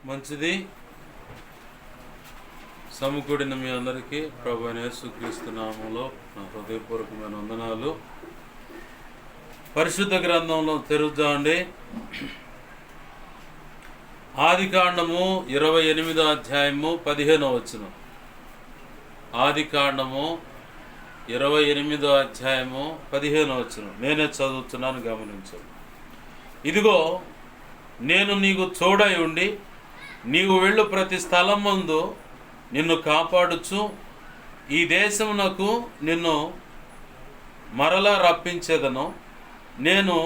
మంచిది. సమకూడిన మీ అందరికీ ప్రభువైన యేసుక్రీస్తు నామములో నా హృదయపూర్వకమైన వందనాలు. పరిశుద్ధ గ్రంథంలో తెరుద్దామండి. ఆదికాండము 28వ అధ్యాయము 15వ వచనం. ఆదికాండము 28వ అధ్యాయము 15వ వచనం. నేనే చదువుతున్నాను, గమనించండి. ఇదిగో, నేను నీకు తోడై ఉండి నీవు వెళ్ళు ప్రతి స్థలం ముందు నిన్ను కాపాడుచు ఈ దేశమునకు నిన్ను మరలా రప్పించేదను. నేను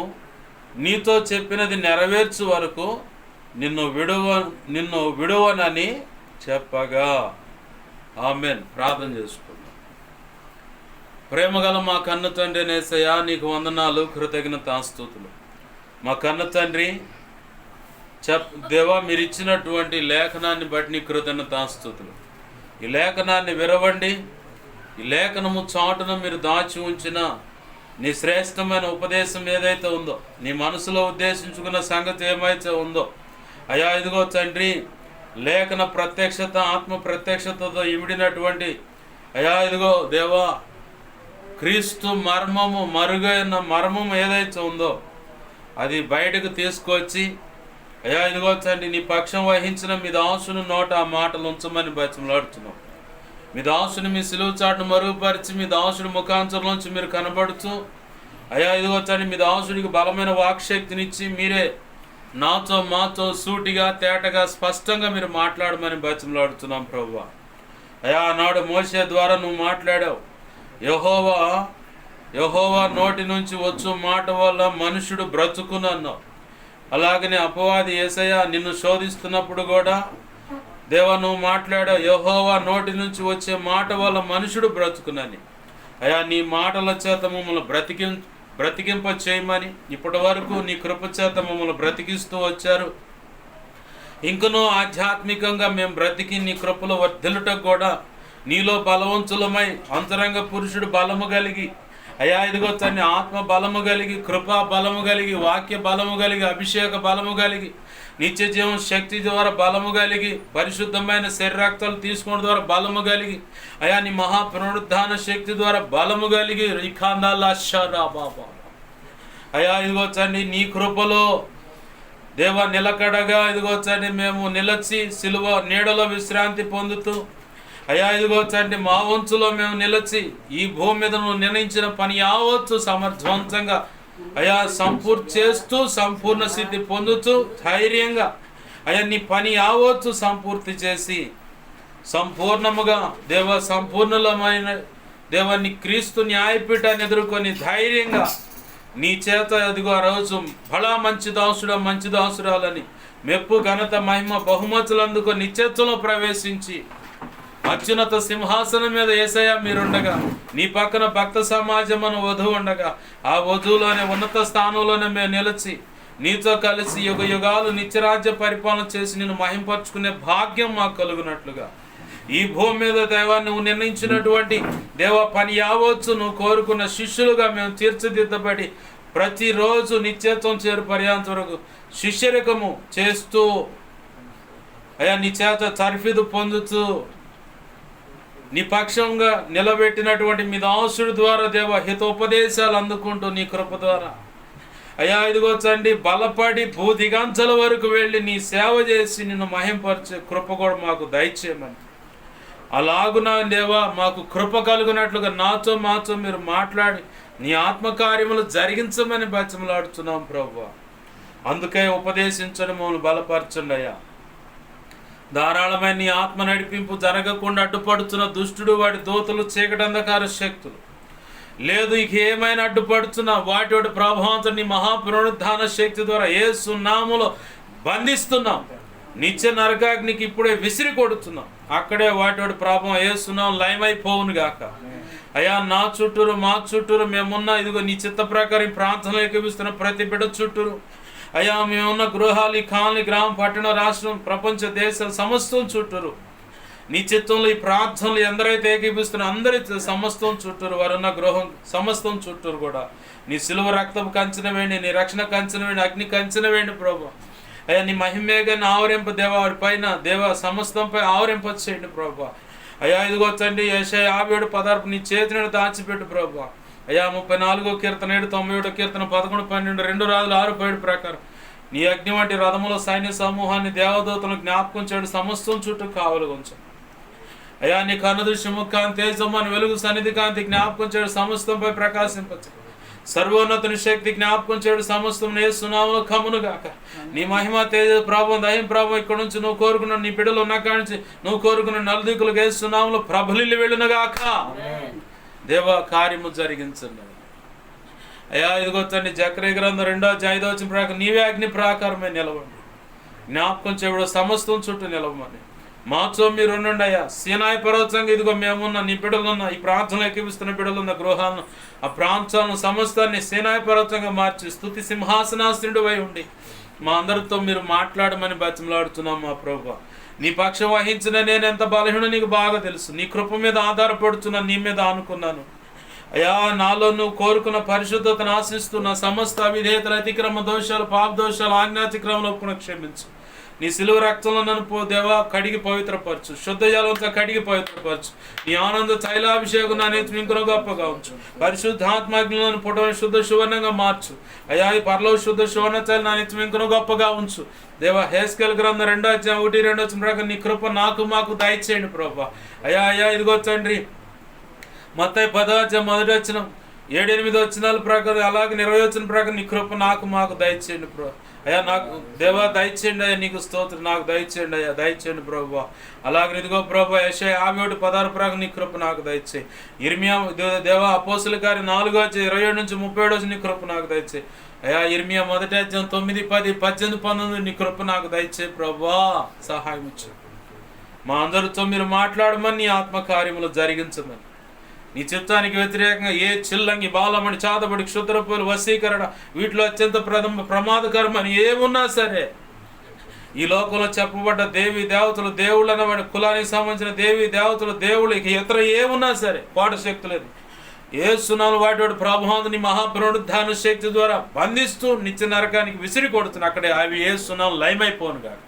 నీతో చెప్పినది నెరవేర్చు వరకు నిన్ను విడువనని చెప్పగా. ఆమేన్. ప్రార్థన చేసుకుందాం. ప్రేమగల మా కన్న తండ్రి యేసయ్యా, నీకు వందనాలు, కృతజ్ఞతాస్తుతులు. మా కన్న తండ్రి దేవా, మీరు ఇచ్చినటువంటి లేఖనాన్ని బట్టి నీ కృతజ్ఞతాస్తుతులు. ఈ లేఖనాన్ని విరవండి. ఈ లేఖనము చాటున మీరు దాచి ఉంచిన నీ శ్రేష్టమైన ఉపదేశం ఏదైతే ఉందో, నీ మనసులో ఉద్దేశించుకున్న సంగతి ఏమైతే ఉందో, అయా ఇదిగో తండ్రి, లేఖన ప్రత్యక్షత ఆత్మ ప్రత్యక్షతతో ఇమిడినటువంటి అయా ఇదిగో దేవా, క్రీస్తు మర్మము, మరుగైన మర్మము ఏదైతే ఉందో అది బయటకు తీసుకొచ్చి అయ్యా ఇదిగో తండ్రి, నీ పక్షం వహించిన మీ దాసుని నోట ఆ మాటలు ఉంచమని బతిమలాడుతున్నాం. మీ దాసుని మీ సిలువ చాటును మరుగుపరిచి మీ దాసుడి ముఖాంతరంలోంచి మీరు కనబడుతూ అయ్యా ఇదిగో తండ్రి, మీ దాసుడికి బలమైన వాక్శక్తినిచ్చి మీరే నాతో మాతో సూటిగా తేటగా స్పష్టంగా మీరు మాట్లాడమని బతిమలాడుతున్నాం ప్రభువా. అయ్యా ఆనాడు మోషే ద్వారా నువ్వు మాట్లాడావు. యెహోవా నోటి నుంచి వచ్చు మాట వల్ల మనుషుడు బ్రతుకునన్నావు. అలాగనే అపవాది యేసయ్య నిన్ను శోధిస్తున్నప్పుడు కూడా దేవా నువ్వు మాట్లాడావు, యెహోవా నోటి నుంచి వచ్చే మాట వల్ల మనుషుడు బ్రతుకునని. అయ్యా నీ మాటల చేత మమ్మల్ని బ్రతికింప చేయమని ఇప్పటి వరకు నీ కృప చేత మమ్మల్ని బ్రతికిస్తూ వచ్చారు. ఇంకనూ ఆధ్యాత్మికంగా మేము బ్రతికి నీ కృపలో వర్ధిల్లుటకు కూడా నీలో బలవంతులమై అంతరంగ పురుషుడు బలము కలిగి అయ్యా ఇదిగో తన్ని ఆత్మ బలము కలిగి, కృపా బలము కలిగి, వాక్య బలము కలిగి, అభిషేక బలము కలిగి, నిత్య జీవం శక్తి ద్వారా బలము కలిగి, పరిశుద్ధమైన శరీరక్తాలు తీసుకోవడం ద్వారా బలము కలిగి, అయా నీ మహాపునరుద్ధాన శక్తి ద్వారా బలము కలిగి బాబా అయా ఇదిగో తండ్రి, నీ కృపలో దేవ నిలకడగా ఇదిగో తండ్రి మేము నిలచి సిలువ నీడలో విశ్రాంతి పొందుతూ అయ్యా ఇదిగో తండ్రి, మా వంతులో మేము నిలిచి ఈ భూమి మీద నువ్వు నిర్ణయించిన పని యావత్తు సమర్థవంతంగా అయా సంపూర్తి చేస్తూ సంపూర్ణ సిద్ధి పొందుతూ ధైర్యంగా అయా నీ పని యావత్తు సంపూర్తి చేసి సంపూర్ణముగా దేవ సంపూర్ణమైన దేవాన్ని క్రీస్తు న్యాయపీఠాన్ని ఎదుర్కొని ధైర్యంగా నీ చేత ఎదుగు ఆ రోజు బలా మంచి దాసురాలని మెప్పు ఘనత మహిమ బహుమతులు అందుకో నిత్యత్వంలో ప్రవేశించి అత్యున్నత సింహాసనం మీద యేసయ్య మీరుండగా నీ పక్కన భక్త సమాజం అని వధువు ఉండగా ఆ వధువులోనే ఉన్నత స్థానంలోనే మేము నిలిచి నీతో కలిసి యుగ యుగాలు నిత్యరాజ్య పరిపాలన చేసి నిన్ను మహింపరచుకునే భాగ్యం మాకు కలుగునట్లుగా ఈ భూమి మీద దేవా నువ్వు నిర్ణయించినటువంటి దేవ పని యావత్తు నువ్వు కోరుకున్న శిష్యులుగా మేము తీర్చిదిద్దబడి ప్రతిరోజు నిత్యత్వం చేరు పర్యాంత వరకు శిష్యరికము చేస్తూ అయా నీ చేత తర్ఫీదు పొందుతూ నీ పక్షంగా నిలబెట్టినటువంటి మీ దాసుడి ద్వారా దేవ హితోపదేశాలు అందుకుంటూ నీ కృప ద్వారా అయ్యా ఇదిగో తండ్రి బలపడి భూదిగంతల వరకు వెళ్ళి నీ సేవ చేసి నిన్ను మహింపరిచే కృప కూడా మాకు దయచేయమని, అలాగున దేవా మాకు కృప కలుగునట్లుగా మాతో మీరు మాట్లాడి నీ ఆత్మకార్యములు జరిగించమని బతిమలాడుతున్నాం ప్రభువా. అందుకే ఉపదేశించడం మమ్మల్ని బలపరచండి అయ్యా. ధారాళమైన నీ ఆత్మ నడిపింపు జరగకుండా అడ్డుపడుతున్న దుష్టుడు, వాడి దూతలు, చీకటి అంధకార శక్తులు లేదు ఇక ఏమైనా అడ్డుపడుతున్నా వాటి ప్రభావంతో నీ మహాపునరుద్ధాన శక్తి ద్వారా యేసు నామములో బంధిస్తున్నాం. నిత్య నరకాగ్నికి ఇప్పుడే విసిరి కొడుతున్నాం. అక్కడే వాటి ప్రభావం యేసునామం లయమైపోవును గాక. అయ్యా నా చుట్టూరు మా చుట్టూరు మేమున్న ఇదిగో నీ చిత్త ప్రకారం ప్రాంతంలో ఎక్కిపిస్తున్న ప్రతి బిడ్డ చుట్టూరు అయ్యా మేమున్న గృహాలు, కాలనీ, గ్రామం, పట్టణ, రాష్ట్రం, ప్రపంచ దేశాలు సమస్తం చుట్టూరు నీ చిత్తంలో ఈ ప్రార్థనలు ఎందరైతే ఏకీపిస్తున్నా అందరి సమస్తం చుట్టూరు వారున్న గృహం సమస్తం చుట్టూరు కూడా నీ సిలువ రక్తపు కంచెన వేయండి, నీ రక్షణ కంచెన వేయండి, అగ్ని కంచెన వేయండి ప్రభు. అయ్యా నీ మహిమేగాన్ని ఆవరింప దేవా వారి పైన దేవా సమస్తంపై ఆవరింపచేయండి ప్రభా. అయ్యా ఇదిగో తండ్రి యెషయా 57:16 నీ చేతి నుండి దాచిపెట్టు ప్రభా. అయ్యా 34 కీర్తన 7, 97 కీర్తన 11, 12, 2 రాజులు 6:7 ప్రకారం నీ అగ్ని వంటి రథముల సైన్య సమూహాన్ని దేవదూతలను జ్ఞాపకం చేయడం సమస్తం చుట్టూ కావలుగా ఉంచు. అయ్యా నీ కనుదృశ్యము కాంతి తేజమ్మని వెలుగు సన్నిధి కాంతి జ్ఞాపకం చేయడం సమస్తంపై ప్రకాశింపచ్చు. సర్వోన్నతుని శక్తి జ్ఞాపకం చేయడం సమస్తం యేసు నామములో కమ్మును గాక. నీ మహిమ తేజ ప్రభావం దయం ప్రభావం ఇక్కడ నుంచి నువ్వు కోరుకున్న నీ బిడ్డలు ఉన్న కానించి నువ్వు కోరుకున్న నలుదిక్కులకు యేసు నామములో ప్రభులిల్లి వెళ్ళును గాక. దేవా కార్యము జరిగించండి. అయ్యా ఇదిగో తండ్రి జకర్యా గ్రంథం 2:5 ప్రకారం నీవే అగ్ని ప్రాకారమే నిలవండి. జ్ఞాపకం చేయడం సమస్తం చుట్టూ నిలవమని మాతో మీరు ఉండండి అయ్యా. సీనాయి పర్వతంగా ఇదిగో మేమున్న నీ బిడ్డలున్న ఈ ప్రాంతంలో ఎక్కిపిస్తున్న బిడ్డలున్న గృహాలను ఆ ప్రాంతాలను సమస్తాన్ని సీనాయి పర్వతంగా మార్చి స్తుతి సింహాసనాసనుడు అయి ఉండి మా అందరితో మీరు మాట్లాడమని బతిమలాడుతున్నాం మా ప్రభువా. నీ పక్షం వహించిన నేను ఎంత బలహీనో నీకు బాగా తెలుసు. నీ కృప మీద ఆధారపడుతున్నా, నీ మీద ఆనుకున్నాను అయ్యా. నాలో నువ్వు కోరుకున్న పరిశుద్ధతను ఆశిస్తున్న సమస్త అవిధేయతలు, అతిక్రమ దోషాలు, పాప దోషాలు, ఆజ్ఞాతిక్రమంలో క్షమించు. నీ సిలువ రక్తంలో నన్ను దేవా కడిగి పవిత్రపరచు. శుద్ధ జలంతో కడిగి పవిత్రపరచు. నీ ఆనంద తైలాభిషేకం నా నెత్తి ఇంకనో గొప్పగా ఉంచు. పరిశుద్ధాత్మజ్ఞులను పుట్టని శుద్ధ సువర్ణంగా మార్చు అయ్యా. ఈ పరలో శుద్ధ సువర్ణ తైలు నా నెత్తి ఇంకనో గొప్పగా ఉంచు దేవా. హెస్కేల్ గ్రంథం 2:1-2 ప్రకారం నీ కృప నాకు మాకు దయచేయండి ప్రభా. అయ్యా అయ్యా ఇదిగో తండ్రి మత్తయి 10:1 7-8 ప్రకారం అలాగే 20 ప్రకారం నీ కృప నాకు మాకు దయచేయండి ప్రభా. అయ్యా నాకు దేవా దయచేయండి అయ్యా. నీకు స్తోత్రం నాకు దయచేయండి అయ్యా. దయచేయండి ప్రభా. అలాగే ఇదిగో ప్రభా యెషయా 51:16 ప్రకారం నీ కృప నాకు దయచేయి. ఇర్మియా దేవా అపోస్తుల కార్యం 4:27-37 నీ కృప నాకు దయచేయి అయ్యా. ఇర్మియా 1:9, 10, 18, 19 నీ కృప నాకు దయచేయి ప్రభా. సహాయం ఇచ్చు. మా అందరితో మీరు మాట్లాడమని నీ ఆత్మకార్యములు జరిగించమని నీ చిత్తానికి వ్యతిరేకంగా ఏ చిల్లంగి బాలమని చాదబడి క్షుద్రపులు వశీకరణ వీటిలో అత్యంత ప్రమాదకరమని ఏమున్నా సరే ఈ లోకంలో చెప్పబడ్డ దేవి దేవతలు దేవుళ్ళు అన్నవాడి కులానికి సంబంధించిన దేవి దేవతలు దేవుళ్ళు ఇక ఇతర ఏమున్నా సరే కోట శక్తులేదు యేసునామములో వాటి ప్రభావం నీ మహాపునరుద్ధాన శక్తి ద్వారా బంధిస్తూ నిత్య నరకానికి విసిరి కొడుతున్నా. అక్కడే అవి యేసునామములో లయమైపోను కాదు.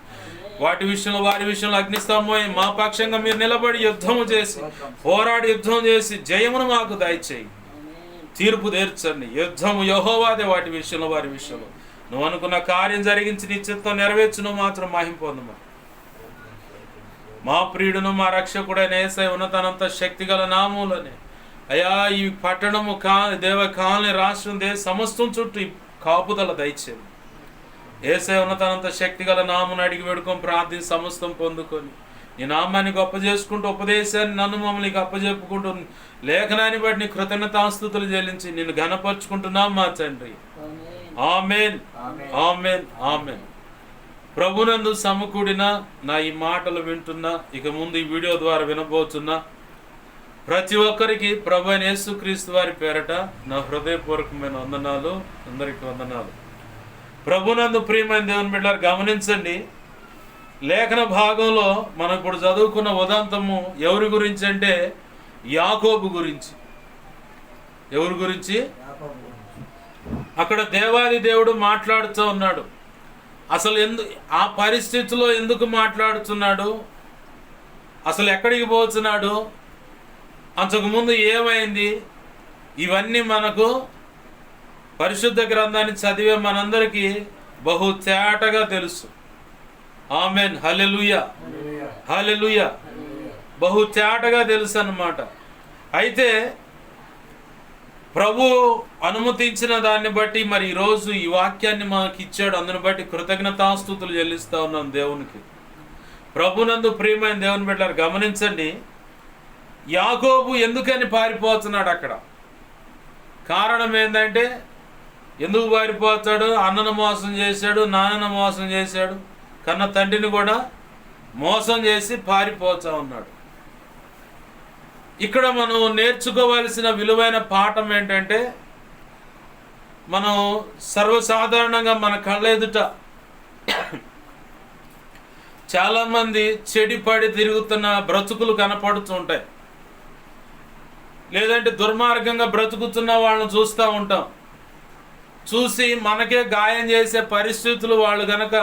వాటి విషయంలో వారి విషయంలో అగ్నిస్తంభమై మా పక్షంగా మీరు నిలబడి యుద్ధము చేసి పోరాడి యుద్ధం చేసి జయమును మాకు దయచేయి. తీర్పు తీర్చండి. యుద్ధము యెహోవాదే. వాటి విషయంలో వారి విషయంలో నువ్వు అనుకున్న కార్యం జరిగించి నీ చిత్తం నెరవేర్చు. నువ్వు మాత్రం మహిమ పొందమా. మా ప్రియుడును మా రక్షకుడైన యేసయ్య ఉన్నతనంత శక్తిగల నామములోనే అయ్యా ఈ పట్టణము దేవ కాలనీ రాష్ట్రం దేశ సమస్తం చుట్టూ కాపుదల దయచేయండి. యేసయ్య ఉన్నతనంత శక్తిగల నామమును అడిగి వేడుకొని ప్రార్థించి సమస్తం పొందుకొని నీ నామాన్ని గొప్ప చేసుకుంటూ ఉపదేశాన్ని నన్ను మమ్మల్ని అప్పజెప్పుకుంటూ లేఖనాన్ని బట్టి నీ కృతజ్ఞతాస్తుతులు చెల్లించి నిన్ను ఘనపరుచుకుంటున్నాం మా తండ్రి. ఆమేన్ ఆమేన్ ఆమేన్. ప్రభునందు సమకూడిన నా ఈ మాటలు వింటున్నా ఇక ముందు ఈ వీడియో ద్వారా వినబోతున్నా ప్రతి ఒక్కరికి ప్రభు అయిన యేసుక్రీస్తు వారి పేరట నా హృదయపూర్వకమైన వందనాలు. అందరికీ వందనాలు. ప్రభునందు ప్రియమైన దేవుని బిడ్డలారా గమనించండి. లేఖన భాగంలో మనం ఇప్పుడు చదువుకున్న ఉదంతము ఎవరి గురించి అంటే యాకోబు గురించి. ఎవరి గురించి? అక్కడ దేవాది దేవుడు మాట్లాడుతూ ఉన్నాడు. అసలు ఆ పరిస్థితిలో ఎందుకు మాట్లాడుతున్నాడు, అసలు ఎక్కడికి పోతున్నాడు, అంతకుముందు ఏమైంది, ఇవన్నీ మనకు పరిశుద్ధ గ్రంథాన్ని చదివే మనందరికీ బహు తేటగా తెలుసు. ఆమెన్. హల్లెలూయా హల్లెలూయా. బహు తేటగా తెలుసు అన్నమాట. అయితే ప్రభు అనుమతించిన దాన్ని బట్టి మరి ఈరోజు ఈ వాక్యాన్ని మనకి ఇచ్చాడు. అందుని బట్టి కృతజ్ఞతాస్తుతులు చెల్లిస్తూ ఉన్నాం దేవునికి. ప్రభునందు ప్రియమైన దేవుని బిడ్డలారా గమనించండి. యాకోబు ఎందుకని పారిపోతున్నాడు అక్కడ? కారణం ఏంటంటే ఎందుకు పారిపోతాడు? అన్నను మోసం చేశాడు, నాన్నను మోసం చేశాడు, కన్న తండ్రిని కూడా మోసం చేసి పారిపోతా ఉన్నాడు. ఇక్కడ మనం నేర్చుకోవాల్సిన విలువైన పాఠం ఏంటంటే మనం సర్వసాధారణంగా మన కళ్ళ ఎదుట చాలామంది చెడిపడి తిరుగుతున్న బ్రతుకులు కనపడుతూ ఉంటాయి. లేదంటే దుర్మార్గంగా బ్రతుకుతున్న వాళ్ళని చూస్తూ ఉంటాం. చూసి మనకే గాయం చేసే పరిస్థితులు వాళ్ళు గనక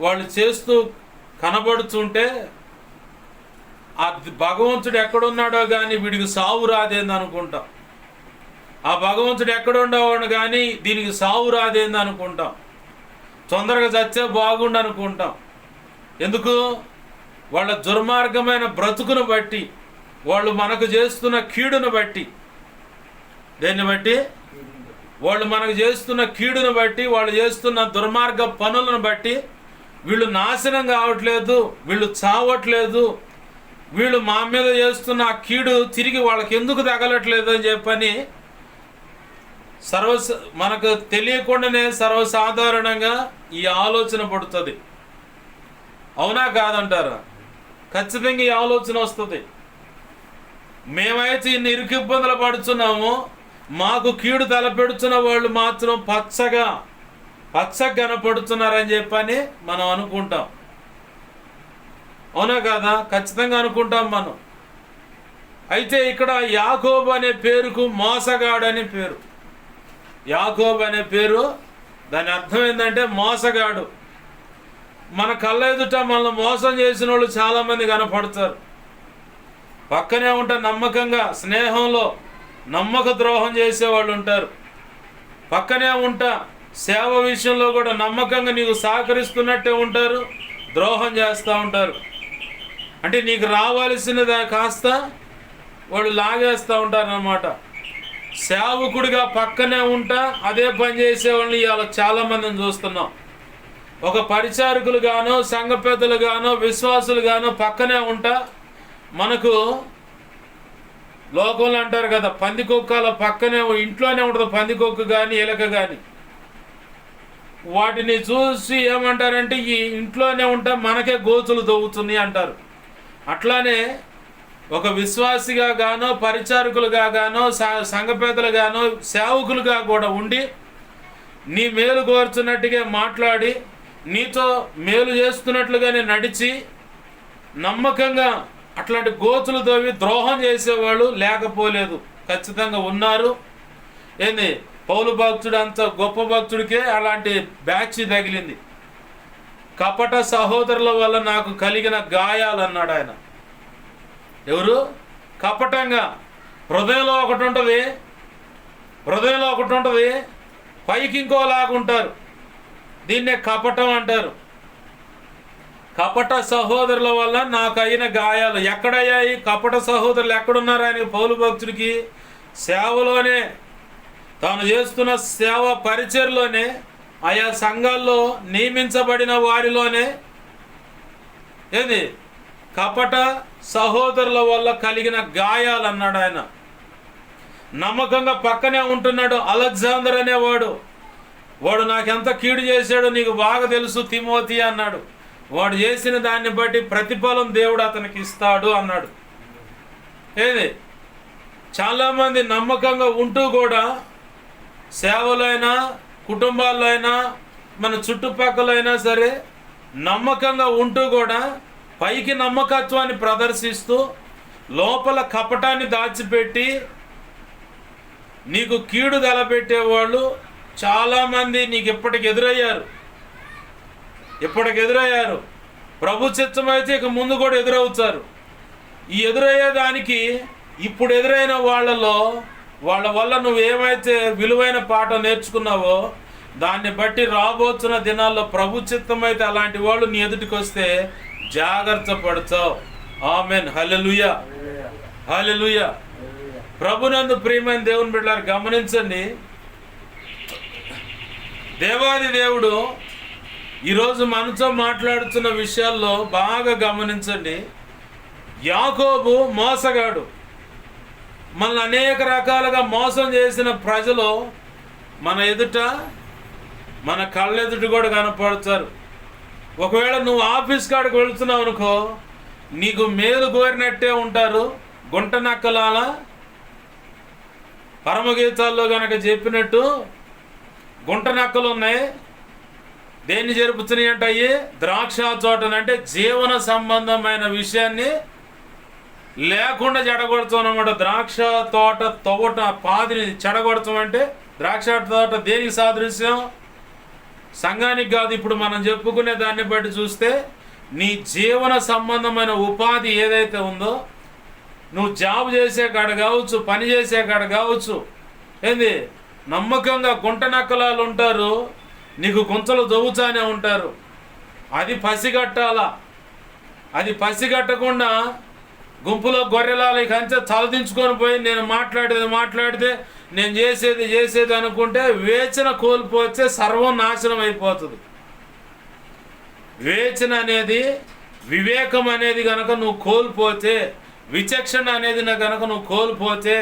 వాళ్ళు చేస్తూ కనబడుతుంటే ఆ భగవంతుడు ఎక్కడున్నాడో కానీ వీడికి సావు రాదేంది అనుకుంటాం. ఆ భగవంతుడు ఎక్కడుండేవాడు కానీ దీనికి సావు రాదేంది అనుకుంటాం. తొందరగా చచ్చే బాగుండు అనుకుంటాం. ఎందుకు? వాళ్ళ దుర్మార్గమైన బ్రతుకును బట్టి, వాళ్ళు మనకు చేస్తున్న కీడును బట్టి. దేన్ని బట్టి? వాళ్ళు మనకు చేస్తున్న కీడును బట్టి, వాళ్ళు చేస్తున్న దుర్మార్గ పనులను బట్టి వీళ్ళు నాశనం కావట్లేదు, వీళ్ళు చావట్లేదు, వీళ్ళు మా మీద చేస్తున్న ఆ కీడు తిరిగి వాళ్ళకి ఎందుకు తగలట్లేదు అని చెప్పని మనకు తెలియకుండానే సర్వసాధారణంగా ఈ ఆలోచన పడుతుంది. అవునా కాదంటారా? ఖచ్చితంగా ఈ ఆలోచన వస్తుంది. మేమైతే ఇన్ని ఇరుకు ఇబ్బందులు పడుతున్నాము, మాకు కీడు తలపెడుతున్న వాళ్ళు మాత్రం పచ్చగా కనపడుతున్నారని చెప్పని మనం అనుకుంటాం. అవునా కాదా? ఖచ్చితంగా అనుకుంటాం మనం. అయితే ఇక్కడ యాకోబు అనే పేరుకు మోసగాడు పేరు. యాకోబు అనే పేరు, దాని అర్థం ఏంటంటే మోసగాడు. మన కళ్ళ ఎదుట మనల్ని మోసం చేసిన వాళ్ళు చాలామంది కనపడతారు. పక్కనే ఉంటా నమ్మకంగా స్నేహంలో నమ్మక ద్రోహం చేసేవాళ్ళు ఉంటారు. పక్కనే ఉంటా సేవ విషయంలో కూడా నమ్మకంగా నీకు సహకరిస్తున్నట్టే ఉంటారు, ద్రోహం చేస్తూ ఉంటారు. అంటే నీకు రావాల్సినది కాస్త వాళ్ళు లాగేస్తూ ఉంటారు అన్నమాట. సేవకుడిగా పక్కనే ఉంటా అదే పని చేసేవాళ్ళని ఇవాళ చాలామందిని చూస్తున్నాం. ఒక పరిచారకులు గానో, సంఘ పెద్దలు గానో, విశ్వాసులు గానో పక్కనే ఉంటా మనకు లోకంలో అంటారు కదా, పందికొక్కల పక్కనే ఇంట్లోనే ఉంటుంది పందికొక్కు కానీ ఎలక కానీ. వాటిని చూసి ఏమంటారంటే ఈ ఇంట్లోనే ఉంటా మనకే గోతులు తవ్వుతుంది అంటారు. అట్లానే ఒక విశ్వాసిగా గానో, పరిచారకులుగా గానో, సంఘ పెద్దలుగానో, సేవకులుగా కూడా ఉండి నీ మేలు కోరుతున్నట్టుగా మాట్లాడి నీతో మేలు చేస్తున్నట్లుగానే నడిచి నమ్మకంగా అట్లాంటి గోతులు తవ్వి ద్రోహం చేసేవాళ్ళు లేకపోలేదు, ఖచ్చితంగా ఉన్నారు. ఏంది పౌలు భక్తుడు అంత గొప్ప భక్తుడికే అలాంటి బ్యాచ్ తగిలింది. కపట సహోదరుల వల్ల నాకు కలిగిన గాయాలు అన్నాడు ఆయన. ఎవరు? కపటంగా హృదయంలో ఒకటి ఉంటుంది, పైకి ఇంకోలాగుంటారు. దీన్నే కపటం అంటారు. కపట సహోదరుల వల్ల నాకు అయిన గాయాలు ఎక్కడయ్యాయి? కపట సహోదరులు ఎక్కడున్నారు ఆయనకి? పౌలు భక్తుడికి సేవలోనే, తాను చేస్తున్న సేవ పరిచర్లోనే, ఆయా సంఘాల్లో నియమించబడిన వారిలోనే ఏంది కపట సహోదరుల వల్ల కలిగిన గాయాలు అన్నాడు ఆయన. నమ్మకంగా పక్కనే ఉంటున్నాడు అలెగ్జాండర్ అనేవాడు. వాడు నాకెంత కీడు చేశాడో నీకు బాగా తెలుసు తిమోతి అన్నాడు. వాడు చేసిన దాన్ని బట్టి ప్రతిఫలం దేవుడు అతనికి ఇస్తాడు అన్నాడు. ఏది చాలామంది నమ్మకంగా ఉంటూ కూడా సేవలో అయినా, కుటుంబాల్లో అయినా, మన చుట్టుపక్కల అయినా సరే నమ్మకంగా ఉంటూ కూడా పైకి నమ్మకత్వాన్ని ప్రదర్శిస్తూ లోపల కపటాన్ని దాచిపెట్టి నీకు కీడు తలపెట్టేవాళ్ళు చాలామంది నీకు ఇప్పటికి ఎదురయ్యారు. ప్రభు చిత్తమైతే ఇక ముందు కూడా ఎదురవుతారు. ఈ ఎదురయ్యేదానికి ఇప్పుడు ఎదురైన వాళ్ళ వల్ల నువ్వేమైతే విలువైన పాఠం నేర్చుకున్నావో దాన్ని బట్టి రాబోతున్న దినాల్లో ప్రభు చిత్తమైతే అలాంటి వాళ్ళు నీ ఎదుటికి వస్తే జాగ్రత్త పడతావు. ఆమెన్. హల్లెలూయా, హల్లెలూయా. ప్రభునందు ప్రియమైన దేవుని బిడ్డలారా గమనించండి, దేవాది దేవుడు ఈరోజు మనతో మాట్లాడుతున్న విషయాల్లో బాగా గమనించండి. యాకోబు మోసగాడు. మనల్ని అనేక రకాలుగా మోసం చేసిన ప్రజలు మన ఎదుట, మన కళ్ళెదుట కూడా కనపడతారు. ఒకవేళ నువ్వు ఆఫీస్ కాడికి వెళుతున్నావు అనుకో, నీకు మేలు కోరినట్టే ఉంటారు. గుంట నక్కలాల పరమగీతాల్లో కనుక చెప్పినట్టు గుంట నక్కలు ఉన్నాయి. దేన్ని జరుపుతున్నాయి అంటే అయ్యి ద్రాక్ష తోటనంటే జీవన సంబంధమైన విషయాన్ని లేకుండా చెడగొడతాం అన్నమాట. ద్రాక్ష తోట పాదిని చెడగొడతాం అంటే ద్రాక్ష తోట దేనికి సాదృశ్యం? సంఘానికి కాదు, ఇప్పుడు మనం చెప్పుకునే దాన్ని బట్టి చూస్తే నీ జీవన సంబంధమైన ఉపాధి ఏదైతే ఉందో, నువ్వు జాబ్ చేసే కాడ కావచ్చు, పని చేసే కాడ కావచ్చు, ఏంది నమ్మకంగా గుంట నక్కలాలు ఉంటారు, నీకు గుంతలు దొవుతానే ఉంటారు. అది పసిగట్టాలా. అది పసిగట్టకుండా గుంపులో గొర్రెలాలు కంచె తలదించుకొని పోయి నేను మాట్లాడితే నేను చేసేది అనుకుంటే వేచన కోల్పోతే సర్వం నాశనం అయిపోతుంది. వేచన అనేది, వివేకం అనేది కనుక నువ్వు కోల్పోతే, విచక్షణ అనేది కనుక నువ్వు కోల్పోతే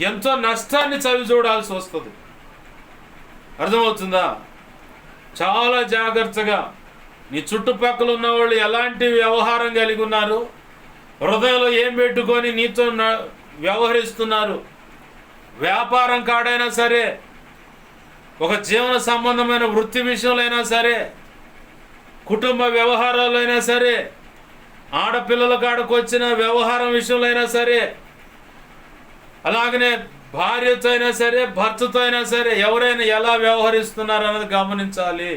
ఎంతో నష్టాన్ని చవి చూడాల్సి వస్తుంది. అర్థమవుతుందా? చాలా జాగ్రత్తగా నీ చుట్టుపక్కల ఉన్న వాళ్ళు ఎలాంటి వ్యవహారం కలిగి ఉన్నారు, హృదయంలో ఏం పెట్టుకొని నీతో వ్యవహరిస్తున్నారు. వ్యాపారం కాడైనా సరే, ఒక జీవన సంబంధమైన వృత్తి విషయంలో అయినా సరే, కుటుంబ వ్యవహారాలు అయినా సరే, ఆడపిల్లల కాడకు వచ్చిన వ్యవహారం విషయంలో అయినా సరే, అలాగనే భార్యతో అయినా సరే, భర్తతో అయినా సరే, ఎవరైనా ఎలా వ్యవహరిస్తున్నారు అన్నది గమనించాలి.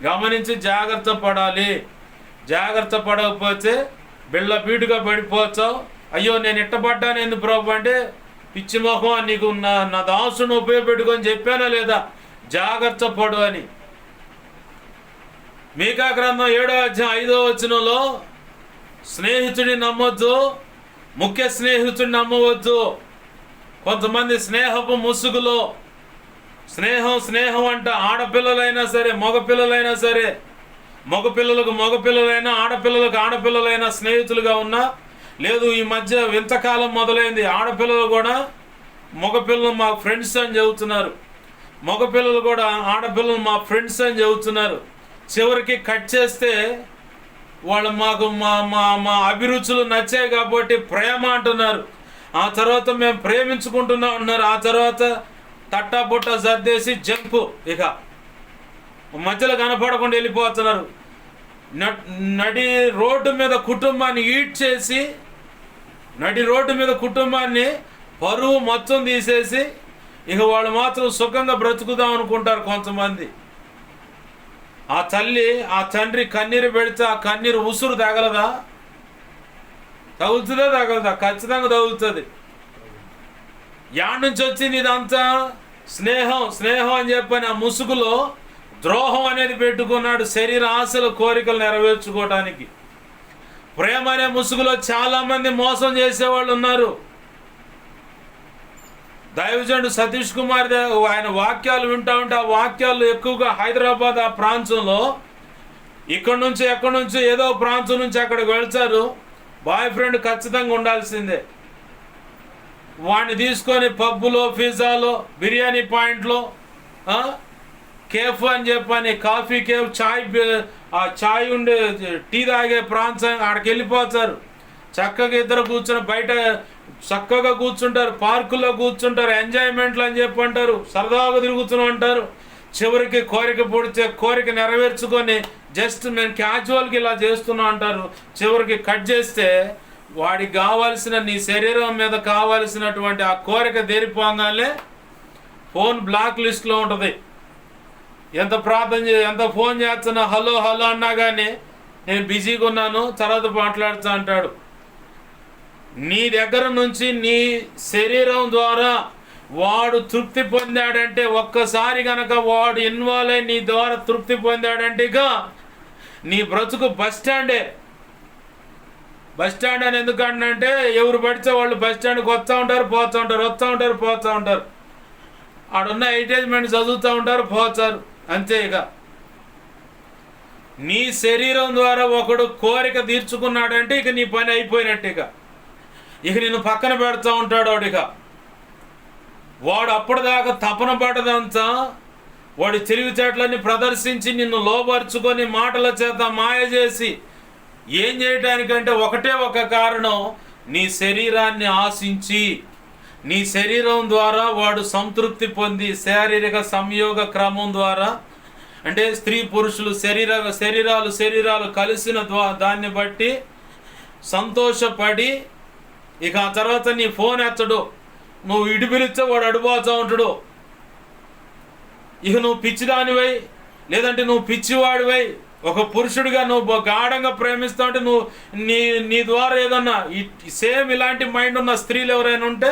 గమనించి జాగ్రత్త పడాలి. జాగ్రత్త పడకపోతే బిళ్ళ పీటుగా పడిపోతావు. అయ్యో నేను ఇట్టపడ్డాను ఎందుకు ప్రభు అంటే, పిచ్చి మొహం నీకు నా దాసును ఉపయోగపెట్టుకొని చెప్పానా లేదా, జాగ్రత్త పడు అని. మీకా గ్రంథం 7వ అధ్యాయం 5వ వచనంలో స్నేహితుడిని నమ్మొద్దు, ముఖ్య స్నేహితుడిని నమ్మవద్దు. కొంతమంది స్నేహపు ముసుగులో స్నేహం అంట, ఆడపిల్లలైనా సరే మగపిల్లలైనా సరే, మగపిల్లలైనా ఆడపిల్లలైనా స్నేహితులుగా ఉన్నా, లేదు ఈ మధ్య వింతకాలం మొదలైంది, ఆడపిల్లలు కూడా మగపిల్లలు మా ఫ్రెండ్స్ అని చెబుతున్నారు, మగపిల్లలు కూడా ఆడపిల్లలు మా ఫ్రెండ్స్ అని చెబుతున్నారు. చివరికి కట్ చేస్తే వాళ్ళు మాకు మా అభిరుచులు నచ్చాయి కాబట్టి ప్రేమ అంటున్నారు. ఆ తర్వాత మేము ప్రేమించుకుంటున్నాం అన్నారు. ఆ తర్వాత తట్టా బుట్ట సర్దేసి జంపు, ఇక మధ్యలో కనపడకుండా వెళ్ళిపోతున్నారు. నడి రోడ్డు మీద కుటుంబాన్ని ఈడ్ చేసి, నడి రోడ్డు మీద కుటుంబాన్ని పరువు మొత్తం తీసేసి ఇక వాళ్ళు మాత్రం సుఖంగా బ్రతుకుదాం అనుకుంటారు కొంతమంది. ఆ తల్లి ఆ తండ్రి కన్నీరు పెడితే ఆ కన్నీరు ఉసురు తగలదా? తగులుతుందా? తగలదా? ఖచ్చితంగా తగులుతుంది. యాడ్ నుంచి వచ్చింది ఇదంతా? స్నేహం అని చెప్పని ఆ ముసుగులో ద్రోహం అనేది పెట్టుకున్నాడు, శరీర ఆశలు కోరికలు నెరవేర్చుకోవటానికి. ప్రేమ అనే ముసుగులో చాలామంది మోసం చేసేవాళ్ళు ఉన్నారు. దైవజనుడు సతీష్ కుమార్ ఆయన వాక్యాలు వింటా ఉంటే, ఆ వాక్యాలు ఎక్కువగా హైదరాబాద్ ఆ ప్రాంతంలో, ఎక్కడి నుంచి ఏదో ప్రాంతం నుంచి అక్కడికి వెళ్తారు. బాయ్ ఫ్రెండ్ ఖచ్చితంగా ఉండాల్సిందే. వాడిని తీసుకొని పబ్బులో, పిజ్జాలో, బిర్యానీ పాయింట్లో, కేఫ్ అని చెప్పని కాఫీ కేఫ్, చాయ్ ఉండే టీ తాగే ప్రాంతం ఆడికి వెళ్ళిపోతారు. చక్కగా ఇద్దరు కూర్చొని బయట చక్కగా కూర్చుంటారు, పార్కుల్లో కూర్చుంటారు, ఎంజాయ్మెంట్లు అని చెప్పి అంటారు, సరదాగా తిరుగుతూ ఉంటారు. చివరికి కోరిక పుడితే కోరిక నెరవేర్చుకొని జస్ట్ మేము క్యాజువల్గా ఇలా చేస్తున్నాం అంటారు. చివరికి కట్ చేస్తే వాడికి కావాల్సిన, నీ శరీరం మీద కావాల్సినటువంటి ఆ కోరిక దేరిపోగానే ఫోన్ బ్లాక్ లిస్ట్లో ఉంటుంది. ఎంత ఫోన్ చేస్తున్నా హలో అన్నా కానీ నేను బిజీగా ఉన్నాను తర్వాత మాట్లాడుతా అంటాడు. నీ దగ్గర నుంచి నీ శరీరం ద్వారా వాడు తృప్తి పొందాడంటే, ఒక్కసారి కనుక వాడు ఇన్వాల్వ్ అయి నీ ద్వారా తృప్తి పొందాడంటే ఇక నీ బ్రతుకు బస్ స్టాండ్ అని ఎందుకంటే, ఎవరు పడితే వాళ్ళు బస్ స్టాండ్కి వస్తూ ఉంటారు, పోతూ ఉంటారు. ఆడున్న అడ్వర్టైజ్మెంట్ చదువుతూ ఉంటారు, పోతారు, అంతే. ఇక నీ శరీరం ద్వారా ఒకడు కోరిక తీర్చుకున్నాడంటే ఇక నీ పని అయిపోయినట్టు. ఇక నిన్ను పక్కన పెడతా ఉంటాడు వాడు అప్పటిదాకా తపన పడదంతా వాడి తెలివితేటలన్నీ ప్రదర్శించి నిన్ను లోపరుచుకొని మాటల చేత మాయ చేసి ఏం చేయడానికంటే ఒకటే ఒక కారణం, నీ శరీరాన్ని ఆశించి నీ శరీరం ద్వారా వాడు సంతృప్తి పొంది, శారీరక సంయోగ క్రమం ద్వారా, అంటే స్త్రీ పురుషులు శరీరాలు కలిసిన దాన్ని బట్టి సంతోషపడి ఇక ఆ తర్వాత నీ ఫోన్ ఎత్తడు, నువ్వు ఇటు పిలిస్తే వాడు అడిపోతూ ఉంటాడు. ఇక నువ్వు పిచ్చిదానివై, లేదంటే నువ్వు పిచ్చివాడివై, ఒక పురుషుడిగా నువ్వు గాఢంగా ప్రేమిస్తావు అంటే నువ్వు నీ ద్వారా ఏదన్నా సేమ్ ఇలాంటి మైండ్ ఉన్న స్త్రీలు ఎవరైనా ఉంటే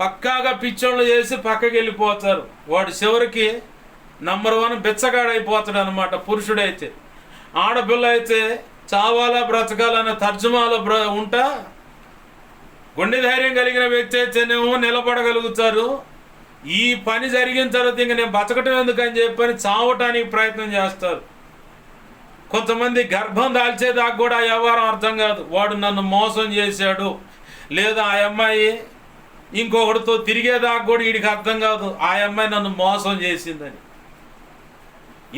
పక్కాగా పిచ్చోళ్ళు చేసి పక్కకి వెళ్ళిపోతారు. వాడు చివరికి నంబర్ 1 బిచ్చగాడైపోతాడు అనమాట. పురుషుడైతే. ఆడపిల్ల అయితే చావాలా బ్రతకాలన్న తర్జుమాలో ఉంటా గుండె ధైర్యం కలిగిన వ్యక్తి అయితేనేమో నిలబడగలుగుతారు. ఈ పని జరిగిన తర్వాత ఇంక నేను బతకటం ఎందుకని చెప్పని చావటానికి ప్రయత్నం చేస్తారు. కొంతమంది గర్భం దాల్చేదాకా కూడా ఆ వ్యవహారం అర్థం కాదు. వాడు నన్ను మోసం చేశాడు, లేదా ఆ అమ్మాయి ఇంకొకటితో తిరిగేదాకా కూడా వీడికి అర్థం కాదు ఆ అమ్మాయి నన్ను మోసం చేసిందని.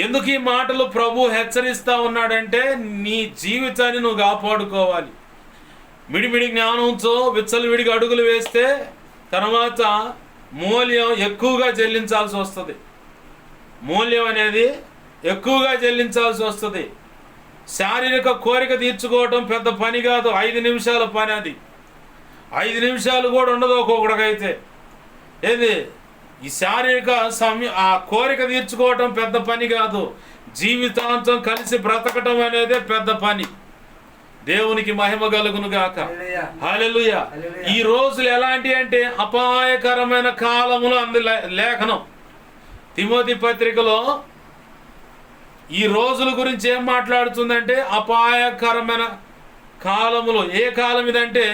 ఎందుకు ఈ మాటలు ప్రభు హెచ్చరిస్తూ ఉన్నాడంటే నీ జీవితాన్ని నువ్వు కాపాడుకోవాలి. మిడిమిడి జ్ఞానంతో విచ్చలవిడిగా అడుగులు వేస్తే తర్వాత మూల్యం ఎక్కువగా చెల్లించాల్సి వస్తుంది. మూల్యం అనేది ఎక్కువగా చెల్లించాల్సి వస్తుంది. శారీరక కోరిక తీర్చుకోవటం పెద్ద పని కాదు, 5 నిమిషాల పని. అది 5 నిమిషాలు కూడా ఉండదు ఒక్కొక్కడికైతే. ఏది ఈ శారీరక ఆ కోరిక తీర్చుకోవటం పెద్ద పని కాదు, జీవితాంతం కలిసి బ్రతకటం అనేదే పెద్ద పని. దేవునికి మహిమ కలుగును గాక. హల్లెలూయా. ఈ రోజులు ఎలాంటి అంటే అపాయకరమైన కాలములు అంది లేఖనం. తిమోతి పత్రికలో ఈ రోజుల గురించి ఏం మాట్లాడుతుందంటే అపాయకరమైన కాలములు. ఏ కాలం ఇదంటే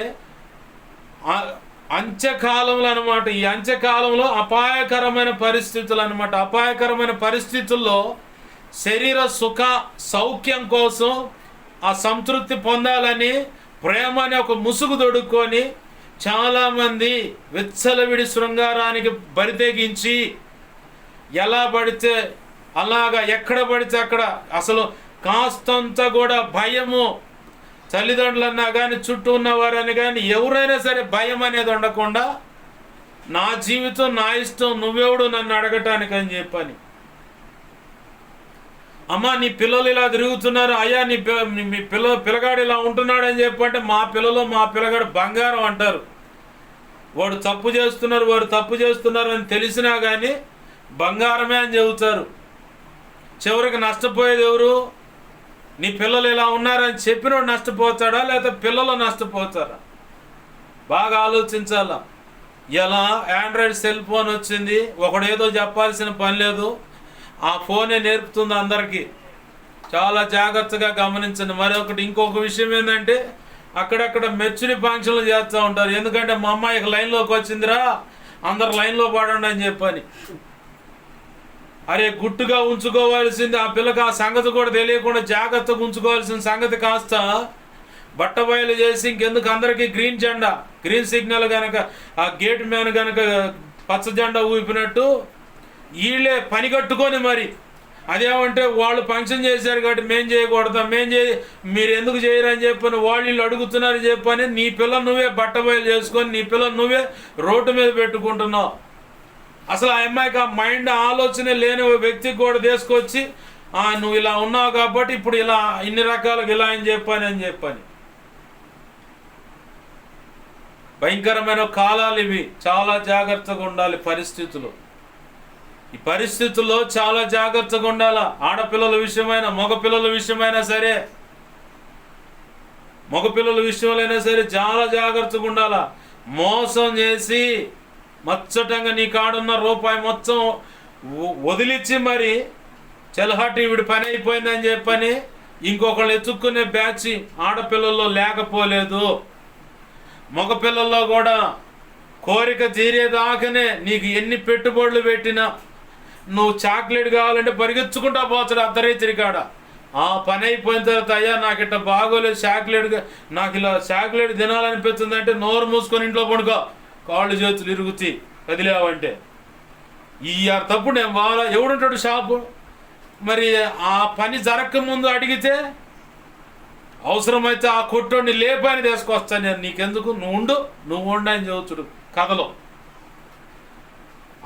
అంత్యకాలములు అనమాట. ఈ అంత్యకాలంలో అపాయకరమైన పరిస్థితులు అనమాట. అపాయకరమైన పరిస్థితుల్లో శరీర సుఖ సౌఖ్యం కోసం ఆ సంతృప్తి పొందాలని ప్రేమ అనే ఒక ముసుగు తొడుక్కొని చాలామంది విచ్చలవిడి శృంగారానికి బరితెగించి ఎలా పడితే అలాగా ఎక్కడ పడితే అక్కడ, అసలు కాస్తంత కూడా భయము, తల్లిదండ్రులన్నా కానీ చుట్టూ ఉన్నవారని కానీ ఎవరైనా సరే భయం అనేది ఉండకుండా నా జీవితం నా ఇష్టం, నువ్వెవడు నన్ను అడగటానికి అని చెప్పని. అమ్మా నీ పిల్లలు ఇలా తిరుగుతున్నారు, అయ్యా మీ పిల్లగాడు ఇలా ఉంటున్నాడు అని చెప్పంటే మా పిల్లగాడు బంగారం అంటారు. వాడు తప్పు చేస్తున్నారు అని తెలిసినా కానీ బంగారమే అని చెబుతారు. చివరికి నష్టపోయేది ఎవరు? నీ పిల్లలు ఇలా ఉన్నారని చెప్పినోడు నష్టపోతాడా, లేకపోతే పిల్లలు నష్టపోతారా? బాగా ఆలోచించాలా. ఇలా ఆండ్రాయిడ్ సెల్ ఫోన్ వచ్చింది, ఒకడేదో చెప్పాల్సిన పని లేదు, ఆ ఫోనే నేర్పుతుంది అందరికీ. చాలా జాగ్రత్తగా గమనించండి. మరొకటి ఇంకొక విషయం ఏంటంటే అక్కడక్కడ మెచ్చుని ఫంక్షన్లు చేస్తూ ఉంటారు. ఎందుకంటే మా అమ్మాయికి లైన్లోకి వచ్చిందిరా, అందరు లైన్లో పడండి అని చెప్పని. అరే గుట్టుగా ఉంచుకోవాల్సింది ఆ పిల్లకి ఆ సంగతి కూడా తెలియకుండా జాగ్రత్తగా ఉంచుకోవాల్సిన సంగతి కాస్త బట్టబయలు చేసి ఇంకెందుకు అందరికీ గ్రీన్ సిగ్నల్ కనుక ఆ గేట్ మ్యాన్ కనుక పచ్చ జెండా ఊపినట్టు వీళ్ళే పని కట్టుకొని మరి అదేమంటే వాళ్ళు ఫంక్షన్ చేశారు కాబట్టి మేము చేయకూడదా, మీరు ఎందుకు చేయరని చెప్పని వాళ్ళు అడుగుతున్నారని చెప్పని నీ పిల్ల నువ్వే బట్టబయలు చేసుకొని నీ పిల్ల నువ్వే రోడ్డు మీద పెట్టుకుంటున్నావు. అసలు ఆ అమ్మాయికి ఆ మైండ్ ఆలోచన లేని వ్యక్తికి కూడా తీసుకొచ్చి నువ్వు ఇలా ఉన్నావు కాబట్టి ఇప్పుడు ఇలా ఇన్ని రకాలుగా ఇలా అని చెప్పని. భయంకరమైన కాలాలు ఇవి. చాలా జాగ్రత్తగా ఉండాలి పరిస్థితులు. ఈ పరిస్థితుల్లో చాలా జాగ్రత్తగా ఉండాలా. ఆడపిల్లల విషయమైనా మగపిల్లల విషయమైనా సరే, చాలా జాగ్రత్తగా ఉండాలా. మోసం చేసి మచ్చటంగా నీ కాడున్న రూపాయి మొత్తం వదిలిచ్చి మరి చెలహాటి వీడి పని అయిపోయిందని చెప్పని ఇంకొకళ్ళు ఎత్తుక్కునే బ్యాచ్ ఆడపిల్లల్లో లేకపోలేదు. మగపిల్లల్లో కూడా కోరిక తీరేదాకానే నీకు ఎన్ని పెట్టుబడులు పెట్టినా నువ్వు చాక్లెట్ కావాలంటే పరిగెత్తుకుంటా పోతాడు అర్ధరాత్రి కాడ. ఆ పని అయిపోయిన తర్వాత అయ్యా నాకు ఇట్లా బాగోలేదు నాకు ఇలా చాక్లెట్ తినాలనిపిస్తుంది అంటే నోరు మూసుకొని ఇంట్లో పడుకో, కాళ్ళు చేతులు ఇరుగుతాయి కదిలేవంటే. ఈ తప్పుడు నేను బాగా ఎవడుంటాడు షాపు. మరి ఆ పని జరగక ముందు అడిగితే అవసరమైతే ఆ కొట్టోడిని లేపని తీసుకొస్తాను నేను, నీకెందుకు, నువ్వు ఉండు అని చదువుతుడు కథలో.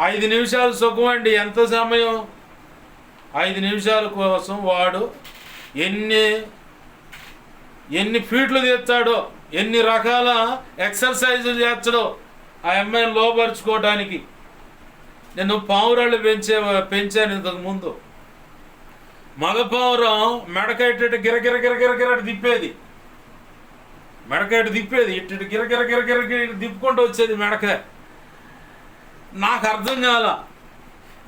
5 నిమిషాలు సుఖం అండి. ఎంత సమయం? 5 నిమిషాల కోసం వాడు ఎన్ని ఫీట్లు తీస్తాడో, ఎన్ని రకాల ఎక్సర్సైజులు చేస్తాడో ఆ అమ్మాయిని లోపరుచుకోవడానికి. నేను పావురాళ్ళు పెంచాను ఇంతకు ముందు. మగ పావురం మెడకైట గిరగిర గిరగిర గిర తిప్పేది, మెడకైట తిప్పేది, ఇటు గిరగిర గిరగిర తిప్పుకుంటూ వచ్చేది మెడకాయ. నాకు అర్థం కాల,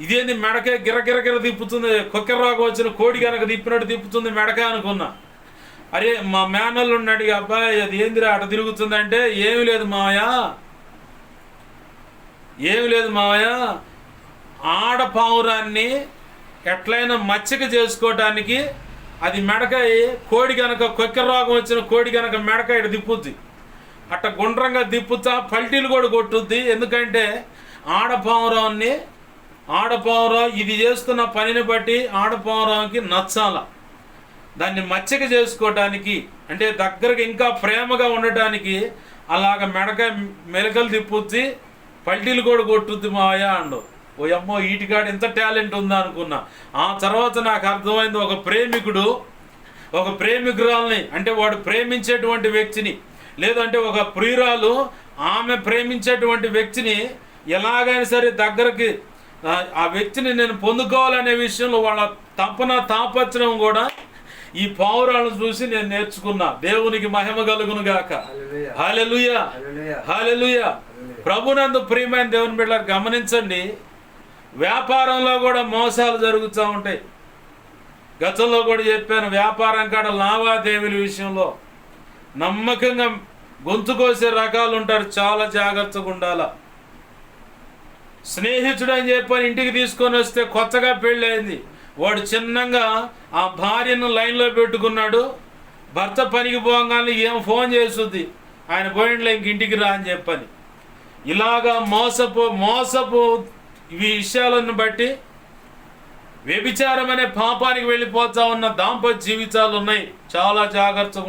ఇదేంది మెడకాయ గిరగిర తిప్పుతుంది, కొక్కెర రోగం వచ్చిన కోడి కనుక తిప్పినట్టు తిప్పుతుంది మెడకాయ అనుకున్నా. అరే మా మేనల్లు ఉన్నాడు, అబ్బాయి అది ఏందిరా అట తిరుగుతుందంటే, ఏమి లేదు మావయ్య, ఆడ పావురాన్ని ఎట్లయినా మచ్చిక చేసుకోవటానికి అది మెడకాయ, కోడి కనుక కొక్కెర రోగం వచ్చిన కోడి కనుక మెడకాయ ఇటు తిప్పుద్ది, అట్ట గుండ్రంగా తిప్పుతా పల్టీలు కూడా కొట్టుద్ది. ఎందుకంటే ఆడపావురం ఇది చేస్తున్న పనిని బట్టి ఆడపావురంకి నచ్చాల, దాన్ని మచ్చిక చేసుకోవటానికి, అంటే దగ్గరగా ఇంకా ప్రేమగా ఉండటానికి అలాగ మెడకాయ మెలకలు తిప్పుద్ది, పల్టీలు కూడా కొట్టుద్ది మావయ్య అండు. ఓ అమ్మో ఈటికాడు ఇంత టాలెంట్ ఉందా అనుకున్నా. ఆ తర్వాత నాకు అర్థమైంది, ఒక ప్రేమికురాల్ని, అంటే వాడు ప్రేమించేటువంటి వ్యక్తిని, లేదంటే ఒక ప్రియురాలు ఆమె ప్రేమించేటువంటి వ్యక్తిని ఎలాగైనా సరే దగ్గరికి ఆ వ్యక్తిని నేను పొందుకోవాలనే విషయంలో వాళ్ళ తాపత్రయం కూడా ఈ పావురాలను చూసి నేను నేర్చుకున్నా. దేవునికి మహిమ కలుగును గాక. హల్లెలూయా, హల్లెలూయా. ప్రభునందు ప్రియమైన దేవుని బిడ్డలారా, గమనించండి, వ్యాపారంలో కూడా మోసాలు జరుగుతూ ఉంటాయి. గతంలో కూడా చెప్పాను, వ్యాపారం కాడ లావాదేవీల విషయంలో నమ్మకంగా గొంతు కోసే రకాలు ఉంటారు, చాలా జాగ్రత్తగా ఉండాల. స్నేహితుడు అని చెప్పని ఇంటికి తీసుకొని వస్తే కొత్తగా పెళ్ళి అయింది, వాడు చిన్నగా ఆ భార్యను లైన్లో పెట్టుకున్నాడు, భర్త పనికి పోగానే ఏం ఫోన్ చేస్తుంది, ఆయన పోయిండ్లే ఇంక ఇంటికి రా అని చెప్పని. ఇలాగా మోసపు ఈ విషయాలను బట్టి వ్యభిచారం అనే పాపానికి వెళ్ళిపోతా ఉన్న దాంపత్య జీవితాలు ఉన్నాయి. చాలా జాగ్రత్తగా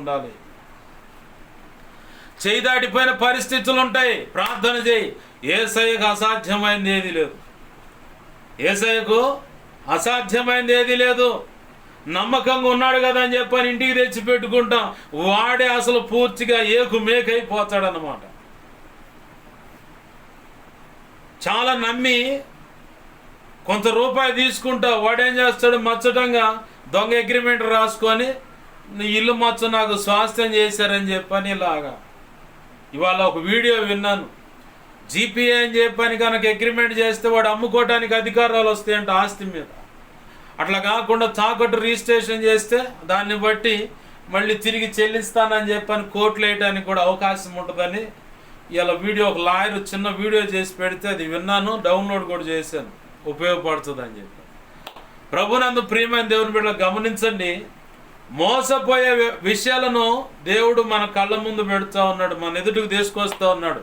ఉండాలి. చేయి దాటిపోయిన పరిస్థితులు ఉంటాయి, ప్రార్థన చేయి. యేసయ్యకు అసాధ్యమైంది ఏదీ లేదు. నమ్మకంగా ఉన్నాడు కదా అని చెప్పని ఇంటికి తెచ్చి పెట్టుకుంటాం, వాడే అసలు పూర్తిగా మేకైపోతాడనమాట. చాలా నమ్మి కొంత రూపాయి తీసుకుంటా, వాడేం చేస్తాడు, మచ్చటంగా దొంగ అగ్రిమెంట్ రాసుకొని ఇల్లు మచ్చ నాకు స్వాస్థ్యం చేశారని చెప్పని ఇలాగా. ఇవాళ ఒక వీడియో విన్నాను, జీపీఏ అని చెప్పని కనుక అగ్రిమెంట్ చేస్తే వాడు అమ్ముకోవటానికి అధికారాలు వస్తాయంట ఆస్తి మీద. అట్లా కాకుండా తాకట్టు రిజిస్ట్రేషన్ చేస్తే దాన్ని బట్టి మళ్ళీ తిరిగి చెల్లిస్తానని చెప్పని కోర్టులు వేయడానికి కూడా అవకాశం ఉంటుందని ఇలా ఒక లాయర్ చిన్న వీడియో చేసి పెడితే అది విన్నాను, డౌన్లోడ్ కూడా చేశాను, ఉపయోగపడుతుంది అని చెప్పి. ప్రభునందు ప్రియమైన దేవుని బిడ్డలు గమనించండి, మోసపోయే విషయాలను దేవుడు మన కళ్ళ ముందు పెడుతూ ఉన్నాడు, మన ఎదుటికి తీసుకొస్తూ ఉన్నాడు.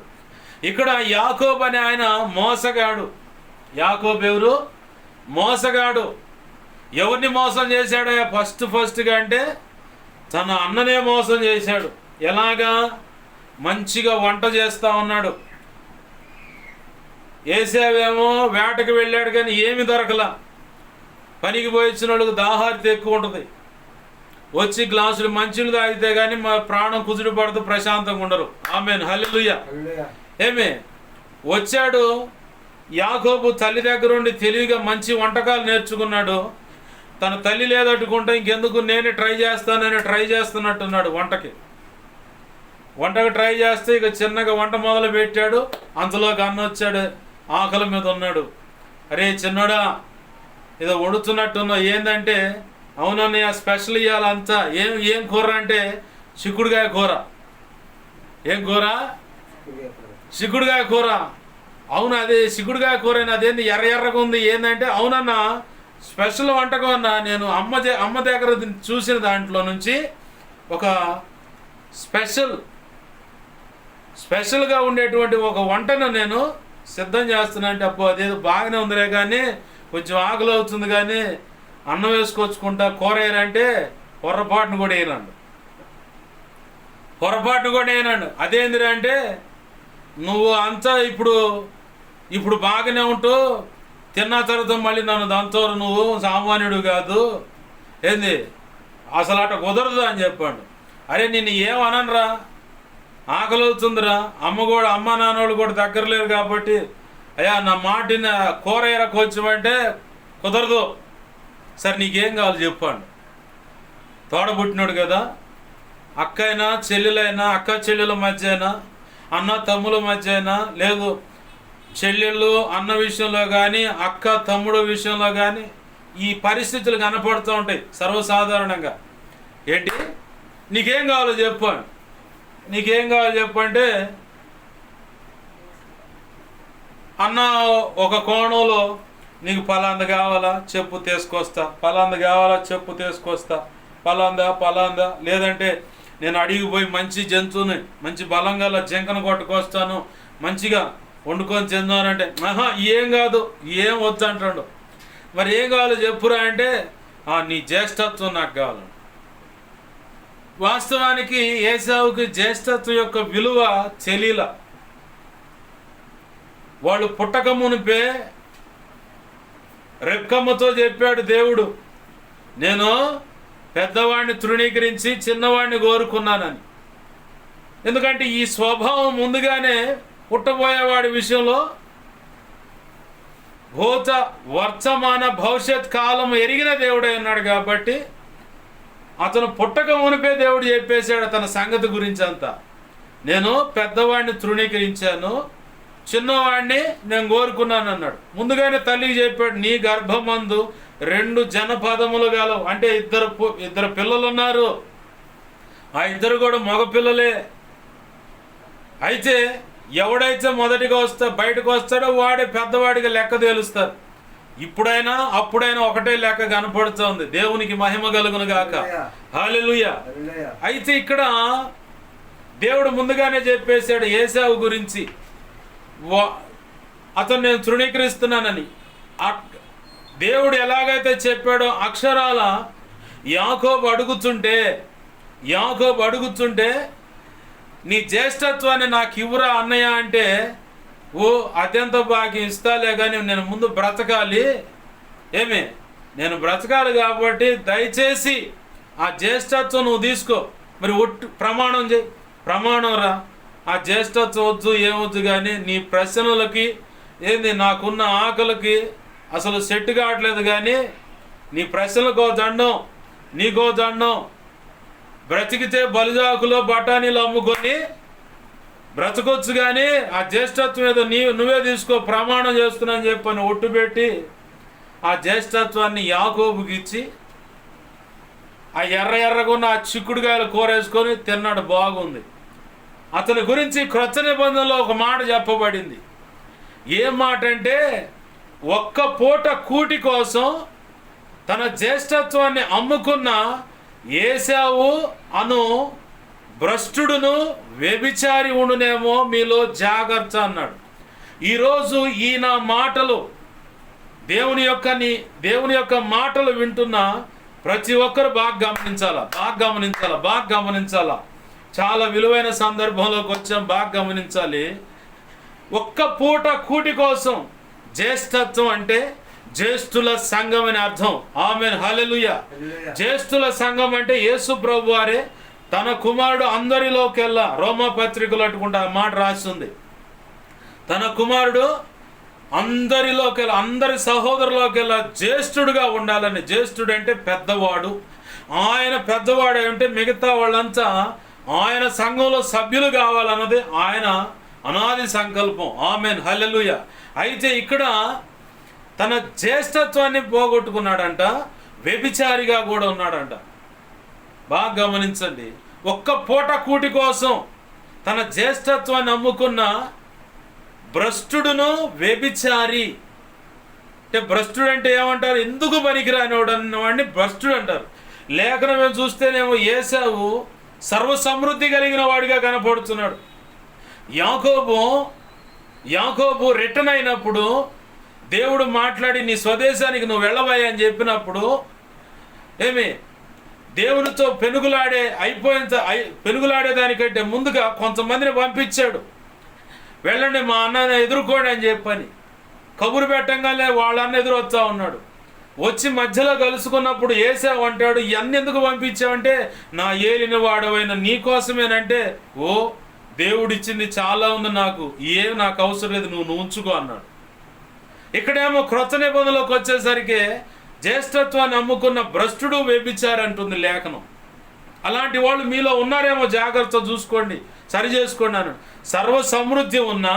ఇక్కడ యాకోబు అనే ఆయన మోసగాడు. యాకోబు ఎవరు? మోసగాడు. ఎవరిని మోసం చేశాడు ఫస్ట్గా అంటే తన అన్ననే మోసం చేశాడు. ఎలాగా? మంచిగా వంట చేస్తూ ఉన్నాడు, ఏసేవేమో వేటకు వెళ్ళాడు కానీ ఏమి దొరకలా. పనికి పోయించిన వాళ్ళకి దాహార్తి ఎక్కువ ఉంటుంది, వచ్చి గ్లాసులు మంచిలు తాగితే కానీ మా ప్రాణం కుదురు పడుతూ ప్రశాంతంగా ఉండరు. ఆమేన్, హల్లెలూయా. వచ్చాడు యాకోబు తల్లి దగ్గర ఉండి తెలివిగా మంచి వంటకాలు నేర్చుకున్నాడు. తన తల్లి లేదట్టుకుంటే ఇంకెందుకు నేనే ట్రై చేస్తున్నట్టున్నాడు. వంటకి ట్రై చేస్తే ఇక చిన్నగా వంట మొదలు పెట్టాడు. అంతలోకి అన్న వచ్చాడు, ఆకలి మీద ఉన్నాడు. అరే చిన్నోడా, ఏదో వండుతున్నట్టున్నావు, ఏందంటే అవునన్నయ్య స్పెషల్ ఇవ్వాలంతా. ఏం కూర అంటే చిక్కుడుకాయ కూర. ఏం కూర? చిక్కుడుకాయ కూర. అవును, అదే చిక్కుడుకాయ కూర, అదేంది ఎర్రగా ఉంది ఏంటంటే, అవునన్నా స్పెషల్ వంటకం అన్నా, నేను అమ్మ దగ్గర చూసిన దాంట్లో నుంచి ఒక స్పెషల్గా ఉండేటువంటి ఒక వంటను నేను సిద్ధం చేస్తున్నా అంటే, అబ్బో అదేదో బాగానే ఉందిలే కానీ కొంచెం ఆకలి అవుతుంది కానీ అన్నం వేసుకొచ్చుకుంటా కూర వేయనంటే పొరపాటును కూడా వేయనండు. అదేందిరా అంటే, నువ్వు అంతా ఇప్పుడు బాగానే ఉంటూ తిన్న తర్వాత మళ్ళీ నన్ను దాంతో నువ్వు సామాన్యుడు కాదు, ఏంది అసలు అట కుదరదు అని చెప్పాడు. అరే నిన్ను ఏమనరా, ఆకలి అవుతుందిరా, అమ్మ నాన్నోళ్ళు కూడా దగ్గర లేరు కాబట్టి అయ్యా నా మాటిన కూర ఎర కొంచెం అంటే కుదరదు. సరే నీకేం కావాలి చెప్పండి. తోడబుట్టినాడు కదా, అక్క అయినా చెల్లెలైనా, అక్క చెల్లెల మధ్య అయినా, అన్న తమ్ముల మధ్య అయినా, లేదు చెల్లెళ్ళు అన్న విషయంలో కానీ, అక్క తమ్ముడు విషయంలో కానీ ఈ పరిస్థితులు కనపడుతూ ఉంటాయి సర్వసాధారణంగా. ఏంటి నీకేం కావాలో చెప్పండి, నీకేం కావాలో చెప్పంటే అన్న ఒక కోణంలో నీకు పలాంద కావాలా చెప్పు తీసుకొస్తా, పలాంద కావాలా చెప్పు తీసుకొస్తా, పలాందా లేదంటే నేను అడిగిపోయి మంచి జంతువుని మంచి బలంగా జింకను కొట్టుకొస్తాను, మంచిగా వండుకొని తిందానంటే ఆహా ఏం కాదు ఏం వద్దు అంటాడు. మరి ఏం కావాలో చెప్పురా అంటే నీ జ్యేష్ఠత్వం నాకు కావాలి. వాస్తవానికి ఏసావుకి జ్యేష్ఠత్వం యొక్క విలువ తెలియల. వాళ్ళు పుట్టక మునిపే రెక్కమ్మతో చెప్పాడు దేవుడు, నేను పెద్దవాడిని తృణీకరించి చిన్నవాడిని కోరుకున్నానని. ఎందుకంటే ఈ స్వభావం ముందుగానే పుట్టబోయేవాడి విషయంలో భూత వర్తమాన భవిష్యత్ కాలం ఎరిగిన దేవుడై ఉన్నాడు కాబట్టి అతను పుట్టక మునిపే దేవుడు చెప్పేశాడు తన సంగతి గురించి అంతా. నేను పెద్దవాడిని తృణీకరించాను, చిన్నవాడిని నేను కోరుకున్నాను అన్నాడు. ముందుగానే తల్లికి చెప్పాడు, నీ గర్భమందు 2 జనపదములు గలవు. అంటే ఇద్దరు పిల్లలు ఉన్నారు, ఆ ఇద్దరు కూడా మగ పిల్లలే. అయితే ఎవడైతే మొదటిగా బయటకు వస్తాడో వాడే పెద్దవాడిగా లెక్క తేలుస్తారు. ఇప్పుడైనా అప్పుడైనా ఒకటే లెక్క కనపడుతోంది. దేవునికి మహిమ కలుగును గాక. హల్లెలూయా. అయితే ఇక్కడ దేవుడు ముందుగానే చెప్పేశాడు ఏసావు గురించి, అతను నేను తృణీకరిస్తున్నానని. దేవుడు ఎలాగైతే చెప్పాడో అక్షరాల యాకోబు అడుగుతుంటే నీ జ్యేష్ఠత్వాన్ని నాకు ఇవ్వరా అన్నయ్య అంటే, ఓ అత్యంత భాగ్యం ఇస్తాలే కానీ నేను ముందు బ్రతకాలి, నేను బ్రతకాలి కాబట్టి దయచేసి ఆ జ్యేష్ఠత్వం నువ్వు తీసుకో. మరి ప్రమాణం చేయి, ప్రమాణం రా, ఆ జ్యేష్ఠత్వం వద్దు ఏమొద్దు కానీ నీ ప్రశ్నలకి నాకున్న ఆకలికి అసలు సెట్ కావట్లేదు కానీ నీ ప్రశ్నలకో దండం, నీకో దండం. బ్రతికితే బలిజాకులో బఠానీలు అమ్ముకొని బ్రతకొచ్చు కానీ ఆ జ్యేష్ఠత్వం ఏదో నువ్వే తీసుకో, ప్రమాణం చేస్తున్నాను చెప్పని ఒట్టు పెట్టి ఆ జ్యేష్ఠత్వాన్ని యాకోబుకి ఇచ్చి ఆ ఎర్రగా ఉన్న ఆ చిక్కుడుకాయలు కూరేసుకొని తిన్నాడు. బాగుంది. అతని గురించి క్రొత్త నిబంధనలో ఒక మాట చెప్పబడింది. ఏం మాట అంటే, ఒక్క పూట కూటి కోసం తన జ్యేష్ఠత్వాన్ని అమ్ముకున్న ఏసావు అను భ్రష్టుడును వ్యభిచారి ఉండునేమో మీలో జాగ్రత్త అన్నాడు. ఈరోజు ఈ నా మాటలు దేవుని యొక్క మాటలు వింటున్న ప్రతి ఒక్కరు బాగా గమనించాలా. చాలా విలువైన సందర్భంలోకి వచ్చాం, బాగా గమనించాలి. ఒక్క పూట కూటి కోసం జ్యేష్ఠత్వం అంటే జ్యేష్ఠుల సంఘం అని అర్థం. ఆమేన్, హల్లెలూయా. జ్యేష్ఠుల సంఘం అంటే యేసు ప్రభు వారే తన కుమారుడు అందరిలోకెల్లా, రోమా పత్రికలు అట్టుకుంటా మాట రాస్తుంది, తన కుమారుడు అందరిలోకెల్లా, అందరి సహోదరులోకెల్లా జ్యేష్ఠుడుగా ఉండాలని. జ్యేష్ఠుడు అంటే పెద్దవాడు. ఆయన పెద్దవాడు అంటే మిగతా వాళ్ళంతా ఆయన సంఘంలో సభ్యులు కావాలన్నది ఆయన అనాది సంకల్పం. ఆమేన్, హల్లెలూయా. అయితే ఇక్కడ తన జ్యేష్ఠత్వాన్ని పోగొట్టుకున్నాడంట, వ్యభిచారిగా కూడా ఉన్నాడంట. బాగా గమనించండి. ఒక్క పూట కూటి కోసం తన జ్యేష్ఠత్వాన్ని అమ్ముకున్న భ్రష్టుడును వ్యభిచారి. అంటే భ్రష్టుడు అంటే ఏమంటారు? ఎందుకు పనికిరానివాడు అన్నవాడిని భ్రష్టుడు అంటారు. లేఖనం చూస్తేనేమో ఏసావు సర్వసమృద్ధి కలిగిన వాడిగా కనపడుతున్నాడు. యాకోబు రిటర్న్ అయినప్పుడు దేవుడు మాట్లాడి నీ స్వదేశానికి నువ్వు వెళ్ళవయ్యా అని చెప్పినప్పుడు దేవునితో పెనుగులాడే దానికంటే ముందుగా కొంతమందిని పంపించాడు. వెళ్ళండి మా అన్నని ఎదుర్కోండి అని చెప్పని కబురు పెట్టంగానే వాళ్ళ అన్న ఎదురు వస్తా ఉన్నాడు. వచ్చి మధ్యలో కలుసుకున్నప్పుడు ఏసావు అంటాడు, ఇవన్నీ ఎందుకు పంపించావంటే నా ఏలిన వాడవైన నీ కోసమేనంటే, ఓ దేవుడిచ్చింది చాలా ఉంది, నాకు అవసరం లేదు, నువ్వు ఉంచుకో అన్నాడు. ఇక్కడేమో క్రొత్త నిబంధనలోకి వచ్చేసరికి జ్యేష్ఠత్వాన్ని నమ్ముకున్న భ్రష్టుడు వ్యభిచారంటుంది లేఖనం. అలాంటి వాళ్ళు మీలో ఉన్నారేమో, జాగ్రత్త చూసుకోండి, సరి చేసుకోండి అన్నాడు. సర్వ సమృద్ధి ఉన్నా,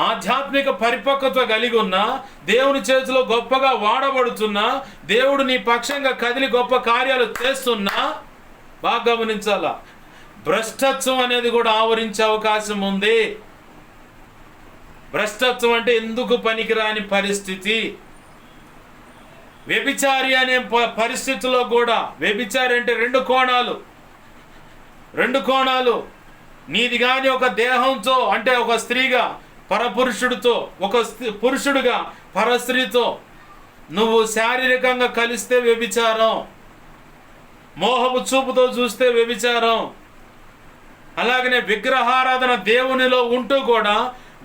ఆధ్యాత్మిక పరిపక్వత కలిగి ఉన్నా, దేవుని చేతిలో గొప్పగా వాడబడుతున్నా, దేవుడు నీ పక్షంగా కదిలి గొప్ప కార్యాలు చేస్తున్నా, బాగా గమనించాలా, భ్రష్టత్వం అనేది కూడా ఆవరించే అవకాశం ఉంది. భ్రష్టత్వం అంటే ఎందుకు పనికిరాని పరిస్థితి. వ్యభిచారి అనే పరిస్థితిలో కూడా, వ్యభిచారి అంటే రెండు కోణాలు. నీది కానీ ఒక దేహంతో, అంటే ఒక స్త్రీగా పరపురుషుడితో, ఒక పురుషుడిగా పరస్త్రీతో నువ్వు శారీరకంగా కలిస్తే వ్యభిచారం, మోహపు చూపుతో చూస్తే వ్యభిచారం. అలాగనే విగ్రహారాధన, దేవునిలో ఉంటూ కూడా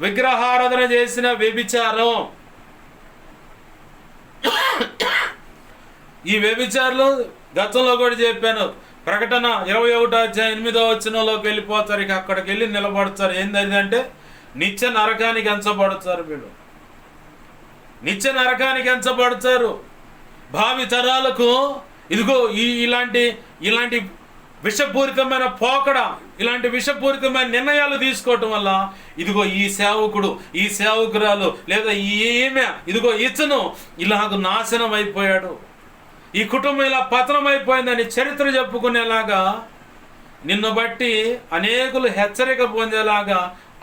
విగ్రహారాధన చేసిన వ్యభిచారం. ఈ వ్యభిచారులు గతంలో కూడా చెప్పాను, ప్రకటన 21:8 వెళ్ళిపోతారు. ఇక అక్కడికి వెళ్ళి నిలబడతారు. ఏంటంటే నిత్య నరకానికి ఎంచబడతారు. వీళ్ళు నిత్య నరకానికి ఎంచబడతారు. భావి తరాలకు ఇదిగో ఇలాంటి విషపూరితమైన పోకడ, ఇలాంటి విషపూరితమైన నిర్ణయాలు తీసుకోవటం వల్ల ఇదిగో ఈ సేవకుడు, ఈ సేవకురాలు, లేదా ఈమె, ఇదిగో ఇతను ఇలాగ నాశనం అయిపోయాడు, ఈ కుటుంబం ఇలా పతనం అయిపోయిందని చరిత్ర చెప్పుకునేలాగా, నిన్ను బట్టి అనేకులు హెచ్చరిక పొందేలాగా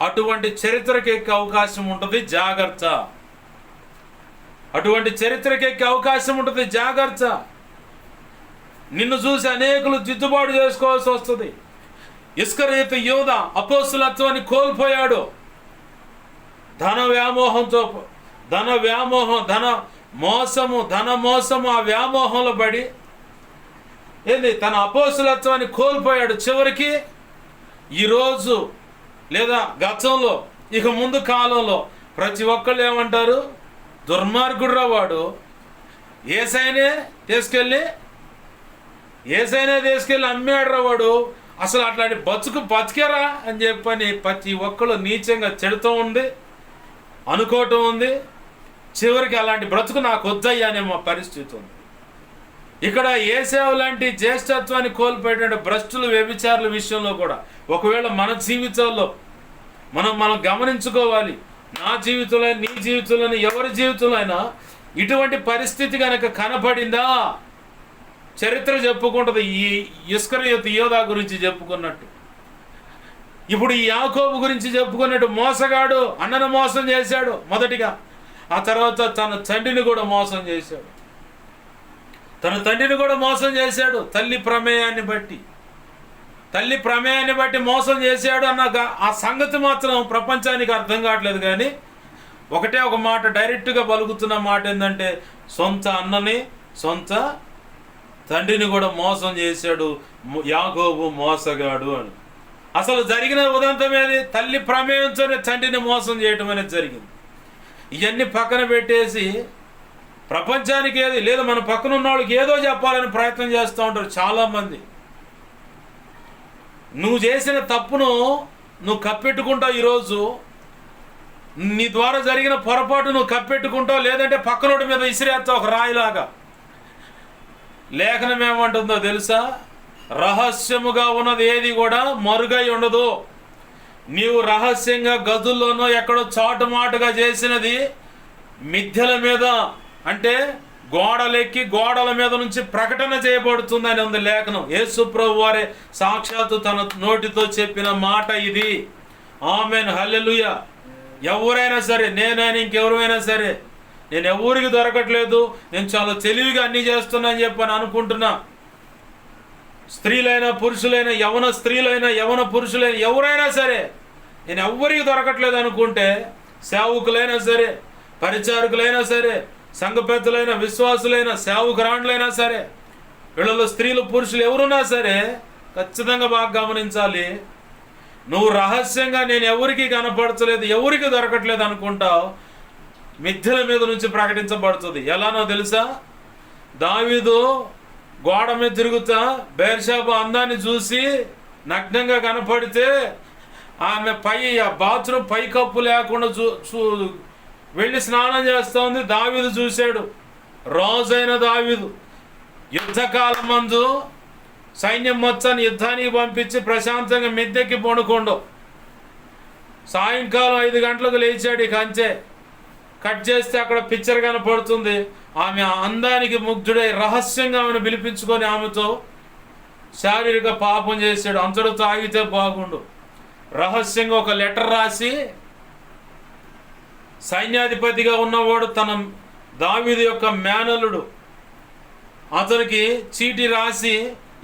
అటువంటి చరిత్రకి ఎక్కే అవకాశం ఉంటుంది. జాగ్రత్త. అటువంటి చరిత్రకి ఎక్కే అవకాశం ఉంటుంది. జాగ్రత్త. నిన్ను చూసి అనేకులు దిద్దుబాటు చేసుకోవాల్సి వస్తుంది. ఇస్కరియోతు యూదా అపోస్తలత్వాన్ని కోల్పోయాడు. ధన మోసము ఆ వ్యామోహంలో పడి తన అపోస్తలత్వాన్ని కోల్పోయాడు. చివరికి ఈరోజు లేదా గతంలో, ఇక ముందు కాలంలో ప్రతి ఒక్కళ్ళు ఏమంటారు, దుర్మార్గుడురా వాడు, ఏసైనే తీసుకెళ్ళి అమ్మాడురా వాడు, అసలు అట్లాంటి బతికేరా అని చెప్పని ప్రతి ఒక్కళ్ళు నీచంగా చెడుతూ ఉంది, అనుకోవటం ఉంది. చివరికి అలాంటి బ్రతుకు నాకు వద్దయ్యానే మా పరిస్థితి ఉంది. ఇక్కడ ఏసేవ లాంటి జ్యేష్ఠత్వాన్ని కోల్పోయేటువంటి భ్రష్టులు, వ్యభిచారుల విషయంలో కూడా ఒకవేళ మన జీవితాల్లో మనం గమనించుకోవాలి. నా జీవితంలో, నీ జీవితంలో, ఎవరి జీవితంలో అయినా ఇటువంటి పరిస్థితి కనుక కనపడిందా, చరిత్ర చెప్పుకుంటుంది. ఈ ఇస్కరియోతు యోధా గురించి చెప్పుకున్నట్టు, ఇప్పుడు ఈ యాకోబు గురించి చెప్పుకున్నట్టు, మోసగాడు, అన్నను మోసం చేశాడు మొదటిగా, ఆ తర్వాత తన తండ్రిని కూడా మోసం చేశాడు. తల్లి ప్రమేయాన్ని బట్టి మోసం చేశాడు అన్న ఆ సంగతి మాత్రం ప్రపంచానికి అర్థం కావట్లేదు. కానీ ఒకటే ఒక మాట డైరెక్ట్గా పలుకుతున్న మాట ఏంటంటే, సొంత అన్నని, సొంత తండ్రిని కూడా మోసం చేశాడు యాకోబు, మోసగాడు అని. అసలు జరిగిన ఉదంతం ఏది? తల్లి ప్రమేయంతోనే తండ్రిని మోసం చేయటం అనేది జరిగింది. ఇవన్నీ పక్కన పెట్టేసి ప్రపంచానికి ఏది లేదా, మన పక్కన ఉన్న వాళ్ళకి ఏదో చెప్పాలని ప్రయత్నం చేస్తూ ఉంటారు చాలామంది. నువ్వు చేసిన తప్పును నువ్వు కప్పెట్టుకుంటావు. ఈరోజు నీ ద్వారా జరిగిన పొరపాటు నువ్వు కప్పెట్టుకుంటావు, లేదంటే పక్కనోడి మీద ఇసిరేస్తావు ఒక రాయిలాగా. లేఖనం ఏమంటుందో తెలుసా? రహస్యముగా ఉన్నది ఏది కూడా మరుగై ఉండదు. నీవు రహస్యంగా గదుల్లోనో ఎక్కడో చాటుమాటుగా చేసినది మిథ్యల మీద, అంటే గోడలెక్కి గోడల మీద నుంచి ప్రకటన చేయబడుతుందని ఉంది లేఖనం. యేసు ప్రభు వారే సాక్షాత్తు తన నోటితో చెప్పిన మాట ఇది. ఆమేన్, హల్లెలూయా. ఎవరైనా సరే, నేనైనా ఇంకెవరైనా సరే, నేను ఎవరికి దొరకట్లేదు, నేను చాలా తెలివిగా అన్నీ చేస్తున్నా అని చెప్పని అనుకుంటున్నా. స్త్రీలైనా పురుషులైనా, యవన స్త్రీలైనా యవన పురుషులైనా, ఎవరైనా సరే నేను ఎవరికి దొరకట్లేదు అనుకుంటే, సేవకులైనా సరే, పరిచారకులైనా సరే, సంఘ పెద్దలైనా, విశ్వాసులైనా, సేవకురాండ్లైనా సరే, వీళ్ళలో స్త్రీలు పురుషులు ఎవరున్నా సరే, ఖచ్చితంగా బాగా గమనించాలి. నువ్వు రహస్యంగా నేను ఎవరికి కనపడతలేదు, ఎవరికి దొరకట్లేదు అనుకుంటావు, మిథ్యల మీద నుంచి ప్రకటించబడుతుంది. ఎలానో తెలుసా? దావీదు గోడ మీద తిరుగుతా బెర్షెబా అందాన్ని చూసి నగ్నంగా కనపడితే ఆమె ఆ బాత్రూమ్ పై కప్పు లేకుండా వెళ్ళి స్నానం చేస్తోంది. దావీదు చూశాడు. రాజైన దావీదు యుద్ధకాలం మందు సైన్యం మొత్తాన్ని యుద్ధానికి పంపించి ప్రశాంతంగా మిద్దెక్కి పడుకోండు. సాయంకాలం 5 గంటలకు లేచాడు. ఇక అంతే, కట్ చేస్తే అక్కడ పిక్చర్ కనపడుతుంది. ఆమె అందానికి ముగ్ధుడై రహస్యంగా ఆమెను పిలిపించుకొని ఆమెతో శారీరక పాపం చేశాడు. అంతటితో ఆగితే బాగుండు. రహస్యంగా ఒక లెటర్ రాసి, సైన్యాధిపతిగా ఉన్నవాడు తన దావీదు యొక్క మేనల్లుడు, అతనికి చీటీ రాసి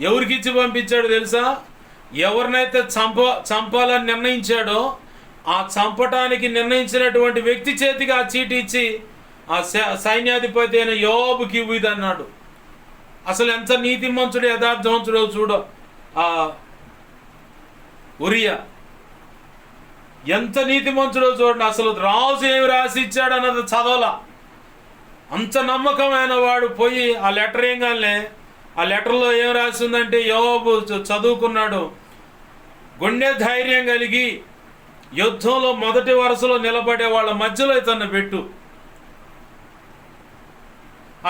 ఎవరికిచ్చి పంపించాడు తెలుసా? ఎవరినైతే చంపాలని నిర్ణయించాడో ఆ చంపటానికి నిర్ణయించినటువంటి వ్యక్తి చేతికి ఆ చీటీ ఇచ్చి, ఆ సైన్యాధిపతి అయిన యోబుకి ఇది అన్నాడు. అసలు ఎంత నీతిమంతుడు యథార్థవంతుడో చూడు. ఆ ఉరియా ఎంత నీతిమంతుడో చూడండి. అసలు రాజు ఏమి రాసి ఇచ్చాడు అన్నది చదవలా. అంత నమ్మకమైన వాడు పోయి ఆ లెటర్ ఏం కానీ, ఆ లెటర్లో ఏం రాసిందంటే, యోబు చదువుకున్నాడు, గుండె ధైర్యం కలిగి యుద్ధంలో మొదటి వరుసలో నిలబడే వాళ్ళ మధ్యలో ఇతన్ని పెట్టు.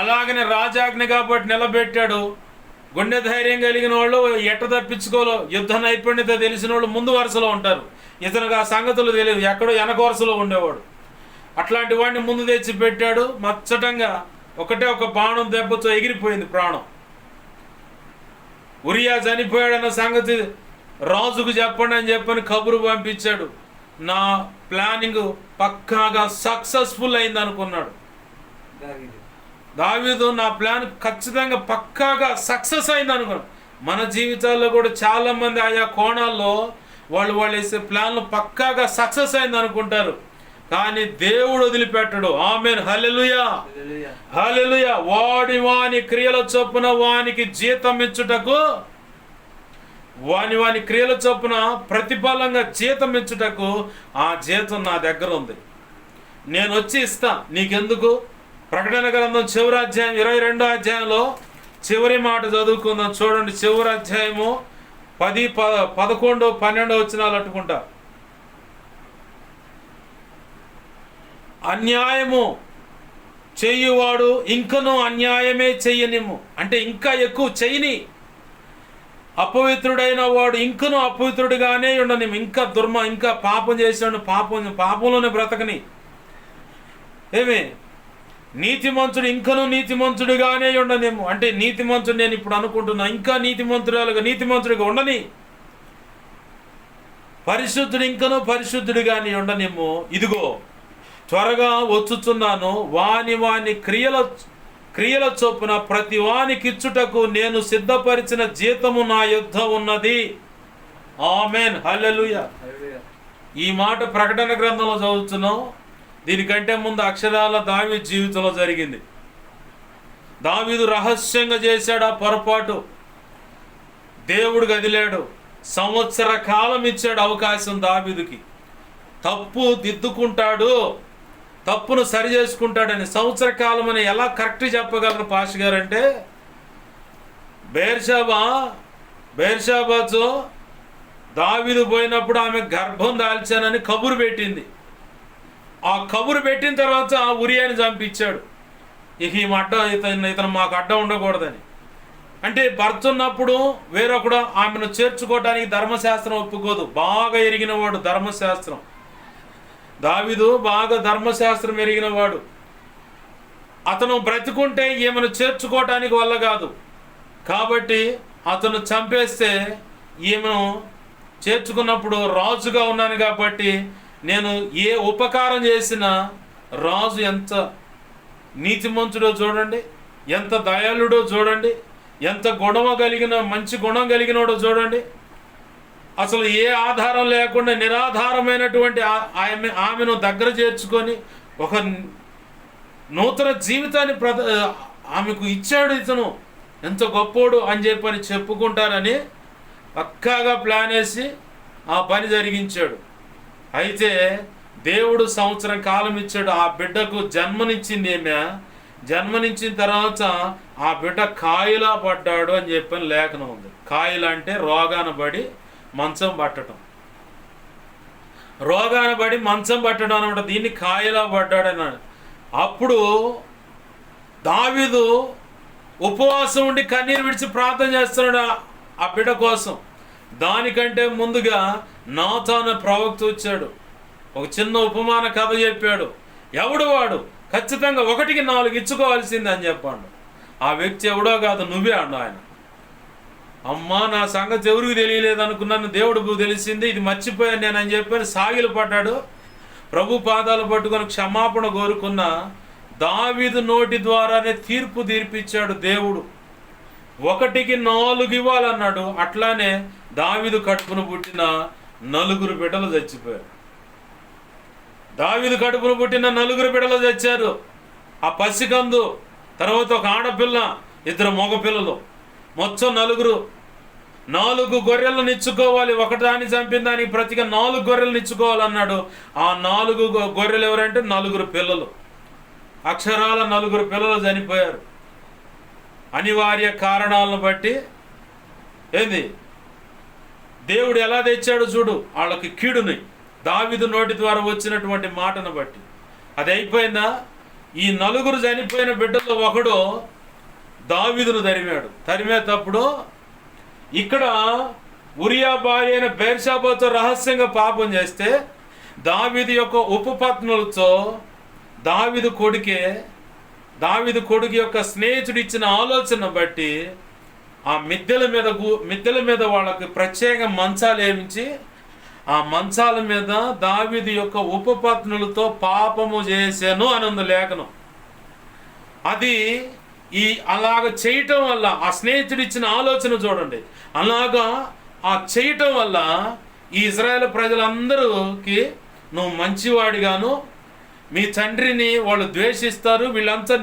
అలాగనే రాజాజ్ఞ కాబట్టి నిలబెట్టాడు. గుండె ధైర్యం కలిగిన వాళ్ళు ఎట్ట తప్పించుకోలో యుద్ధ నైపుణ్యత తెలిసిన వాళ్ళు ముందు వరుసలో ఉంటారు. ఇతనికి ఆ సంగతులు తెలియదు, ఎక్కడో వెనక వరుసలో ఉండేవాడు. అట్లాంటి వాడిని ముందు తెచ్చి పెట్టాడు. మచ్చటంగా ఒకటే ఒక బాణం దెబ్బతో ఎగిరిపోయింది ప్రాణం. ఉరియా చనిపోయాడన్న సంగతి రాజుకు చెప్పండి అని చెప్పని కబురు పంపించాడు. నా ప్లానింగ్ పక్కాగా సక్సెస్ఫుల్ అయింది అనుకున్నాడు దావీదు. నా ప్లాన్ ఖచ్చితంగా పక్కాగా సక్సెస్ అయింది అనుకున్నాడు. మన జీవితాల్లో కూడా చాలామంది ఆయా కోణాల్లో వాళ్ళు వేసే ప్లాన్లు పక్కాగా సక్సెస్ అయింది అనుకుంటారు, కానీ దేవుడు వదిలిపెట్టడు. ఆమేన్, హల్లెలూయా, హల్లెలూయా. వాని క్రియల చొప్పున వానికి జీతం ఇచ్చుటకు, వాని క్రియల చొప్పున ప్రతిఫలంగా జీతం ఇచ్చుటకు ఆ జీతం నా దగ్గర ఉంది, నేను వచ్చి ఇస్తా, నీకెందుకు? ప్రకటన గ్రంథం చివరి అధ్యాయం 22వ అధ్యాయంలో చివరి మాట చదువుకుందాం. చూడండి, చివరి అధ్యాయము 10, 11, 12 వచనాలు అట్టుకుంటా. అన్యాయము చెయ్యువాడు ఇంకనూ అన్యాయమే చెయ్యనిమ్ము, అంటే ఇంకా ఎక్కువ చెయ్యని. అపవిత్రుడైన వాడు ఇంకనూ అపవిత్రుడిగానే ఉండనిమ్ము, ఇంకా పాపం చేసాడు, పాపంలోనే బ్రతకని. ఏమి నీతిమంతుడు ఇంకనూ నీతిమంతుడిగానే ఉండనిమ్ము, అంటే నీతిమంతుడు నేను ఇప్పుడు అనుకుంటున్నా, ఇంకా నీతిమంతుడిగా ఉండని. పరిశుద్ధుడు ఇంకనూ పరిశుద్ధుడిగానే ఉండనిమ్ము. ఇదిగో త్వరగా వచ్చుచున్నాను, వాని క్రియల చొప్పున ప్రతి వానికిచ్చుటకు నేను సిద్ధపరిచిన జీతము నా యుద్ధ ఉన్నది. ఆమేన్, హల్లెలూయా. ఈ మాట ప్రకటన గ్రంథంలో చదువుతున్నాం. దీనికంటే ముందు అక్షరాల దావీదు జీవితంలో జరిగింది. దావీదు రహస్యంగా చేశాడు ఆ పొరపాటు. దేవుడు కదిలాడు. సంవత్సర కాలం ఇచ్చాడు అవకాశం దావీదుకి. తప్పు దిద్దుకుంటాడు, తప్పును సరి చేసుకుంటాడని. సంవత్సర కాలం అని ఎలా కరెక్ట్ చెప్పగలరు పాష్ గారు అంటే, బేర్షాబాతో దావీదు పోయినప్పుడు ఆమె గర్భం దాల్చానని కబురు పెట్టింది. ఆ కబురు పెట్టిన తర్వాత ఆ ఉరియాని చంపించాడు. ఇక ఇతను మాకు అడ్డం ఉండకూడదని. అంటే భర్త ఉన్నప్పుడు వేరొకడు ఆమెను చేర్చుకోవడానికి ధర్మశాస్త్రం ఒప్పుకోదు. బాగా ఎరిగినవాడు ధర్మశాస్త్రం. దావీదు బాగా ధర్మశాస్త్రం ఎరిగినవాడు. అతను బ్రతికుంటే ఈమెను చేర్చుకోవటానికి వల్ల కాదు, కాబట్టి అతను చంపేస్తే ఈమెను చేర్చుకున్నప్పుడు రాజుగా ఉన్నాను కాబట్టి నేను ఏ ఉపకారం చేసినా రాజు ఎంత నీతిమంతుడో చూడండి, ఎంత దయాళుడో చూడండి, ఎంత మంచి గుణం కలిగినోడో చూడండి. అసలు ఏ ఆధారం లేకుండా నిరాధారమైనటువంటి ఆమెను దగ్గర చేర్చుకొని ఒక నూతన జీవితాన్ని ఆమెకు ఇచ్చాడు. ఇతను ఎంత గొప్పోడు అని చెప్పని చెప్పుకుంటారని పక్కాగా ప్లాన్ వేసి ఆ పని జరిగించాడు. అయితే దేవుడు సంవత్సరం కాలం ఇచ్చాడు. ఆ బిడ్డకు జన్మనిచ్చింది ఏమే. జన్మనిచ్చిన తర్వాత ఆ బిడ్డ కాయలా పడ్డాడు అని చెప్పని లేఖనం ఉంది. కాయలు అంటే రోగాన పడి మంచం పట్టడం. రోగాన పడి మంచం పట్టడం అనమాట. దీన్ని కాయలా పడ్డాడన్నాడు. అప్పుడు దావీదు ఉపవాసం ఉండి కన్నీరు విడిచి ప్రార్థన చేస్తున్నాడు ఆ బిడ్డ కోసం. దానికంటే ముందుగా నాతాను ప్రవక్త వచ్చాడు, ఒక చిన్న ఉపమాన కథ చెప్పాడు. ఎవడు వాడు? ఖచ్చితంగా 1కి 4 ఇచ్చుకోవాల్సింది అని చెప్పాడు. ఆ వ్యక్తి ఎవడో కాదు, నువ్వే అన్నాడు ఆయన. అమ్మా, నా సంగతి ఎవరికి తెలియలేదు అనుకున్నాను, దేవుడికి తెలిసింది, ఇది మర్చిపోయాను నేను అని చెప్పని సాగిలు పడ్డాడు. ప్రభు పాదాలు పట్టుకొని క్షమాపణ కోరుకున్న దావీదు నోటి ద్వారానే తీర్పు తీర్పిచ్చాడు దేవుడు. 1కి 4 ఇవ్వాలన్నాడు. అట్లానే దావీదు కడుపును పుట్టిన 4 బిడ్డలు చచ్చిపోయారు. దావీదు కడుపును పుట్టిన 4 బిడ్డలు చచ్చారు. ఆ పసికందు, తర్వాత ఒక ఆడపిల్ల, 2 మగపిల్లలు, మొత్తం 4 గొర్రెలను ఇచ్చుకోవాలి. ఒకదాన్ని చంపిన దానికి ప్రతిగా 4 గొర్రెలను ఇచ్చుకోవాలన్నాడు. ఆ 4 గొర్రెలు ఎవరంటే 4 పిల్లలు. అక్షరాల 4 పిల్లలు చనిపోయారు. అనివార్య కారణాలను బట్టి ఏంది దేవుడు ఎలా తెచ్చాడు చూడు వాళ్ళకి కీడుని, దావీదు నోటి ద్వారా వచ్చినటువంటి మాటను బట్టి. అది అయిపోయిందా? ఈ 4 చనిపోయిన బిడ్డల్లో ఒకడు దావీదును తరిమేటప్పుడు ఇక్కడ ఉరియా భార్య అయిన బెర్షాబాతో రహస్యంగా పాపం చేస్తే దావీదు యొక్క ఉపపత్నులతో దావీదు కొడుకు యొక్క స్నేహితుడు ఇచ్చిన ఆలోచన బట్టి ఆ మిద్దెల మీద వాళ్ళకి ప్రత్యేక మంచాలు ఏమించి ఆ మంచాల మీద దావీదు యొక్క ఉపపత్నులతో పాపము చేశాను అని ఉంది లేఖనం. అది అలాగ చేయటం వల్ల ఆ స్నేహితుడు ఇచ్చిన ఆలోచన చూడండి, అలాగా ఆ చేయటం వల్ల ఈ ఇజ్రాయేల్ ప్రజలందరికీ నువ్వు మంచివాడిగాను, మీ తండ్రిని వాళ్ళు ద్వేషిస్తారు, వీళ్ళంతా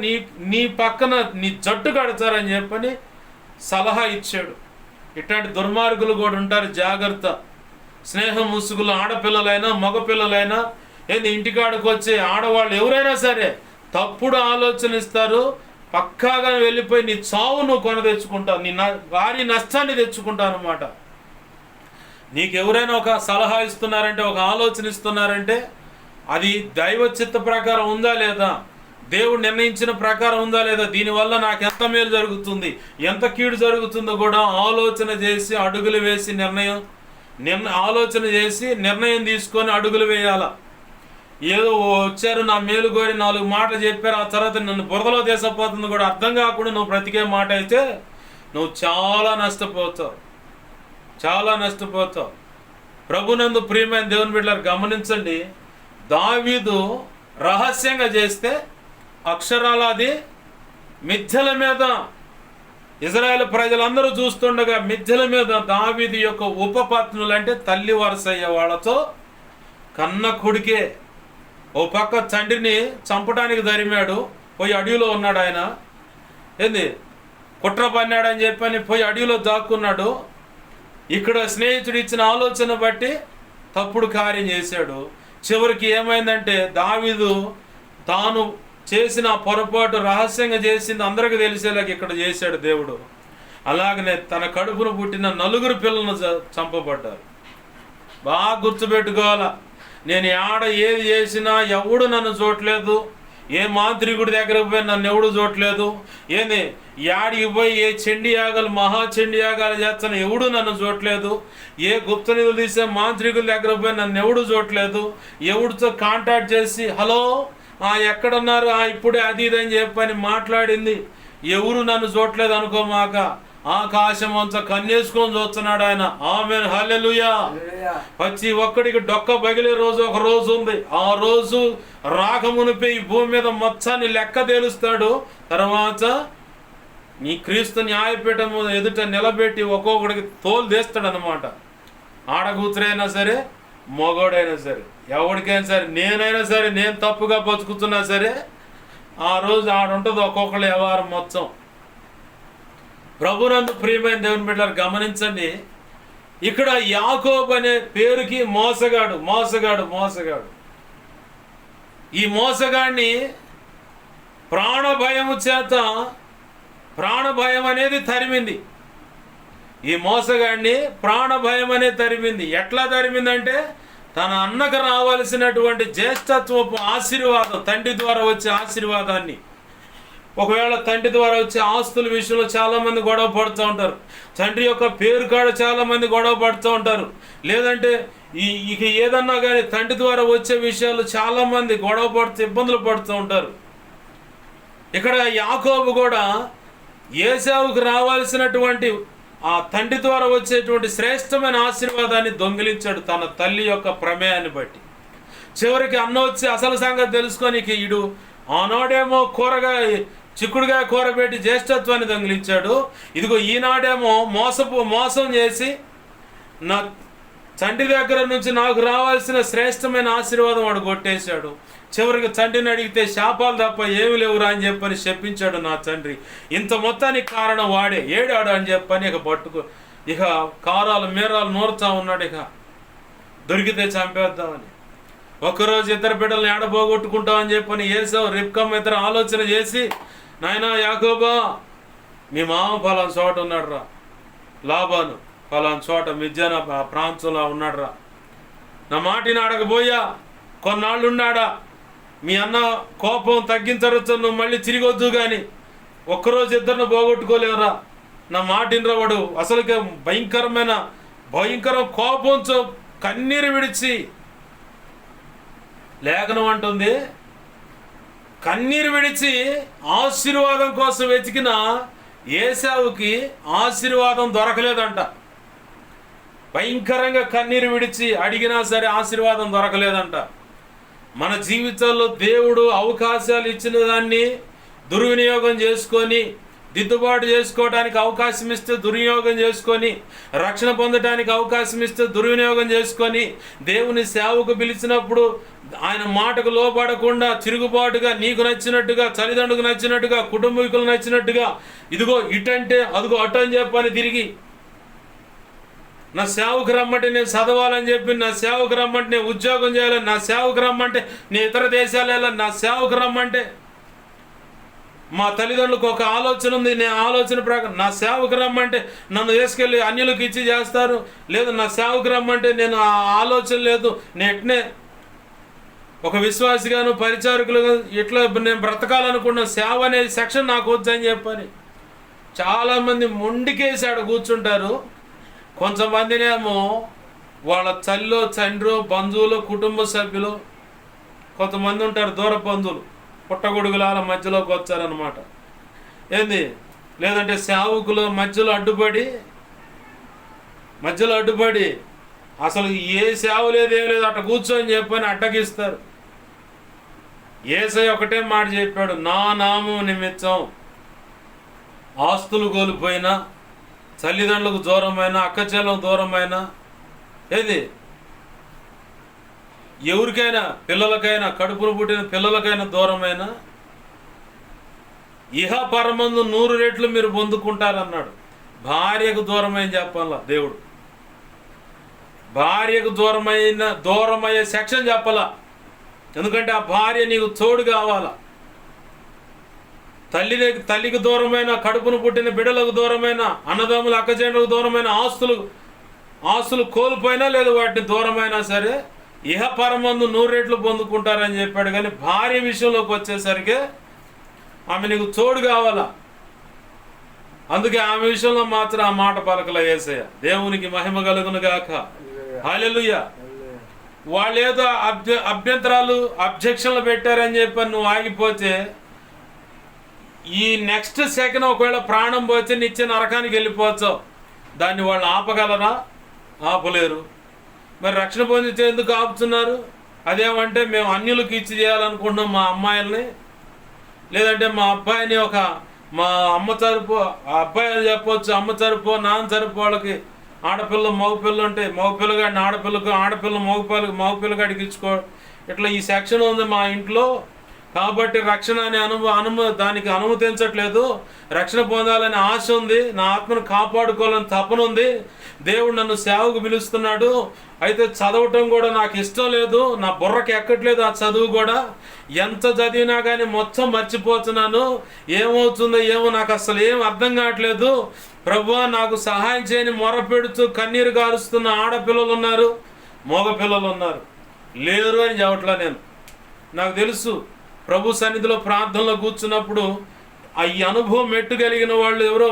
నీ పక్కన నీ జట్టు కడతారని చెప్పని సలహా ఇచ్చాడు. ఇట్లాంటి దుర్మార్గులు కూడా ఉంటారు, జాగ్రత్త. స్నేహం ముసుగులు ఆడపిల్లలైనా మగపిల్లలైనా ఇంటికాడికి వచ్చే ఆడవాళ్ళు ఎవరైనా సరే తప్పుడు ఆలోచన ఇస్తారు. పక్కాగా వెళ్ళిపోయి నీ చావు నువ్వు కొని తెచ్చుకుంటావు, నీ భారీ నష్టాన్ని తెచ్చుకుంటావు అన్నమాట. నీకు ఎవరైనా ఒక సలహా ఇస్తున్నారంటే, ఒక ఆలోచన ఇస్తున్నారంటే అది దైవ చిత్త ప్రకారం ఉందా లేదా, దేవుడు నిర్ణయించిన ప్రకారం ఉందా లేదా, దీనివల్ల నాకు ఎంత మేలు జరుగుతుంది ఎంత కీడు జరుగుతుందో కూడా ఆలోచన చేసి అడుగులు వేసి ఆలోచన చేసి నిర్ణయం తీసుకొని అడుగులు వేయాల. ఏదో వచ్చారు నా మేలు కోరి 4 మాటలు చెప్పారు, ఆ తర్వాత నన్ను బురదలో తీసపోతుంది కూడా అర్థం కాకుండా నువ్వు బ్రతికే మాట అయితే నువ్వు చాలా నష్టపోతావు. ప్రభునందు ప్రియమైన దేవుని బిడ్డలారా గమనించండి, దావీదు రహస్యంగా చేస్తే అక్షరాల అది మిథ్యల మీద ఇజ్రాయేల్ ప్రజలందరూ చూస్తుండగా మిథ్యల మీద దావీదు యొక్క ఉపపత్నులు అంటే తల్లి వరసయ్య వాళ్ళతో కన్న కొడుకే ఓ పక్క తండ్రిని చంపడానికి తరిమాడు, పోయి అడవిలో ఉన్నాడు. ఆయన కుట్ర పన్నాడని చెప్పని పోయి అడవిలో దాక్కున్నాడు. ఇక్కడ స్నేహితుడు ఇచ్చిన ఆలోచన బట్టి తప్పుడు కార్యం చేశాడు. చివరికి ఏమైందంటే దావీదు తాను చేసిన పొరపాటు రహస్యంగా చేసింది అందరికీ తెలిసేలాగా ఇక్కడ చేశాడు దేవుడు. అలాగనే తన కడుపును పుట్టిన 4 పిల్లలను చంపబడ్డారు. బాగా గుర్తుపెట్టుకోవాలా, నేను ఏది చేసినా ఎవడు నన్ను చూడలేదు, ఏ మాంత్రికుడి దగ్గరకు పోయి నన్ను ఎవడు చూడలేదు, యాడికి పోయి ఏ చండి యాగాలు మహాచండి యాగాలు చేస్తాను ఎవడు నన్ను చూడలేదు, ఏ గుప్త నిధులు తీసే మాంత్రికుల దగ్గర పోయి నన్ను ఎవడు చూడలేదు, ఎవడితో కాంటాక్ట్ చేసి హలో ఎక్కడున్నారు ఇప్పుడే అది ఇది అని చెప్పని మాట్లాడింది ఎవరు నన్ను చూడలేదు అనుకోమాక. ఆకాశం అంతా కన్నేసుకొని చూస్తున్నాడు ఆయన. ఆమేన్, హల్లెలూయా. ప్రతి ఒక్కడికి డొక్క పగిలే రోజు ఒక రోజు ఉంది. ఆ రోజు రాకమునిపై ఈ భూమి మీద మొత్తాన్ని లెక్క తేలుస్తాడు. తర్వాత నీ క్రీస్తు న్యాయపీఠము ఎదుట నిలబెట్టి ఒక్కొక్కడికి తోలు తీస్తాడు అన్నమాట. ఆడకూతురైనా సరే మగోడైనా సరే ఎవరికైనా సరే, నేనైనా సరే, నేను తప్పుగా బతుకుతున్నా సరే ఆ రోజు ఆడుంటుంది ఒక్కొక్కళ్ళ వ్యవహారం మొత్తం. ప్రభునందు ప్రియమైన దేవుని బిడ్డలారా గమనించండి, ఇక్కడ యాకోబు అనే పేరుకి మోసగాడు. ఈ మోసగాడిని ప్రాణభయం అనేది తరిమింది. ఈ మోసగాడిని ప్రాణభయం అనేది తరిమింది. ఎట్లా తరిమిందంటే తన అన్నకు రావాల్సినటువంటి జ్యేష్ఠత్వపు ఆశీర్వాదం, తండ్రి ద్వారా వచ్చే ఆశీర్వాదాన్ని, ఒకవేళ తండ్రి ద్వారా వచ్చే ఆస్తుల విషయంలో చాలామంది గొడవ పడుతూ ఉంటారు. తండ్రి యొక్క పేరు కాడ చాలామంది గొడవ పడుతూ ఉంటారు. లేదంటే ఇక ఏదన్నా కానీ తండ్రి ద్వారా వచ్చే విషయాలు చాలామంది గొడవ పడుతూ ఇబ్బందులు పడుతూ ఉంటారు. ఇక్కడ యాకోబు కూడా ఏశావుకు రావాల్సినటువంటి ఆ తండ్రి ద్వారా వచ్చేటువంటి శ్రేష్టమైన ఆశీర్వాదాన్ని దొంగిలించాడు తన తల్లి యొక్క ప్రమేయాన్ని బట్టి. చివరికి అన్న వచ్చి అసలు సంగతి తెలుసుకొని ఈడు ఆనాడేమో చిక్కుడుగాయ కూర పెట్టి జ్యేష్ఠత్వాన్ని దొంగిలించాడు, ఇదిగో ఈనాడేమో మోసం చేసి నా తండ్రి దగ్గర నుంచి నాకు రావాల్సిన శ్రేష్టమైన ఆశీర్వాదం వాడు కొట్టేశాడు. చివరికి తండ్రిని అడిగితే శాపాలు తప్ప ఏమి లేవురా అని చెప్పని చెప్పించాడు నా తండ్రి. ఇంత మొత్తానికి కారణం వాడే, ఏడాడు అని చెప్పని ఇక కారాలు మీరాలు నూరుతా ఉన్నాడు. ఇక దొరికితే చంపేద్దామని. ఒక్కరోజు ఇద్దరు బిడ్డల్ని ఏడబోగొట్టుకుంటామని చెప్పని ఏసావు రిబ్కమ్మ ఇద్దరు ఆలోచన చేసి, నాయనా యాకోబా, మీ మామ ఫలానా చోట ఉన్నాడు రా, లాబాను ఫలానా చోట మిద్యాన ప్రాంతంలో ఉన్నాడు రా, నా మాటిని అడగబోయా, కొన్నాళ్ళు ఉన్నాడా, మీ అన్న కోపం తగ్గిన తర్వాత నువ్వు మళ్ళీ తిరిగి వద్దు, కానీ ఒక్కరోజు ఇద్దరిని పోగొట్టుకోలేవురా, నా మాటినరా. వాడు అసలుకే భయంకర కోపంతో కన్నీరు విడిచి, లేఖనం అంటుంది, కన్నీరు విడిచి ఆశీర్వాదం కోసం వెతికిన ఏశావుకి ఆశీర్వాదం దొరకలేదంట. భయంకరంగా కన్నీరు విడిచి అడిగినా సరే ఆశీర్వాదం దొరకలేదంట. మన జీవితాల్లో దేవుడు అవకాశాలు ఇచ్చిన దాన్ని దుర్వినియోగం చేసుకొని, దిద్దుబాటు చేసుకోవడానికి అవకాశం ఇస్తే దుర్వినియోగం చేసుకొని, రక్షణ పొందడానికి అవకాశం ఇస్తే దుర్వినియోగం చేసుకొని, దేవుని సేవకు పిలిచినప్పుడు ఆయన మాటకు లోపడకుండా తిరుగుబాటుగా, నీకు నచ్చినట్టుగా, తల్లిదండ్రులకు నచ్చినట్టుగా, కుటుంబీకులు నచ్చినట్టుగా, ఇదిగో ఇటంటే అదిగో అటు అని చెప్పని తిరిగి, నా సేవకు రమ్మంటే నేను చదవాలని చెప్పి, నా సేవకు రమ్మంటే నేను ఉద్యోగం చేయాలని, నా సేవకు రమ్మంటే నేను ఇతర దేశాలు వెళ్ళాలి, నా సేవకు రమ్మంటే మా తల్లిదండ్రులకు ఒక ఆలోచన ఉంది, నేను ఆలోచన ప్రకారం నా సేవకు రమ్మంటే నన్ను తీసుకెళ్ళి అన్యులకు ఇచ్చి చేస్తారు, లేదు నా సేవకు రమ్మంటే నేను ఆ ఆలోచన లేదు, నేనే ఒక విశ్వాసిగాను పరిచారకులుగా ఇట్లా నేను బ్రతకాలనుకున్న సేవ అనే సెక్షన్ నాకు వచ్చని చెప్పని చాలామంది మొండికేసాడు కూర్చుంటారు. కొంతమందినేమో వాళ్ళ తల్లిలో తండ్రి బంధువులు కుటుంబ సభ్యులు కొంతమంది ఉంటారు, దూర బంధువులు పుట్టగొడుగుల మధ్యలోకి వచ్చారనమాట. ఏంది లేదంటే సేవకులు మధ్యలో అడ్డుపడి అసలు ఏ సేవ లేదు ఏం లేదు అట్ట కూర్చొని చెప్పని అడ్డగిస్తారు. యేసయ్య ఒకటే మాట చెప్పాడు, నా నామం నిమిత్తం ఆస్తులు కోల్పోయినా, తల్లిదండ్రులకు దూరమైన, అక్కచెల్లకు దూరమైన, ఏది ఎవరికైనా పిల్లలకైనా, కడుపును పుట్టిన పిల్లలకైనా దూరమైన, ఇహ పరమందు 100 రెట్లు మీరు పొందుకుంటారన్నాడు. భార్యకు దూరమైన చెప్పాల దేవుడు, భార్యకు దూరమయ్యే సెక్షన్ చెప్పాలా. ఎందుకంటే ఆ భార్య నీకు తోడు కావాలా. తల్లికి దూరమైన, కడుపును పుట్టిన బిడ్డలకు దూరమైన, అన్నదమ్ములు అక్కచెండ్లకు దూరమైన, ఆస్తులు కోల్పోయినా లేదు వాటిని దూరమైనా సరే ఇహ పరమందు 100 రెట్లు పొందుకుంటారని చెప్పాడు. కానీ భార్య విషయంలోకి వచ్చేసరికి ఆమె నీకు తోడు కావాలా. అందుకే ఆమె విషయంలో మాత్రం ఆ మాట పలకల యేసయ్య. దేవునికి మహిమ కలుగును గాక. హల్లెలూయా. వాళ్ళు ఏదో అభ్యంతరాలు అబ్జెక్షన్లు పెట్టారని చెప్పి నువ్వు ఆగిపోతే ఈ నెక్స్ట్ సెకండ్ ఒకవేళ ప్రాణం పోతే నిత్య నరకానికి వెళ్ళిపోవచ్చు. దాన్ని వాళ్ళు ఆపగలరా? ఆపలేరు. మరి రక్షణ పొందితే ఎందుకు ఆపుతున్నారు? అదేమంటే మేము అన్యులకు ఇచ్చి చేయాలనుకుంటున్నాం మా అమ్మాయిల్ని, లేదంటే మా అబ్బాయిని మా అమ్మ తరపు అబ్బాయి అని చెప్పవచ్చు, అమ్మ తరపు నాన్న తరపు వాళ్ళకి ఆడపిల్ల మగపిల్లలు ఉంటే మగపిల్లగాడిని ఆడపిల్లకు, ఆడపిల్ల మగపిల్లగాడికి ఇచ్చుకో, ఇట్లా ఈ సెక్షన్ ఉంది మా ఇంట్లో. కాబట్టి రక్షణ అనే దానికి అనుమతించట్లేదు. రక్షణ పొందాలని ఆశ ఉంది, నా ఆత్మను కాపాడుకోవాలని తపన ఉంది, దేవుడు నన్ను సేవకు పిలుస్తున్నాడు. అయితే చదవటం కూడా నాకు ఇష్టం లేదు, నా బుర్రకి ఎక్కట్లేదు ఆ చదువు కూడా. ఎంత చదివినా కానీ మొత్తం మర్చిపోతున్నాను, ఏమవుతుందో ఏమో నాకు అసలు ఏం అర్థం కావట్లేదు. ప్రభువా నాకు సహాయం చేయని మొరపెడుతూ కన్నీరు గారుస్తున్న ఆడపిల్లలు ఉన్నారు, మగ పిల్లలు ఉన్నారు, లేరు అని చెప్పట్లా నేను. నాకు తెలుసు ప్రభు సన్నిధిలో ప్రార్థనలో కూర్చున్నప్పుడు ఈ అనుభవం మెట్టుగలిగిన వాళ్ళు ఎవరో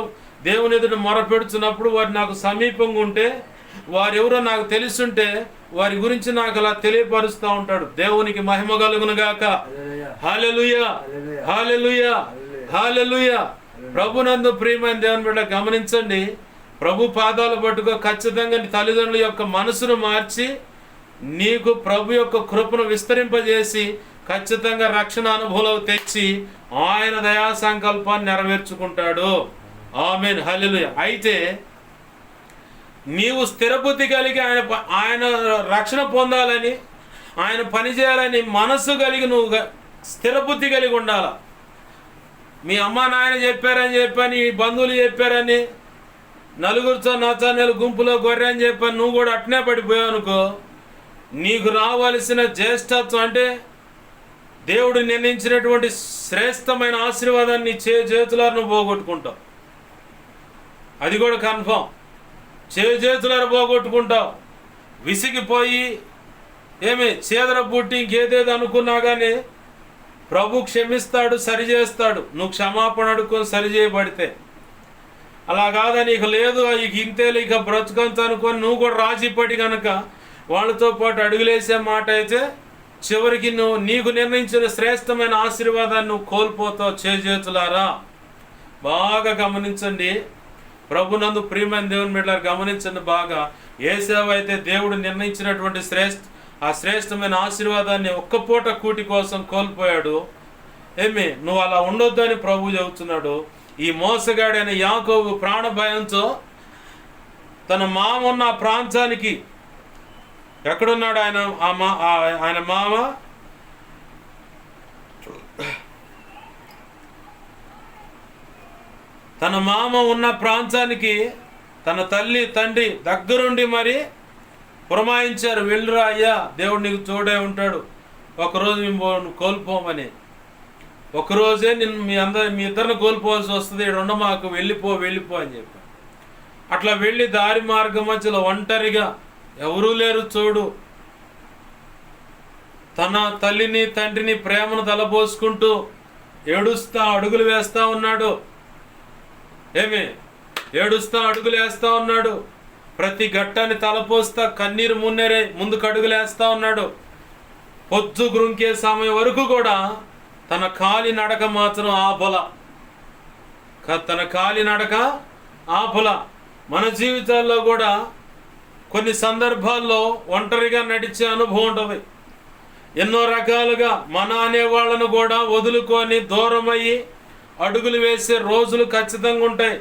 దేవుని ఎదుట మొరపెడుతున్నప్పుడు వారు నాకు సమీపంగా ఉంటే, వారు ఎవరో నాకు తెలుసుంటే వారి గురించి నాకు అలా తెలియపరుస్తూ ఉంటాడు. దేవునికి మహిమ కలుగును గాక. హల్లెలూయా, హల్లెలూయా, హల్లెలూయా. ప్రభునందు ప్రియమైన దేవుని బిడ్డ గమనించండి, ప్రభు పాదాలు పట్టుకో. ఖచ్చితంగా నీ తల్లిదండ్రుల యొక్క మనసును మార్చి నీకు ప్రభు యొక్క కృపను విస్తరింపజేసి ఖచ్చితంగా రక్షణ అనుభవం తెచ్చి ఆయన దయా సంకల్పాన్ని నెరవేర్చుకుంటాడు. ఆమేన్, హల్లెలూయా. అయితే నీవు స్థిరబుద్ధి కలిగి ఆయన రక్షణ పొందాలని, ఆయన పని చేయాలని మనసు కలిగి నువ్వు స్థిరబుద్ధి కలిగి ఉండాల. మీ అమ్మ నాయన చెప్పారని చెప్పని, బంధువులు చెప్పారని, నలుగురితో నచ్చనేలు గుంపులో గొర్రె అని చెప్పని నువ్వు కూడా అట్నే పడిపోయావు అనుకో, నీకు రావాల్సిన జ్యేష్ఠత్వం అంటే దేవుడు నిర్ణయించినటువంటి శ్రేష్టమైన ఆశీర్వాదాన్ని చేతులను పోగొట్టుకుంటావు. అది కూడా కన్ఫామ్. చేతులను పోగొట్టుకుంటావు. విసిగిపోయి చేదర పుట్టి ఇంకేదేదో అనుకున్నా కానీ ప్రభు క్షమిస్తాడు, సరిచేస్తాడు. నువ్వు క్షమాపణ అడుక్కొని సరిచేయబడితే. అలా కాదని ఇక లేదు, ఇక ఇంతేలే, ఇక బ్రతుకంత అనుకొని నువ్వు కూడా రాజీపడి కనుక వాళ్ళతో పాటు అడుగులేసే మాట అయితే చివరికి నీకు నిర్ణయించిన శ్రేష్టమైన ఆశీర్వాదాన్ని నువ్వు కోల్పోతావు. చేతులారా బాగా గమనించండి. ప్రభునందు ప్రియమైన దేవుని బిడ్డలారా గమనించండి బాగా. యేసేవ అయితే దేవుడు నిర్ణయించినటువంటి శ్రేష్టమైన ఆశీర్వాదాన్ని ఒక్క పూట కూటి కోసం కోల్పోయాడు. నువ్వు అలా ఉండొద్దని ప్రభు చెబుతున్నాడు. ఈ మోసగాడైన యాకోబు ప్రాణ భయంతో తన మామ ఉన్న ప్రాంతానికి, ఎక్కడున్నాడు ఆయన మామ? తన మామ ఉన్న ప్రాంతానికి తన తల్లి తండ్రి దగ్గరుండి మరి పురమాయించారు. వెళ్ళురా అయ్యా, దేవుడు నీకు తోడే ఉంటాడు, ఒకరోజు మేము కోల్పోమని. ఒకరోజే మీ ఇద్దరిని కోల్పోవాల్సి వస్తుంది, ఇక్కడ మాకు వెళ్ళిపో అని చెప్పి. అట్లా వెళ్ళి దారి మార్గం మధ్యలో ఒంటరిగా, ఎవరూ లేరు చూడు, తన తల్లిని తండ్రిని ప్రేమను తలపోసుకుంటూ ఏడుస్తా అడుగులు వేస్తా ఉన్నాడు. ఏడుస్తా అడుగులు వేస్తా ఉన్నాడు. ప్రతి ఘట్టాన్ని తలపోస్తా కన్నీరు మున్నేరే ముందుకు అడుగులేస్తా ఉన్నాడు. పొద్దు గ్రుంకే సమయం వరకు కూడా తన కాలి నడక మాత్రం ఆపల. తన కాలి నడక ఆపల. మన జీవితాల్లో కూడా కొన్ని సందర్భాల్లో ఒంటరిగా నడిచే అనుభవం ఉంటుంది. ఎన్నో రకాలుగా మన అనేవాళ్ళను కూడా వదులుకొని దూరమయ్యి అడుగులు వేసే రోజులు ఖచ్చితంగా ఉంటాయి.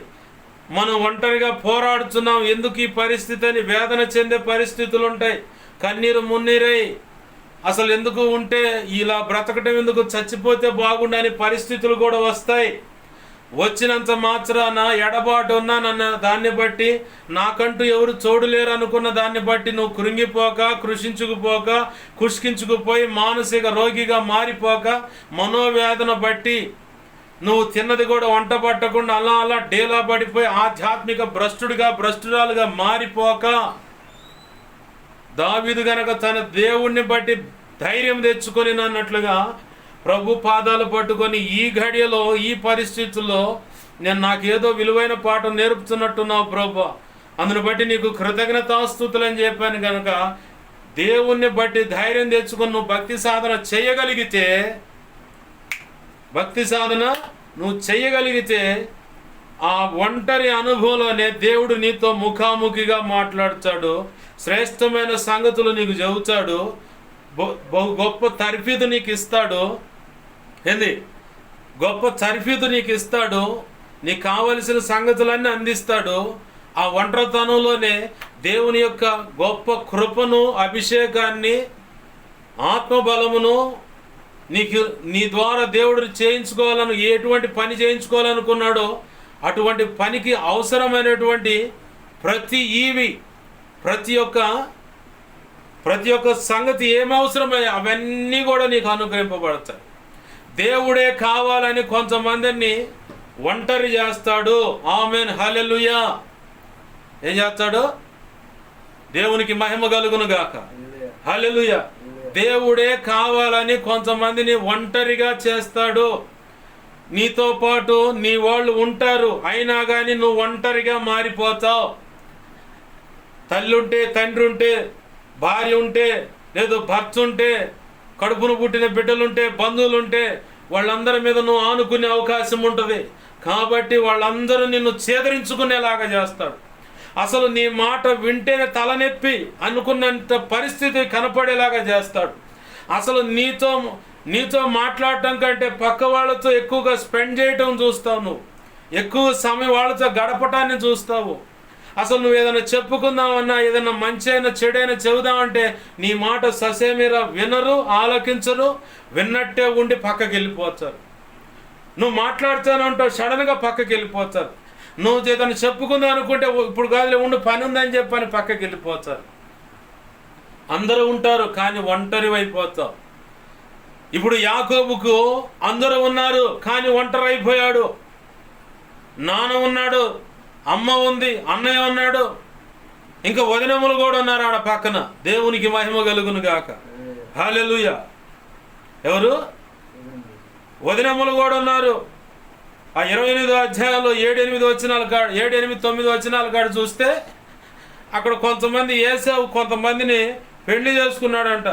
మనం ఒంటరిగా పోరాడుతున్నాం, ఎందుకు ఈ పరిస్థితి అని వేదన చెందే పరిస్థితులు ఉంటాయి. కన్నీరు మున్నీరై అసలు ఎందుకు ఉంటే ఇలా బ్రతకటం ఎందుకు, చచ్చిపోతే బాగుండని పరిస్థితులు కూడా వస్తాయి. వచ్చినంత మాత్రాన ఎడబాటు ఉన్నానన్న దాన్ని బట్టి, నాకంటూ ఎవరు చూడలేరు అనుకున్న దాన్ని బట్టి నువ్వు కృంగిపోక, కృషించుకుపోక, కుష్కించుకుపోయి మానసిక రోగిగా మారిపోక, మనోవేదన బట్టి నువ్వు తిన్నది కూడా వంట పట్టకుండా అలా డేలా పడిపోయి ఆధ్యాత్మిక భ్రష్టురాలుగా మారిపోక, దావీదు గనక తన దేవుణ్ణి బట్టి ధైర్యం తెచ్చుకొని అన్నట్లుగా ప్రభు పాదాలు పట్టుకొని ఈ ఘడియలో ఈ పరిస్థితుల్లో నాకేదో విలువైన పాఠం నేర్పుతున్నట్టున్నావు ప్రభు, అందుని బట్టి నీకు కృతజ్ఞతాస్తుతులు అని చెప్పాను కనుక దేవుణ్ణి బట్టి ధైర్యం తెచ్చుకొని నువ్వు భక్తి సాధన చేయగలిగితే ఆ ఒంటరి అనుభవంలోనే దేవుడు నీతో ముఖాముఖిగా మాట్లాడుతాడు. శ్రేష్టమైన సంగతులు నీకు చెబుతాడు. గొప్ప తర్ఫీదు నీకు ఇస్తాడు. గొప్ప తర్ఫీదు నీకు ఇస్తాడు. నీకు కావలసిన సంగతులన్నీ అందిస్తాడు. ఆ ఒంటరితనంలోనే దేవుని యొక్క గొప్ప కృపను, అభిషేకాన్ని, ఆత్మబలమును నీ ద్వారా దేవుడు చేయించుకోవాలను, ఎటువంటి పని చేయించుకోవాలనుకున్నాడో అటువంటి పనికి అవసరమైనటువంటి ప్రతి ఒక్క సంగతి ఏమవసరమై అవన్నీ కూడా నీకు అనుగ్రహింపబడతాయి. దేవుడే కావాలని కొంతమందిని ఒంటరి చేస్తాడు. ఆమేన్, హల్లెలూయా. ఏం చేస్తాడు? దేవునికి మహిమ కలుగును గాక. హల్లెలూయా. దేవుడే కావాలని కొంతమందిని ఒంటరిగా చేస్తాడు. నీతో పాటు నీ వాళ్ళు ఉంటారు, అయినా కానీ నువ్వు ఒంటరిగా మారిపోతావు. తల్లి ఉంటే, తండ్రి ఉంటే, భార్య ఉంటే, లేదు భర్త ఉంటే, కడుపును పుట్టిన బిడ్డలుంటే, బంధువులుంటే, వాళ్ళందరి మీద నువ్వు ఆనుకునే అవకాశం ఉంటుంది. కాబట్టి వాళ్ళందరూ నిన్ను ఛేదరించుకునేలాగా చేస్తాడు. అసలు నీ మాట వింటేనే తలనొప్పి అనుకున్నంత పరిస్థితి కనపడేలాగా చేస్తాడు. అసలు నీతో మాట్లాడటం కంటే పక్క వాళ్ళతో ఎక్కువగా స్పెండ్ చేయటం చూస్తావు. నువ్వు ఎక్కువ సమయం వాళ్ళతో గడపటాన్ని చూస్తావు. అసలు నువ్వు ఏదైనా చెప్పుకుందామన్నా, ఏదైనా మంచి అయినా చెడైనా చెబుదామంటే నీ మాట ససేమిరా వినరు, ఆలకించరు. విన్నట్టే ఉండి పక్కకి వెళ్ళిపోతారు. నువ్వు మాట్లాడుతానంటావు, సడన్గా పక్కకి వెళ్ళిపోతారు. నువ్వు ఏదైనా చెప్పుకుందాం అనుకుంటే ఇప్పుడు కాదులే ఉండి పని ఉందని చెప్పని పక్కకి వెళ్ళిపోతారు. అందరూ ఉంటారు కానీ ఒంటరి అయిపోతావు. ఇప్పుడు యాకోబుకు అందరూ ఉన్నారు కానీ ఒంటరి అయిపోయాడు. నాన్న ఉన్నాడు, అమ్మ ఉంది, అన్నయ్య ఉన్నాడు, ఇంకా వదినములు కూడా ఉన్నారు ఆడ పక్కన. దేవునికి మహిమ కలుగును గాక. హల్లెలూయా. ఎవరు? వదినములు కూడా ఉన్నారు. ఆ 28వ అధ్యాయంలో 7-8 వచనాల కాడ, 7-8-9 వచనాల కాడ చూస్తే అక్కడ కొంతమంది ఏసావు కొంతమందిని పెళ్లి చేసుకున్నాడంట.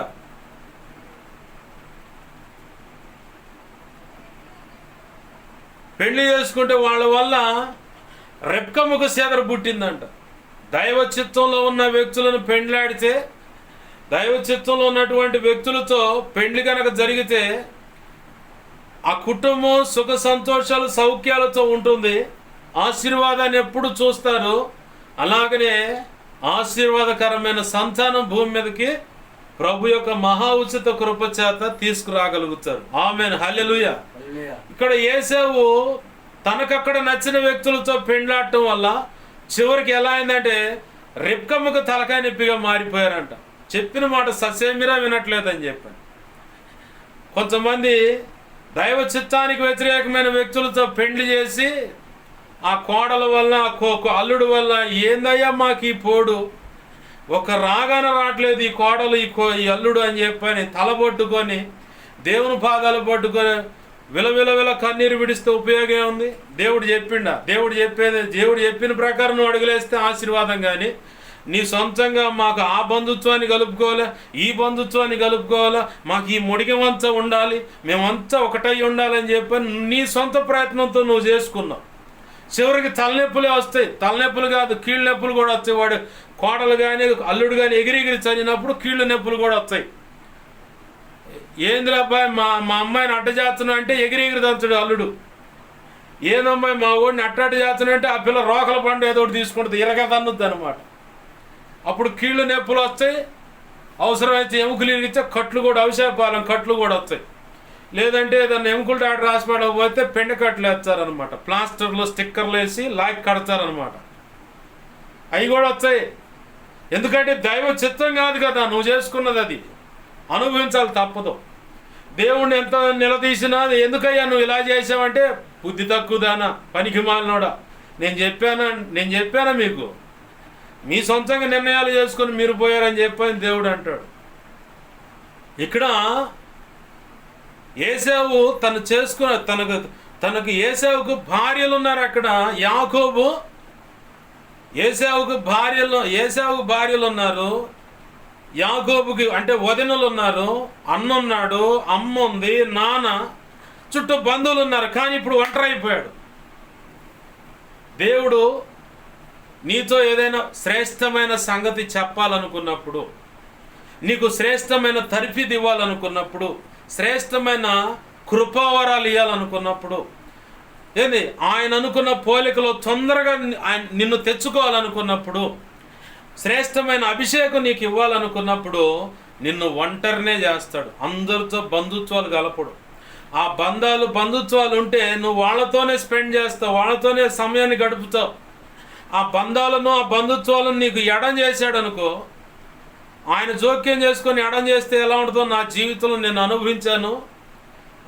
పెళ్లి చేసుకుంటే వాళ్ళ వల్ల రెబ్కమ్మకు సేదర పుట్టిందంట. దైవ చిత్తంలో ఉన్న వ్యక్తులను పెండ్లాడితే, దైవ చిత్తంలో ఉన్నటువంటి వ్యక్తులతో పెండ్లి కనుక జరిగితే ఆ కుటుంబం సుఖ సంతోషాలు సౌఖ్యాలతో ఉంటుంది. ఆశీర్వాదాన్ని ఎప్పుడు చూస్తారు. అలాగనే ఆశీర్వాదకరమైన సంతానం భూమి మీదకి ప్రభు యొక్క మహా ఉచిత కృప చేత తీసుకురాగలుగుతారు. ఆమేన్. హల్లెలూయా. ఇక్కడ ఏసావు తనకక్కడ నచ్చిన వ్యక్తులతో పెండ్లాడటం వల్ల చివరికి ఎలా అయిందంటే రెబ్కమ్మకు తలకాయ నొప్పిగా మారిపోయారంట. చెప్పిన మాట ససేమిరా వినట్లేదని చెప్పాను. కొంతమంది దైవ చిత్తానికి వ్యతిరేకమైన వ్యక్తులతో పెండ్లి చేసి ఆ కోడల వల్ల, అల్లుడు వల్ల, ఏందయ్యా మాకు ఈ పోడు, ఒక రాగాన రావట్లేదు ఈ కోడలు, ఈ అల్లుడు అని చెప్పని తలబొట్టుకొని దేవుని పాదాలు పట్టుకొని విలవిల కన్నీరు విడిస్తే ఉపయోగం ఉంది? దేవుడు చెప్పిండా? దేవుడు చెప్పిన ప్రకారం నువ్వు అడుగులేస్తే ఆశీర్వాదం. కానీ నీ సొంతంగా మాకు ఆ బంధుత్వాన్ని కలుపుకోవాలా, ఈ బంధుత్వాన్ని కలుపుకోవాలా, మాకు ఈ ముడిగమంతా ఉండాలి, మేమంతా ఒకటై ఉండాలని చెప్పి నీ సొంత ప్రయత్నంతో నువ్వు చేసుకున్నావు. చివరికి తలనొప్పులే వస్తాయి. తలనొప్పులు కాదు, కీళ్ళ నొప్పులు కూడా వస్తాయి. వాడు కోడలు కానీ అల్లుడు కానీ ఎగిరి చదివినప్పుడు కీళ్ళ నొప్పులు కూడా వస్తాయి. ఏందిరా అబ్బాయి మా అమ్మాయిని అడ్డ చేస్తున్నా అంటే ఎగిరి తంచుడు అల్లుడు. ఏందమ్మాయి మా ఓడిని అట్ట చేస్తున్నా అంటే ఆ పిల్ల రోకల పండు ఏదో ఒకటి తీసుకుంటుంది, ఇరగ తన్నుద్ది అనమాట. అప్పుడు కీళ్ళు నొప్పులు వస్తాయి. అవసరమైతే ఎముకలు ఇరిగితే కట్లు కూడా, అవిషేపాలెం కట్లు కూడా వస్తాయి. లేదంటే ఏదన్నా ఎముకలు డాక్టర్ హాస్పిటల్ పోతే పెండ కట్లు వేస్తారనమాట. ప్లాస్టర్లు స్టిక్కర్లు వేసి లాక్ కడతారనమాట. అవి కూడా వస్తాయి. ఎందుకంటే దైవ చిత్తం కాదు కదా నువ్వు చేసుకున్నది, అది అనుభవించాలి, తప్పదు. దేవుణ్ణి ఎంత నిలదీసినా ఎందుకయ్యా నువ్వు ఇలా చేసావంటే బుద్ధి తక్కువదానా, పనికి మాలినోడా, నేను చెప్పానా మీకు, మీ సొంతంగా నిర్ణయాలు చేసుకొని మీరు పోయారని చెప్పని దేవుడు అంటాడు. ఇక్కడ ఏసావు తనకు ఏసావుకు భార్యలు ఉన్నారు. అక్కడ యాకోబు ఏసావుకు భార్యలు ఉన్నారు. యాకోబుకి అంటే వదినలు ఉన్నారు, అన్న ఉన్నాడు, అమ్మ ఉంది, నాన్న, చుట్టూ బంధువులు ఉన్నారు. కానీ ఇప్పుడు ఒంటరి అయిపోయాడు. దేవుడు నీతో ఏదైనా శ్రేష్టమైన సంగతి చెప్పాలనుకున్నప్పుడు, నీకు శ్రేష్టమైన తర్ఫీదు ఇవ్వాలనుకున్నప్పుడు, శ్రేష్టమైన కృపావరాలు ఇవ్వాలనుకున్నప్పుడు, ఏంది ఆయన అనుకున్న పోలికలో తొందరగా నిన్ను తెచ్చుకోవాలనుకున్నప్పుడు, శ్రేష్టమైన అభిషేకం నీకు ఇవ్వాలనుకున్నప్పుడు నిన్ను ఒంటరినే చేస్తాడు. అందరితో బంధుత్వాలు కలపడు. ఆ బంధుత్వాలు ఉంటే నువ్వు వాళ్ళతోనే స్పెండ్ చేస్తావు, వాళ్ళతోనే సమయాన్ని గడుపుతావు. ఆ బంధుత్వాలను నీకు ఎడం చేశాడు అనుకో, ఆయన జోక్యం చేసుకొని ఎడం చేస్తే ఎలా ఉంటుందో నా జీవితంలో నేను అనుభవించాను.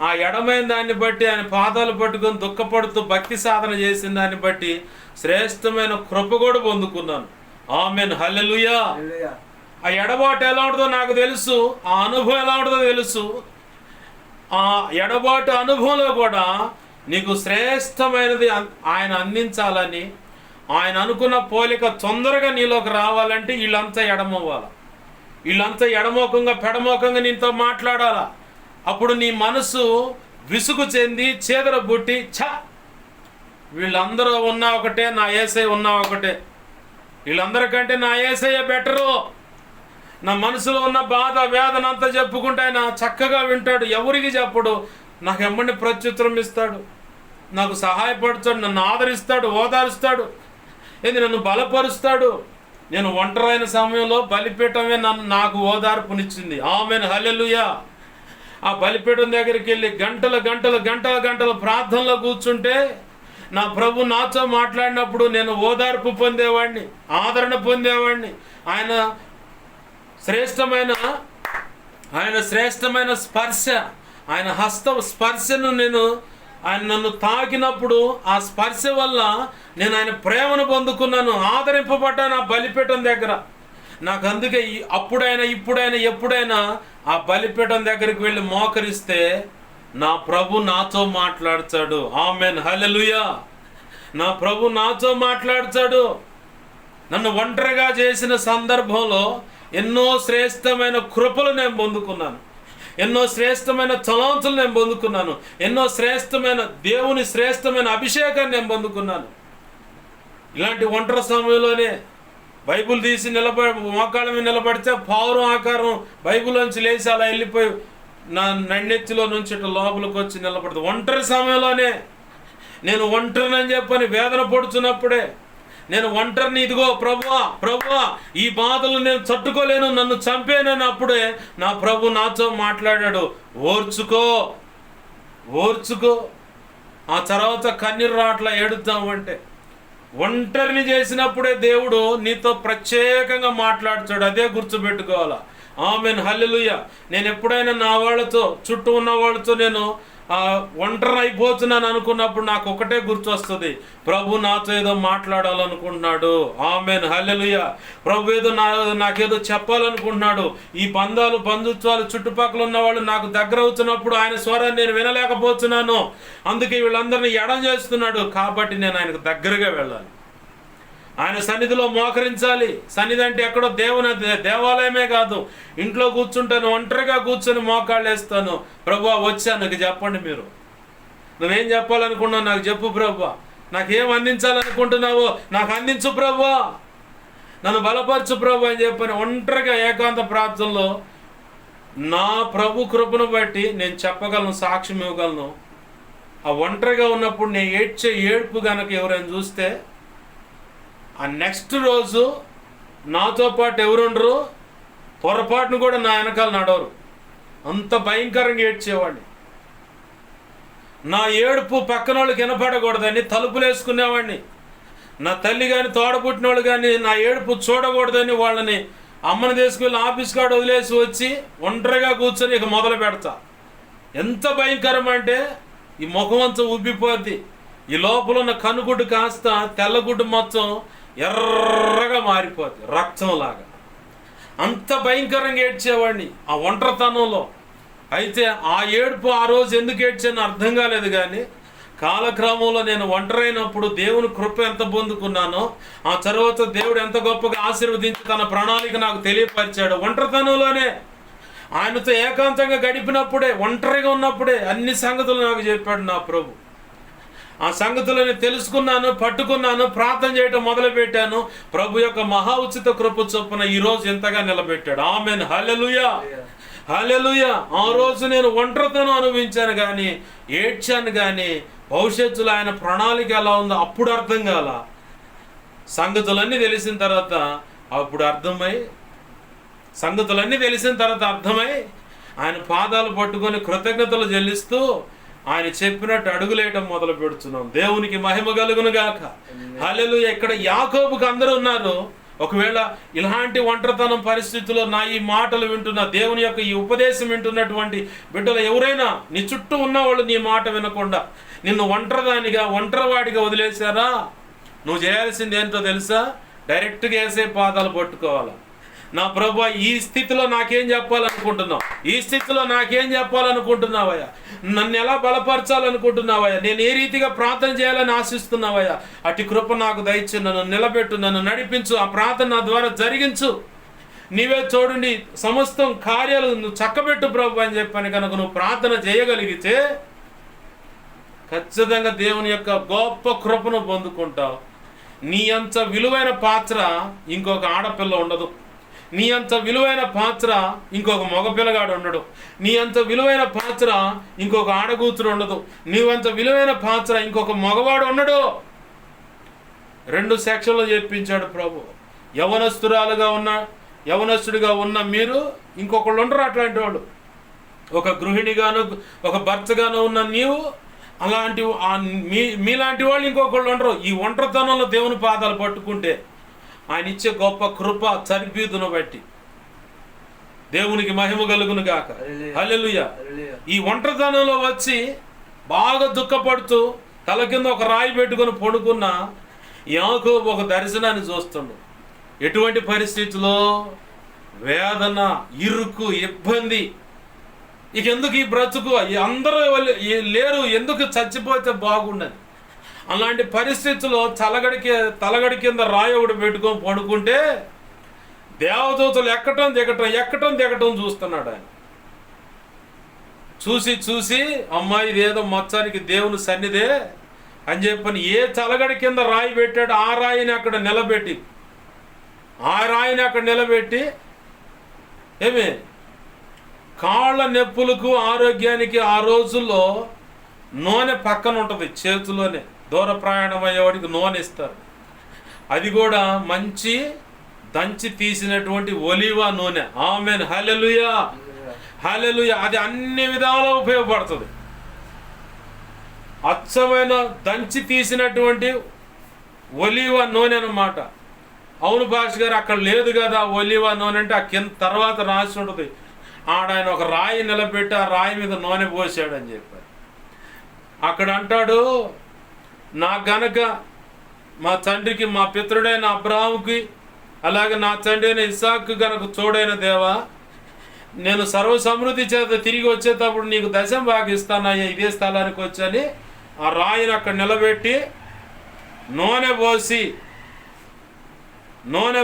ఆ ఎడమైన దాన్ని బట్టి, ఆయన పాదాలు పట్టుకొని దుఃఖపడుతూ భక్తి సాధన చేసిన దాన్ని బట్టి శ్రేష్టమైన కృప కూడా పొందుకున్నాను. ఆమేన్, హల్లెలూయా. ఆ ఎడబాటు ఎలా ఉంటుందో నాకు తెలుసు, ఆ అనుభవం ఎలా ఉంటుందో తెలుసు. ఆ ఎడబాటు అనుభవంలో కూడా నీకు శ్రేష్టమైనది ఆయన అందించాలని, ఆయన అనుకున్న పోలిక తొందరగా నీలోకి రావాలంటే వీళ్ళంతా ఎడమవ్వాలి. వీళ్ళంతా ఎడమోకంగా పెడమోకంగా నీతో మాట్లాడాలా. అప్పుడు నీ మనసు విసుగు చెంది చేదర బుట్టి వీళ్ళందరూ ఉన్నా ఒకటే, నా యేసయ్య ఉన్నా ఒకటే, వీళ్ళందరికంటే నా యేసయ్య బెటరు. నా మనసులో ఉన్న బాధ వేదన అంతా చెప్పుకుంటే ఆయన చక్కగా వింటాడు, ఎవరికి చెప్పడు. నాకు ఎమ్మని ప్రత్యుత్తరం ఇస్తాడు, నాకు సహాయపడతాడు, నన్ను ఆదరిస్తాడు, ఓదారుస్తాడు, ఇది నన్ను బలపరుస్తాడు. నేను ఒంటరైన సమయంలో బలిపీఠమే నాకు ఓదార్పునిచ్చింది. ఆమేన్, హల్లెలూయా. ఆ బలిపీఠం దగ్గరికి వెళ్ళి గంటల ప్రార్థనలో కూర్చుంటే నా ప్రభు నాతో మాట్లాడినప్పుడు నేను ఓదార్పు పొందేవాడిని, ఆదరణ పొందేవాడిని. ఆయన శ్రేష్టమైన స్పర్శ, ఆయన హస్త స్పర్శను ఆయన నన్ను తాకినప్పుడు ఆ స్పర్శ వల్ల నేను ఆయన ప్రేమను పొందుకున్నాను, ఆదరింపబడ్డాను ఆ బలిపీఠం దగ్గర. నాకు అందుకే ఇప్పుడైనా ఎప్పుడైనా ఆ బలిపీఠం దగ్గరికి వెళ్ళి మోకరిస్తే నా ప్రభు నాతో మాట్లాడతాడు. ఆమేన్, హల్లెలూయా. నా ప్రభు నాతో మాట్లాడతాడు. నన్ను ఒంటరిగా చేసిన సందర్భంలో ఎన్నో శ్రేష్టమైన కృపలు నేను పొందుకున్నాను, ఎన్నో శ్రేష్టమైన తలాంతులు నేను పొందుకున్నాను, ఎన్నో శ్రేష్టమైన దేవుని శ్రేష్టమైన అభిషేకాన్ని నేను పొందుకున్నాను. ఇలాంటి ఒంటరి సమయంలోనే బైబుల్ తీసి మోకాళ్ళ మీద నిలబడితే పావురం ఆకారం బైబుల్లోంచి లేచి అలా వెళ్ళిపోయి నా నన్నెత్తిలో నుంచి ఇట్లా లోపలికి వచ్చి నిలబడుతుంది. ఒంటరి సమయంలోనే నేను ఒంటరినని చెప్పని వేదన పడుతున్నప్పుడే, నేను ఒంటరిని, ఇదిగో ప్రభువా ఈ బాధలు నేను తట్టుకోలేను, నన్ను చంపేనని అప్పుడే నా ప్రభు నాతో మాట్లాడాడు, ఓర్చుకో. ఆ తర్వాత కన్నీరు రాట్లా ఏడుద్దామంటే ఒంటరిని చేసినప్పుడే దేవుడు నీతో ప్రత్యేకంగా మాట్లాడుతాడు. అదే గుర్తుపెట్టుకోవాలా. ఆమేన్, హల్లెలూయా. నేను ఎప్పుడైనా నా వాళ్ళతో, చుట్టూ ఉన్న వాళ్ళతో నేను ఒంటరి అయిపోతున్నాను అనుకున్నప్పుడు నాకు ఒకటే గుర్తు వస్తుంది, ప్రభు నాతో ఏదో మాట్లాడాలనుకుంటున్నాడు. ఆమేన్, హల్లెలూయా. ప్రభు ఏదో నాకేదో చెప్పాలనుకుంటున్నాడు. ఈ బంధుత్వాలు చుట్టుపక్కల ఉన్న వాళ్ళు నాకు దగ్గర అవుతున్నప్పుడు ఆయన స్వరాన్ని నేను వినలేకపోతున్నాను, అందుకే వీళ్ళందరినీ ఎడం చేస్తున్నాడు. కాబట్టి నేను ఆయనకు దగ్గరగా వెళ్ళాలి, ఆయన సన్నిధిలో మోకరించాలి. సన్నిధి అంటే ఎక్కడో దేవాలయమే కాదు, ఇంట్లో కూర్చుంటాను, ఒంటరిగా కూర్చొని మోకాళ్ళు వేస్తాను. ప్రభువా వచ్చాను, నాకు చెప్పండి, మీరు నువ్వేం చెప్పాలనుకున్నావు నాకు చెప్పు ప్రభువా, నాకేం అందించాలనుకుంటున్నావో నాకు అందించు ప్రభువా, నన్ను బలపరచు ప్రభు అని చెప్పని ఒంటరిగా ఏకాంత ప్రార్థనలో నా ప్రభు కృపను బట్టి నేను చెప్పగలను, సాక్ష్యం ఇవ్వగలను. ఆ ఒంటరిగా ఉన్నప్పుడు నేను ఏడ్చే ఏడుపు కనుక ఎవరైనా చూస్తే ఆ నెక్స్ట్ రోజు నాతో పాటు ఎవరుండరు, పొరపాటును కూడా నా వెనకాల నడవరు. అంత భయంకరంగా ఏడ్చేవాడిని. నా ఏడుపు పక్కన వాళ్ళకి వినపడకూడదని తలుపులు వేసుకునేవాడిని. నా తల్లి కానీ తోడబుట్టిన వాళ్ళు కానీ నా ఏడుపు చూడకూడదని వాళ్ళని అమ్మని తీసుకెళ్ళి ఆఫీస్ కాడ వదిలేసి వచ్చి ఒంటరిగా కూర్చొని ఇక మొదలు పెడతా. ఎంత భయంకరం అంటే ఈ ముఖం అంతా ఉబ్బిపోద్ది, ఈ లోపల ఉన్న కనుగుడ్డు కాస్త తెల్లగుడ్డు మొత్తం ఎర్రగా మారిపోద్ది, రక్తంలాగా. అంత భయంకరంగా ఏడ్చేవాడిని ఆ ఒంటరితనంలో. అయితే ఆ ఏడుపు ఆ రోజు ఎందుకు ఏడ్చానో అర్థం కాలేదు, కానీ కాలక్రమంలో నేను ఒంటరైనప్పుడు దేవుని కృప ఎంత పొందుకున్నానో, ఆ తర్వాత దేవుడు ఎంత గొప్పగా ఆశీర్వదించి తన ప్రణాళిక నాకు తెలియపరిచాడు. ఒంటరితనంలోనే ఆయనతో ఏకాంతంగా గడిపినప్పుడే, ఒంటరిగా ఉన్నప్పుడే అన్ని సంగతులు నాకు చెప్పాడు నా ప్రభు. ఆ సంగతులను తెలుసుకున్నాను, పట్టుకున్నాను, ప్రార్థన చేయటం మొదలుపెట్టాను. ప్రభు యొక్క మహా ఉచిత కృప చొప్పున ఈరోజు ఎంతగా నిలబెట్టాడు. ఆమేన్, హల్లెలూయా, హల్లెలూయా. ఆ రోజు నేను ఒంటరితనం అనుభవించాను కానీ, ఏడ్చాను కానీ, భవిష్యత్తులో ఆయన ప్రణాళిక ఎలా ఉందో అప్పుడు అర్థం కాల. సంగతులన్నీ తెలిసిన తర్వాత అర్థమై ఆయన పాదాలు పట్టుకొని కృతజ్ఞతలు చెల్లిస్తూ ఆయన చెప్పినట్టు అడుగులేయటం మొదలు పెడుతున్నాం. దేవునికి మహిమ కలుగును గాక. హల్లెలూయా. ఇక్కడ యాకోబుకు అందరూ ఉన్నారు. ఒకవేళ ఇలాంటి ఒంటరితనం పరిస్థితుల్లో నా ఈ మాటలు వింటున్న, దేవుని యొక్క ఈ ఉపదేశం వింటున్నటువంటి బిడ్డలు ఎవరైనా నీ చుట్టూ ఉన్నవాళ్ళు నీ మాట వినకుండా నిన్ను ఒంటరివాడిగా వదిలేశారా, నువ్వు చేయాల్సింది ఏంటో తెలుసా? డైరెక్ట్గా వేసే పాదాలు పట్టుకోవాలి. నా ప్రభువా, ఈ స్థితిలో నాకేం చెప్పాలనుకుంటున్నావు? ఈ స్థితిలో నాకేం చెప్పాలనుకుంటున్నావయ్యా? నన్ను ఎలా బలపరచాలనుకుంటున్నావయ్యా? నేను ఏ రీతిగా ప్రార్థన చేయాలని ఆశిస్తున్నావయ్యా? అటు కృప నాకు దయచు, నన్ను నిలబెట్టు, నన్ను నడిపించు, ఆ ప్రార్థన నా ద్వారా జరిగించు. నీవే చూడండి, సమస్తం కార్యాలు నువ్వు చక్కబెట్టు ప్రభు అని చెప్పని కనుక నువ్వు ప్రార్థన చేయగలిగితే ఖచ్చితంగా దేవుని యొక్క గొప్ప కృపను పొందుకుంటావు. నీ అంత విలువైన పాత్ర ఇంకొక ఆడపిల్ల ఉండదు. నీ అంత విలువైన పాత్ర ఇంకొక మగపిల్లగాడు ఉండడు. నీ అంత విలువైన పాత్ర ఇంకొక ఆడగూతురు ఉండదు. నీవంత విలువైన పాత్ర ఇంకొక మగవాడు ఉండడు. 2 సెక్షన్లు చెప్పించాడు ప్రభు. యవనస్తుడిగా ఉన్న మీరు ఇంకొకళ్ళు ఉండరు అట్లాంటి వాళ్ళు. ఒక గృహిణిగాను ఒక భర్తగాను ఉన్న నీవు అలాంటి మీలాంటి వాళ్ళు ఇంకొకళ్ళు ఉండరు. ఈ ఒంటరితనంలో దేవుని పాదాలు పట్టుకుంటే ఆయన ఇచ్చే గొప్ప కృప చరిపీదును బట్టి దేవునికి మహిమ కలుగును గాక. హల్లెలూయా. ఈ ఒంటరితనంలో వచ్చి బాగా దుఃఖపడుతూ తల కింద ఒక రాయి పెట్టుకొని పడుకున్న యాకోబు ఒక దర్శనాన్ని చూస్తుండు. ఎటువంటి పరిస్థితిలో? వేదన, ఇరుకు, ఇబ్బంది. ఇక ఎందుకు ఈ బ్రతుకు, అందరూ లేరు, ఎందుకు చచ్చిపోతే బాగుండదు. అలాంటి పరిస్థితుల్లో తలగడి కింద రాయి ఒకటి పెట్టుకొని పడుకుంటే దేవదూతలు ఎక్కటం దిగటం చూస్తున్నాడు ఆయన. చూసి అమ్మాయి ఇదేదో మొత్తానికి దేవుని సన్నిధే అని చెప్పని ఏ తలగడి కింద రాయి పెట్టాడు ఆ రాయిని అక్కడ నిలబెట్టి ఏమి కాళ్ళ నొప్పులకు ఆరోగ్యానికి ఆ రోజుల్లో నూనె పక్కన ఉంటుంది చేతిలోనే. దూర ప్రయాణం అయ్యేవాడికి నూనె ఇస్తారు. అది కూడా మంచి దంచి తీసినటువంటి ఒలివ నూనె. ఆమేన్. హల్లెలూయా, హల్లెలూయా. అది అన్ని విధాలా ఉపయోగపడుతుంది. అచ్చమైన దంచి తీసినటువంటి ఒలివ నూనె అన్నమాట. అవును భాష గారు, అక్కడ లేదు కదా ఒలివ నూనె అంటే ఆ కింద తర్వాత రాసి ఉంటుంది. ఆయన ఒక రాయి నిలబెట్టి ఆ రాయి మీద నూనె పోసాడు అని చెప్పారు. అక్కడ అంటాడు, నా గనక మా తండ్రికి, మా పితరుడైన అబ్రాహాముకి, అలాగే నా తండ్రి అయిన ఇస్సాకు గనక తోడైన దేవా, నేను సర్వ సమృద్ధి చేత తిరిగి వచ్చేటప్పుడు నీకు దశం భాగిస్తానయ్యా, ఇదే స్థలానికి వచ్చని ఆ రాయిని అక్కడ నిలబెట్టి నూనె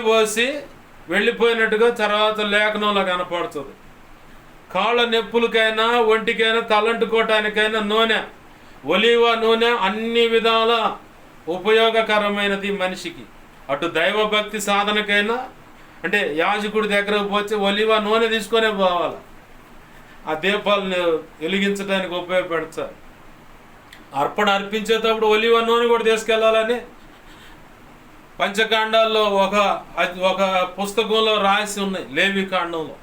పోసి వెళ్ళిపోయినట్టుగా తర్వాత లేఖనంలో కనపడుతుంది. కాళ్ళ నొప్పులకైనా ఒంటికైనా తలంటుకోవటానికైనా నూనె, ఒలివ నూనె అన్ని విధాల ఉపయోగకరమైనది మనిషికి. అటు దైవభక్తి సాధనకైనా, అంటే యాజకుడి దగ్గరకు పోతే ఒలివ నూనె తీసుకొనే పోవాలి. ఆ దీపాలను వెలిగించడానికి ఉపయోగపడతారు. అర్పణ అర్పించేటప్పుడు ఒలివ నూనె కూడా తీసుకెళ్ళాలని పంచకాండాల్లో ఒక పుస్తకంలో రాసి ఉన్నాయి. లేవి కాండంలో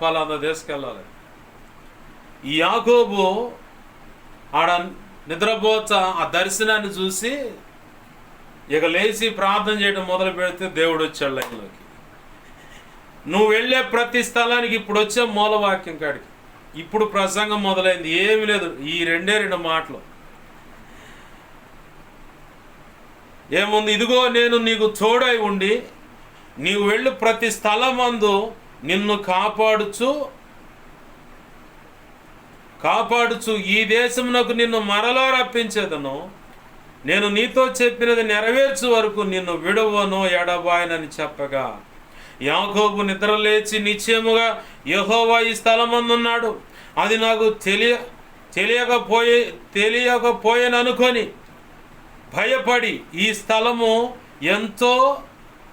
పలానా తీసుకెళ్ళాలి. ఈ యాకోబు ఆడ నిద్రపోత ఆ దర్శనాన్ని చూసి ఇక లేచి ప్రార్థన చేయడం మొదలు పెడితే దేవుడు వచ్చాడు లైన్లోకి. నువ్వు వెళ్ళే ప్రతి స్థలానికి ఇప్పుడు వచ్చే మూలవాక్యం కాడికి ఇప్పుడు ప్రసంగం మొదలైంది. ఏమి లేదు, ఈ 2 మాటలు. ఏముంది? ఇదిగో నేను నీకు తోడై ఉండి నీవు వెళ్ళు ప్రతి స్థలమందు నిన్ను కాపాడుచు ఈ దేశమునకు నిన్ను మరలా రప్పించేదను. నేను నీతో చెప్పినది నెరవేర్చు వరకు నిన్ను విడువను ఎడబాయనని చెప్పగా యాకోబు నిద్రలేచి నిశ్చయముగా యెహోవా ఈ స్థలమందున్నాడు, అది నాకు తెలియకపోయేననుకొని భయపడి ఈ స్థలము ఎంతో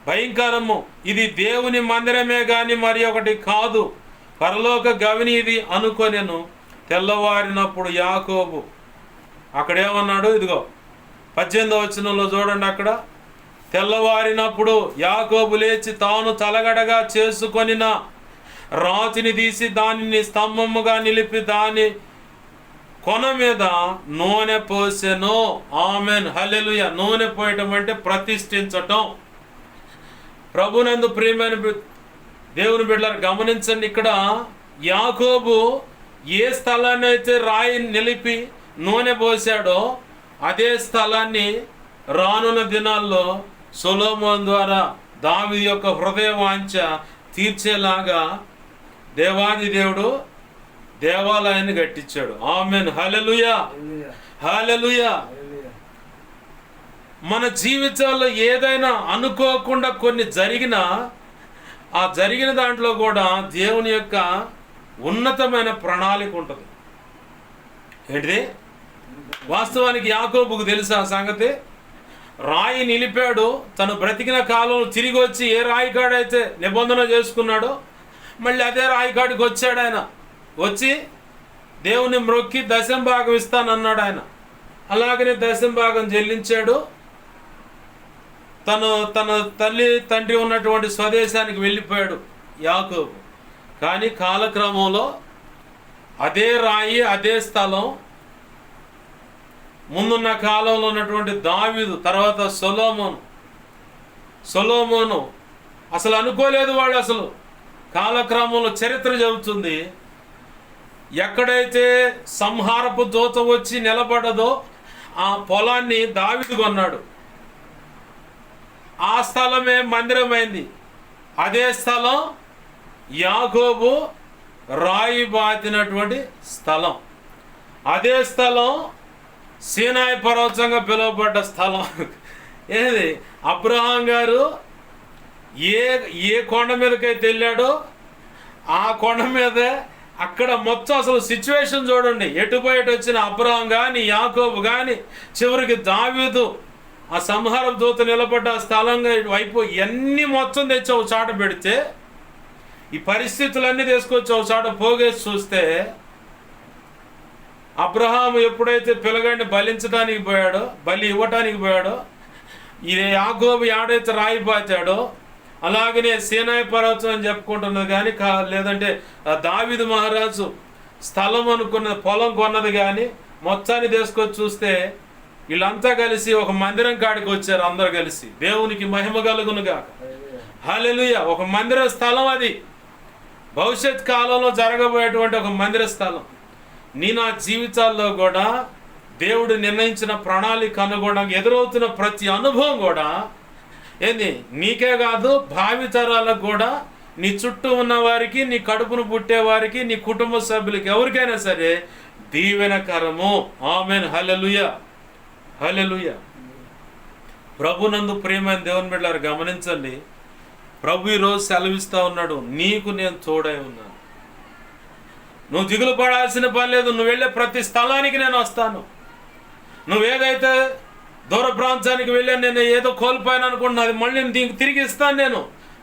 భయంకరము, ఇది దేవుని మందిరమే గాని మరి ఒకటి కాదు, పరలోక గవిని ఇది అనుకొనెను. తెల్లవారినప్పుడు యాకోబు అక్కడేమన్నాడు? ఇదిగో 18వ వచనంలో చూడండి. అక్కడ తెల్లవారినప్పుడు యాకోబు లేచి తాను తలగడగా చేసుకొనిన రాతిని తీసి దానిని స్తంభముగా నిలిపి దాని కొన మీద నూనె పోసెను. ఆమెన్. హల్లెలూయా. నూనె పోయటం అంటే ప్రతిష్ఠించటం. ప్రభునందు ప్రియమైన దేవుని బిడ్డలారా గమనించండి. ఇక్కడ యాకోబు ఏ స్థలాన్ని అయితే రాయి నిలిపి నూనె పోసాడో అదే స్థలాన్ని రానున్న దినాల్లో సొలొమోను ద్వారా దావీదు యొక్క హృదయ వాంఛ తీర్చేలాగా దేవాది దేవుడు దేవాలయాన్ని కట్టించాడు. ఆమేన్, హల్లెలూయా, హల్లెలూయా. మన జీవితాల్లో ఏదైనా అనుకోకుండా కొన్ని జరిగినా ఆ జరిగిన దాంట్లో కూడా దేవుని యొక్క ఉన్నతమైన ప్రణాళిక ఉంటుంది. ఏంటిది? వాస్తవానికి యాకోబుకు తెలుసా ఆ సంగతి? రాయి నిలిపాడు, తను బ్రతికిన కాలంలో తిరిగి వచ్చి ఏ రాయికాడైతే నిబంధన చేసుకున్నాడో మళ్ళీ అదే రాయికాడికి వచ్చాడు. ఆయన వచ్చి దేవుని మ్రొక్కి దశంభాగం ఇస్తానన్నాడు ఆయన. అలాగనే దశంభాగం చెల్లించాడు. తన తల్లి తండ్రి ఉన్నటువంటి స్వదేశానికి వెళ్ళిపోయాడు యాకోబు. కానీ కాలక్రమంలో అదే రాయి, అదే స్థలం, ముందున్న కాలంలో ఉన్నటువంటి దావీదు, తర్వాత సొలొమోను అసలు అనుకోలేదు వాళ్ళు. అసలు కాలక్రమంలో చరిత్ర చెబుతుంది, ఎక్కడైతే సంహారపు దూత వచ్చి నిలబడదో ఆ పొలాన్ని దావీదు కొన్నాడు. ఆ స్థలమే మందిరమైంది. అదే స్థలం యాకోబు రాయి బాతినటువంటి స్థలం. అదే స్థలం సీనాయి పర్వతంగా పిలువబడ్డ స్థలం. ఏది? అబ్రహాం గారు ఏ కొండ మీదకైతే వెళ్ళాడో ఆ కొండ మీదే అక్కడ మొత్తం అసలు సిచ్యువేషన్ చూడండి. ఎటు బయట వచ్చిన అబ్రహాం కానీ యాకోబు కానీ చివరికి దావీదు ఆ సంహార దూత నిలబడ్డ స్థలంగా వైపు ఎన్ని మొత్తం తెచ్చి ఒక చాట పెడితే ఈ పరిస్థితులన్నీ తీసుకొచ్చి ఒక చాట పోగేసి చూస్తే అబ్రహాము ఎప్పుడైతే పిల్లగాడిని బలి ఇవ్వటానికి పోయాడో ఈ యాకోబు ఏడైతే రాయి బాచాడో అలాగనే సీనాయి పర్వతం అని చెప్పుకుంటున్నది కానీ లేదంటే దావీదు మహారాజు స్థలం అనుకున్న పొలం కొన్నది కానీ మొత్తాన్ని తీసుకొచ్చి చూస్తే వీళ్ళంతా కలిసి ఒక మందిరం కాడికి వచ్చారు. అందరు కలిసి దేవునికి మహిమ కలుగునుగాక, హల్లెలూయా. ఒక మందిర స్థలం అది, భవిష్యత్ కాలంలో జరగబోయేటువంటి ఒక మందిర స్థలం. నా జీవితాల్లో కూడా దేవుడు నిర్ణయించిన ప్రణాళిక అనుగుణంగా ఎదురవుతున్న ప్రతి అనుభవం కూడా ఏంది, నీకే కాదు భావితరాలకు కూడా, నీ చుట్టూ ఉన్న వారికి, నీ కడుపును పుట్టే వారికి, నీ కుటుంబ సభ్యులకి ఎవరికైనా సరే దీవెనకరము. ఆమేన్, హల్లెలూయా, హల్లెలూయా. ప్రభునందు ప్రియమైన దేవుని బిడ్డలారా గమనించండి, ప్రభు ఈరోజు సెలవిస్తూ ఉన్నాడు, నీకు నేను తోడై ఉన్నాను. నువ్వు దిగులు పడాల్సిన పని లేదు. నువ్వు వెళ్ళే ప్రతి స్థలానికి నేను వస్తాను. నువ్వేదైతే దూర ప్రాంతానికి వెళ్ళాను, నేను ఏదో కోల్పోయాను అనుకుంటున్నా, అది మళ్ళీ నీకు తిరిగి ఇస్తాను. నేను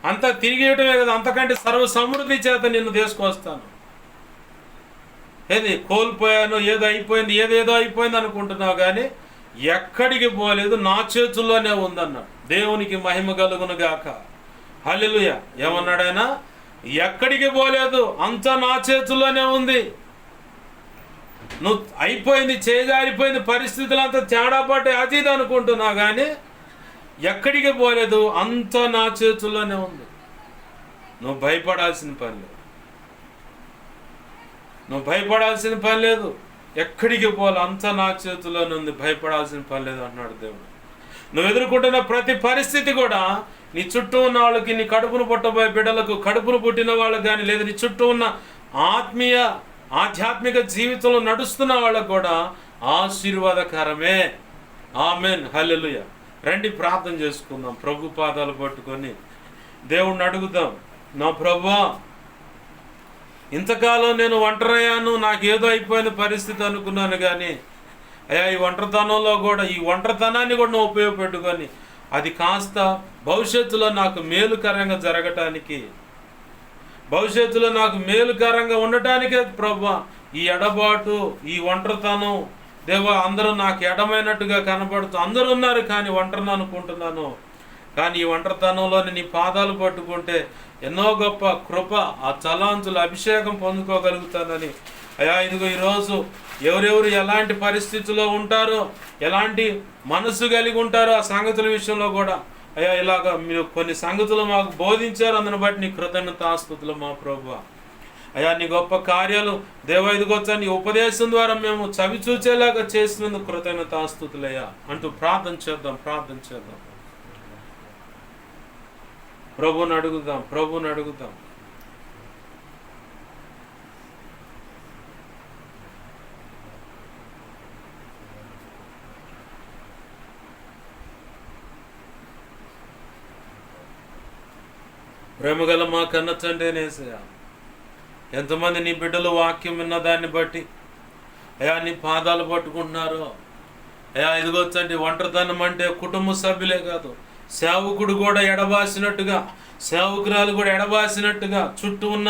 అంతా తిరిగి ఇవ్వటమే కదా, అంతకంటే సర్వ సమృద్ధి చేత నిన్ను తీసుకొస్తాను. ఏది కోల్పోయాను, ఏదేదో అయిపోయింది అనుకుంటున్నావు కానీ ఎక్కడికి పోలేదు, నా చేతుల్లోనే ఉందన్నాడు. దేవునికి మహిమ కలుగును గాక, హల్లెలూయా. ఏమన్నాడు ఆయన? ఎక్కడికి పోలేదు, అంతా నా చేతుల్లోనే ఉంది. నువ్వు అయిపోయింది, చేజారిపోయింది, పరిస్థితులు అంతా తేడా పట్టే అది ఇది అనుకుంటున్నావు కానీ ఎక్కడికి పోలేదు, అంతా నా చేతుల్లోనే ఉంది. నువ్వు భయపడాల్సిన పని లేదు. ఎక్కడికి పోలే, అంతా నా చేతుల్లోనే ఉంది, భయపడాల్సిన పని లేదు అన్నాడు దేవుడు. నువ్వు ఎదుర్కొంటున్న ప్రతి పరిస్థితి కూడా నీ చుట్టూ ఉన్న వాళ్ళకి, నీ కడుపును పుట్టబోయే బిడ్డలకు, కడుపును పుట్టిన వాళ్ళకి కానీ, లేదా నీ చుట్టూ ఉన్న ఆధ్యాత్మిక జీవితంలో నడుస్తున్న వాళ్ళకు కూడా ఆశీర్వాదకరమే. ఆమేన్, హల్లెలూయా. రండి ప్రార్థన చేసుకుందాం. ప్రభు పాదాలు పట్టుకొని దేవుణ్ణి అడుగుదాం. నా ప్రభువా, ఇంతకాలం నేను ఒంటరయ్యాను, నాకేదో అయిపోయిన పరిస్థితి అనుకున్నాను కానీ అయ్యా, ఈ ఒంటరితనంలో కూడా, ఈ ఒంటరితనాన్ని కూడా నువ్వు ఉపయోగపెట్టుకొని అది కాస్త భవిష్యత్తులో నాకు మేలుకరంగా జరగటానికి, భవిష్యత్తులో నాకు మేలుకరంగా ఉండటానికే ప్రభువా ఈ ఎడబాటు, ఈ ఒంటరితనం దేవా, అందరూ నాకు ఎడమైనట్టుగా కనపడుతూ అందరూ ఉన్నారు కానీ ఒంటరిని అనుకుంటున్నాను. కానీ ఈ ఒంటరితనంలోని నీ పాదాలు పట్టుకుంటే ఎన్నో గొప్ప కృప, ఆ తలాంతుల అభిషేకం పొందుకోగలుగుతానని అయ్యా, ఇదిగో ఈరోజు ఎవరెవరు ఎలాంటి పరిస్థితుల్లో ఉంటారో, ఎలాంటి మనసు కలిగి ఉంటారో ఆ సంగతుల విషయంలో కూడా అయ్యా ఇలాగ మీరు కొన్ని సంగతులు మాకు బోధించారు. అందుని బట్టి నీ కృతజ్ఞతాస్తుతులు మా ప్రభువా. అయ్యా, నీ గొప్ప కార్యాలు దేవా ఇదిగొచ్చా, నీ ఉపదేశం ద్వారా మేము చవి చూచేలాగా చేసినందుకు కృతజ్ఞతాస్తుతులయ్యా అంటూ ప్రార్థన చేద్దాం. ప్రభుని అడుగుదాం, ప్రభుని అడుగుదాం. ప్రేమగల మా కన్న తండ్రి యేసయ్యా, ఎంతమంది నీ బిడ్డలు వాక్యం విన్న దాన్ని బట్టి అయ్యా నీ పాదాలు పట్టుకుంటున్నారో అయ్యా, ఇదిగో తండ్రి, ఒంటరితనం అంటే కుటుంబ సభ్యులే కాదు, సేవకుడు కూడా ఎడబాసినట్టుగా, సేవకురాలు కూడా ఎడబాసినట్టుగా, చుట్టూ ఉన్న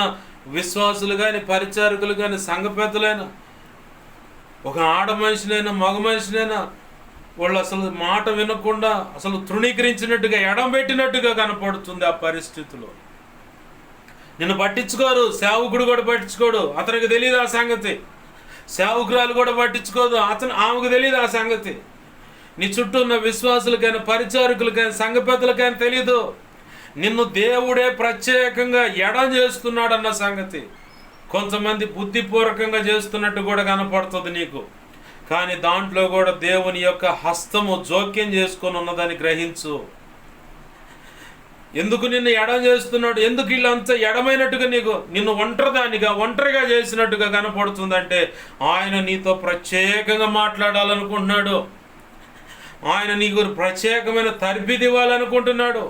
విశ్వాసులు కానీ, పరిచారకులు కానీ, సంఘ పెద్దలైనా, ఒక ఆడ మనిషినైనా మగ మనిషినైనా వాళ్ళు అసలు మాట వినకుండా అసలు తృణీకరించినట్టుగా, ఎడంబెట్టినట్టుగా కనపడుతుంది. ఆ పరిస్థితిలో నిన్ను పట్టించుకోరు, సేవకుడు కూడా పట్టించుకోడు, అతనికి తెలియదు ఆ సంగతి. సేవకురాలు కూడా పట్టించుకోదు, ఆమెకు తెలియదు ఆ సంగతి. నీ చుట్టూ ఉన్న విశ్వాసులకైనా, పరిచారకులకైనా, సంఘ పెద్దలకైనా తెలియదు. నిన్ను దేవుడే ప్రత్యేకంగా ఎడం చేస్తున్నాడన్న సంగతి కొంతమంది బుద్ధిపూర్వకంగా చేస్తున్నట్టు కూడా కనపడుతుంది నీకు. కానీ దాంట్లో కూడా దేవుని యొక్క హస్తము జోక్యం చేసుకొని ఉన్నదని గ్రహించు. ఎందుకు నిన్ను ఎడం చేస్తున్నాడు, ఎందుకు వీళ్ళంతా ఎడమైనట్టుగా నిన్ను ఒంటరిగా చేసినట్టుగా కనపడుతుందంటే ఆయన నీతో ప్రత్యేకంగా మాట్లాడాలనుకుంటున్నాడు. ఆయన నీకు ప్రత్యేకమైన తర్బిది ఇవ్వాలనుకుంటున్నాడు.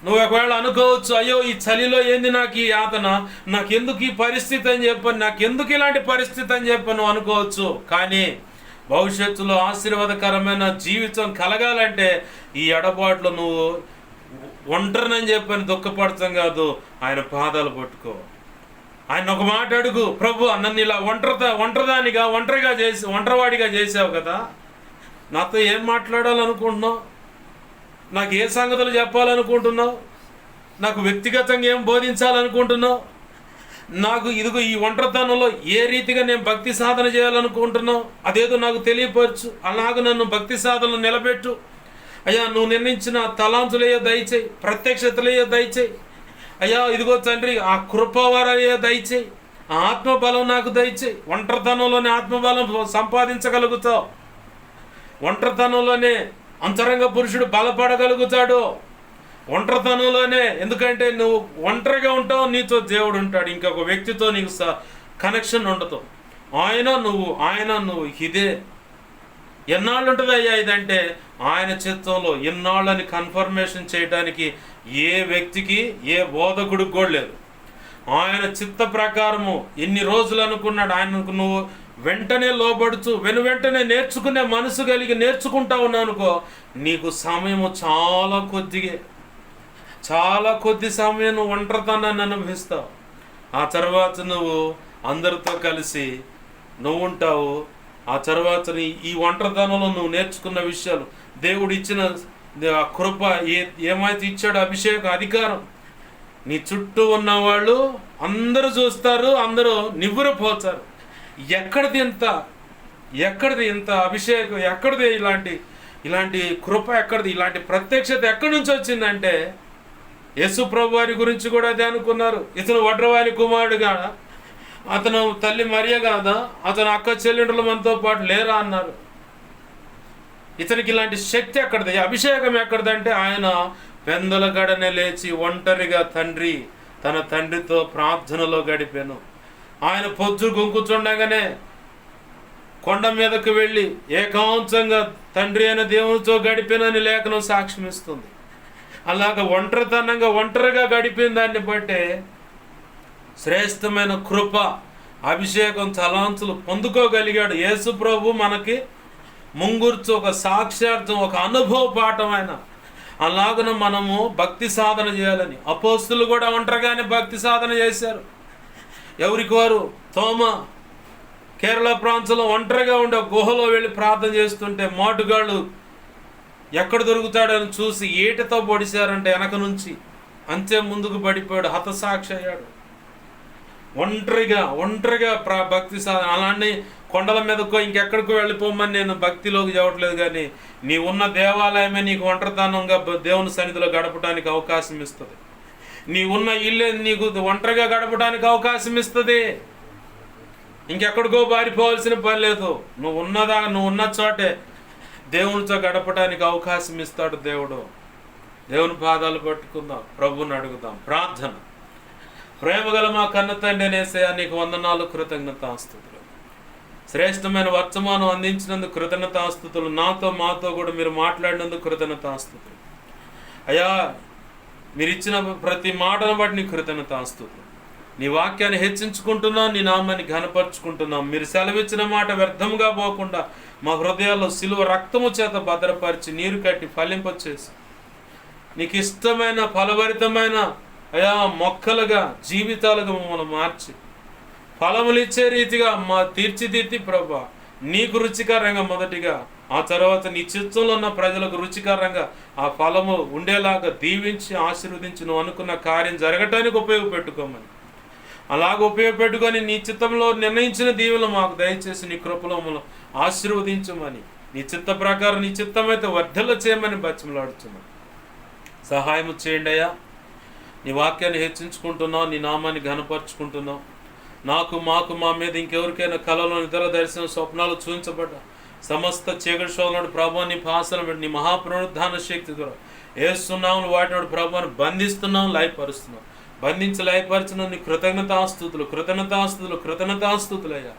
నువ్వు ఒకవేళ అనుకోవచ్చు, అయ్యో ఈ చలిలో ఏంది నాకు ఈ యాతన, నాకెందుకు ఈ పరిస్థితి అని చెప్పని, నాకెందుకు ఇలాంటి పరిస్థితి అని చెప్పని నువ్వు అనుకోవచ్చు. కానీ భవిష్యత్తులో ఆశీర్వాదకరమైన జీవితం కలగాలంటే ఈ ఎడబాట్లు నువ్వు ఒంటరినని చెప్పని దుఃఖపడతాం కాదు, ఆయన పాదాలు పట్టుకో. ఆయన ఒక మాట అడుగు, ప్రభు నన్ను ఇలా ఒంటరివాడిగా చేసావు కదా, నాతో ఏం మాట్లాడాలనుకుంటున్నావు, నాకు ఏ సంగతులు చెప్పాలనుకుంటున్నావు, నాకు వ్యక్తిగతంగా ఏం బోధించాలనుకుంటున్నావు, నాకు ఇదిగో ఈ ఒంటరితనంలో ఏ రీతిగా నేను భక్తి సాధన చేయాలనుకుంటున్నావు అదేదో నాకు తెలియపరచు. అలాగ నన్ను భక్తి సాధనలు నిలబెట్టు అయ్యా. నువ్వు నిర్ణయించిన తలాంతులయ్యో దయచేయి, ప్రత్యక్షతలయ్యో దయచేయి అయ్యా. ఇదిగో తండ్రి, ఆ కృపవరయ్యో దయచేయి, ఆ ఆత్మబలం నాకు దయచేయి. ఒంటరితనంలోనే ఆత్మబలం సంపాదించగలుగుతావు, ఒంటరితనంలోనే అంతరంగ పురుషుడు బలపడగలుగుతాడు, ఒంటరితనంలోనే. ఎందుకంటే నువ్వు ఒంటరిగా ఉంటావు, నీతో దేవుడు ఉంటాడు, ఇంకొక వ్యక్తితో నీకు కనెక్షన్ ఉండదు. ఆయన నువ్వు ఇదే ఎన్నాళ్ళు ఉంటుంది అయ్యా ఇదంటే ఆయన చిత్తంలో ఎన్నాళ్ళని కన్ఫర్మేషన్ చేయడానికి ఏ వ్యక్తికి, ఏ బోధకుడికి కూడా లేదు. ఆయన చిత్త ప్రకారము ఎన్ని రోజులు అనుకున్నాడు, ఆయనకు నువ్వు వెంటనే లోబడుతూ వెంటనే నేర్చుకునే మనసు కలిగి నేర్చుకుంటా ఉన్నావు అనుకో, నీకు సమయము చాలా కొద్ది సమయం నువ్వు ఒంటరితనాన్ని అనుభవిస్తావు. ఆ తర్వాత నువ్వు అందరితో కలిసి నువ్వు ఉంటావు. ఆ తర్వాత ఈ ఒంటరితనంలో నువ్వు నేర్చుకున్న విషయాలు, దేవుడు ఇచ్చిన కృప, ఏమైతే ఇచ్చాడో అభిషేకం, అధికారం, నీ చుట్టూ ఉన్నవాళ్ళు అందరూ చూస్తారు, అందరూ నివ్వురపోతారు. ఎక్కడిది ఇంత అభిషేకం, ఎక్కడిది ఇలాంటి కృప, ఎక్కడిది ఇలాంటి ప్రత్యక్షత ఎక్కడి నుంచి వచ్చిందంటే యేసు ప్రభు వారి గురించి కూడా అదే అనుకున్నారు. ఇతను వడ్రవాని కుమారుడు కాదా, అతను తల్లి మరియ కాదా, అతను అక్క చెల్లెండ్రులు మనతో పాటు లేరా అన్నారు. ఇతనికి ఇలాంటి శక్తి ఎక్కడిది, అభిషేకం ఎక్కడిదంటే ఆయన పెందల గడనే లేచి ఒంటరిగా తన తండ్రితో ప్రార్థనలో గడిపాను. ఆయన పొద్దు గుంకుచుండగానే కొండ మీదకు వెళ్ళి ఏకాంతంగా తండ్రి అయిన దేవునితో గడిపానని లేఖనం సాక్ష్యం ఇస్తుంది. అలాగ ఒంటరిగా గడిపిన దాన్ని బట్టే శ్రేష్టమైన కృప, అభిషేకం, తలాంతులు పొందుకోగలిగాడు. యేసు ప్రభు మనకి ముంగుర్చు ఒక సాక్ష్యార్థం, ఒక అనుభవ పాఠం ఆయన. అలాగను మనము భక్తి సాధన చేయాలని అపోస్తులు కూడా ఒంటరిగానే భక్తి సాధన చేశారు. ఎవరికి వారు. తోమా కేరళ ప్రాంతంలో ఒంటరిగా ఉండే గుహలో వెళ్ళి ప్రార్థన చేస్తుంటే మాటుగాళ్ళు ఎక్కడ దొరుకుతాడని చూసి ఈటతో పొడిశారంటే వెనక నుంచి, అంతే ముందుకు పడిపోయాడు, హతసాక్షి అయ్యాడు. ఒంటరిగా భక్తి సాధన. అలాంటి కొండల మీదకో ఇంకెక్కడికో వెళ్ళిపోమని నేను భక్తిలోకి చెప్పట్లేదు, కానీ నీ ఉన్న దేవాలయమే నీకు ఒంటరితనంగా దేవుని సన్నిధిలో గడపడానికి అవకాశం ఇస్తుంది. నీ ఉన్న ఇల్లే నీకు ఒంటరిగా గడపడానికి అవకాశం ఇస్తుంది. ఇంకెక్కడికో పారిపోవాల్సిన పని లేదు. నువ్వు ఉన్న చోటే దేవునితో గడపడానికి అవకాశం ఇస్తాడు దేవుడు. దేవుని పాదాలు పట్టుకుందాం, ప్రభువుని అడుగుదాం. ప్రార్థన. ప్రేమగల మా కన్న తండ్రి యేసయ్యా, నీకు వందనాలు, కృతజ్ఞతాస్తుతులు. శ్రేష్టమైన వర్తమానం అందించినందుకు కృతజ్ఞతాస్తుతులు. నాతో మాతో కూడా మీరు మాట్లాడినందుకు కృతజ్ఞతాస్తుతులు. అయ్యా, మీరు ఇచ్చిన ప్రతి మాటను బట్టి నీ కృతజ్ఞతాస్తుతులు. నీ వాక్యాన్ని హెచ్చించుకుంటున్నాం, నీ నామాన్ని ఘనపరుచుకుంటున్నాం. మీరు సెలవిచ్చిన మాట వ్యర్థముగా పోకుండా మా హృదయాల్లో సిలువ రక్తము చేత భద్రపరిచి నీరు కట్టి ఫలింపచేసి నీకు ఇష్టమైన ఫలభరితమైన అయా మొక్కలుగా, జీవితాలుగా మమ్మల్ని మార్చి ఫలములు ఇచ్చే రీతిగా మా తీర్చిదిద్ది ప్రభా, నీకు రుచికరంగా మొదటిగా, ఆ తర్వాత నీ చిత్తంలో ఉన్న ప్రజలకు రుచికరంగా ఆ ఫలము ఉండేలాగా దీవించి ఆశీర్వదించి నువ్వు అనుకున్న కార్యం జరగటానికి ఉపయోగపెట్టుకోమని, అలాగ ఉపయోగపెట్టుకొని నీ చిత్తంలో నిర్ణయించిన దీవెనలు మాకు దయచేసి నీ కృపలో మమ్మల్ని ఆశీర్వదించమని, నీ చిత్త ప్రకారం నీ చిత్తమైతే వర్ధల చేయమని బతిమలాడుతున్నాం. సహాయం చేయండి అయ్యా. నీ వాక్యాన్ని హెచ్చించుకుంటున్నావు, నీ నామాన్ని ఘనపరుచుకుంటున్నావు. నాకు మాకు మా మీద ఇంకెవరికైనా కళలో నిద్ర దర్శనం స్వప్నాలు చూపించబడ్డా సమస్త చీకటి శోధనడు ప్రభు నీ పాసన నీ మహాపునరుద్ధాన శక్తి ద్వారా వేస్తున్నాము. వాటినోడు ప్రభుని బంధిస్తున్నాం, లయపరుస్తున్నాం. బంధించి లయపరిచిన నీ కృతజ్ఞతాస్తుతులు, కృతజ్ఞతాస్తుతులు, కృతజ్ఞతాస్తుతులు అయ్యా.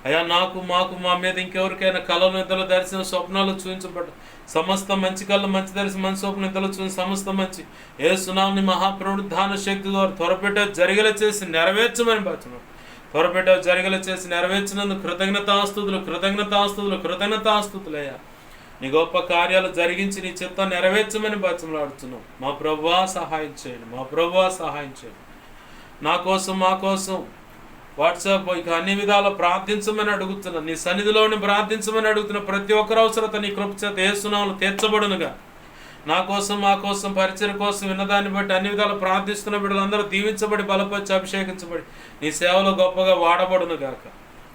అయ్యా, నాకు మాకు మా మీద ఇంకెవరికైనా కళలు నిద్రలు దర్శన స్వప్నాలు చూపించబడ్డ సమస్త మంచి కళ్ళు, మంచి దర్శనం, మంచి స్వప్న నిద్రలు చూసి సమస్త మంచి యేసునామమున మహాపునరుద్ధాన శక్తి ద్వారా త్వరపెట్ట జరిగేలా చేసి నెరవేర్చమని బాచున్నాం. త్వరపెట్ట జరిగేలా చేసి నెరవేర్చినందుకు కృతజ్ఞతాస్తుతులు, కృతజ్ఞతాస్తుతులు, కృతజ్ఞతాస్తుతులు అయ్యా. నీ గొప్ప కార్యాలు జరిగించి నీ చిత్తం నెరవేర్చమని బతిమలాడుతున్నాం. మా ప్రభువా సహాయం చేయండి, మా ప్రభువా సహాయం చేయండి. నా కోసం, మా కోసం వాట్సాప్ ఇక అన్ని విధాలు ప్రార్థించమని అడుగుతున్నా. నీ సన్నిధిలోని ప్రార్థించమని అడుగుతున్న ప్రతి ఒక్కరి అవసరత నీ కృప చేత యేసునామమున తీర్చబడునుగా. నా కోసం, మా కోసం, పరిచయం కోసం విన్నదాన్ని బట్టి అన్ని విధాలు ప్రార్థిస్తున్న బిడ్డలందరూ దీవించబడి, బలపరిచి, అభిషేకించబడి నీ సేవలో గొప్పగా వాడబడును గాక.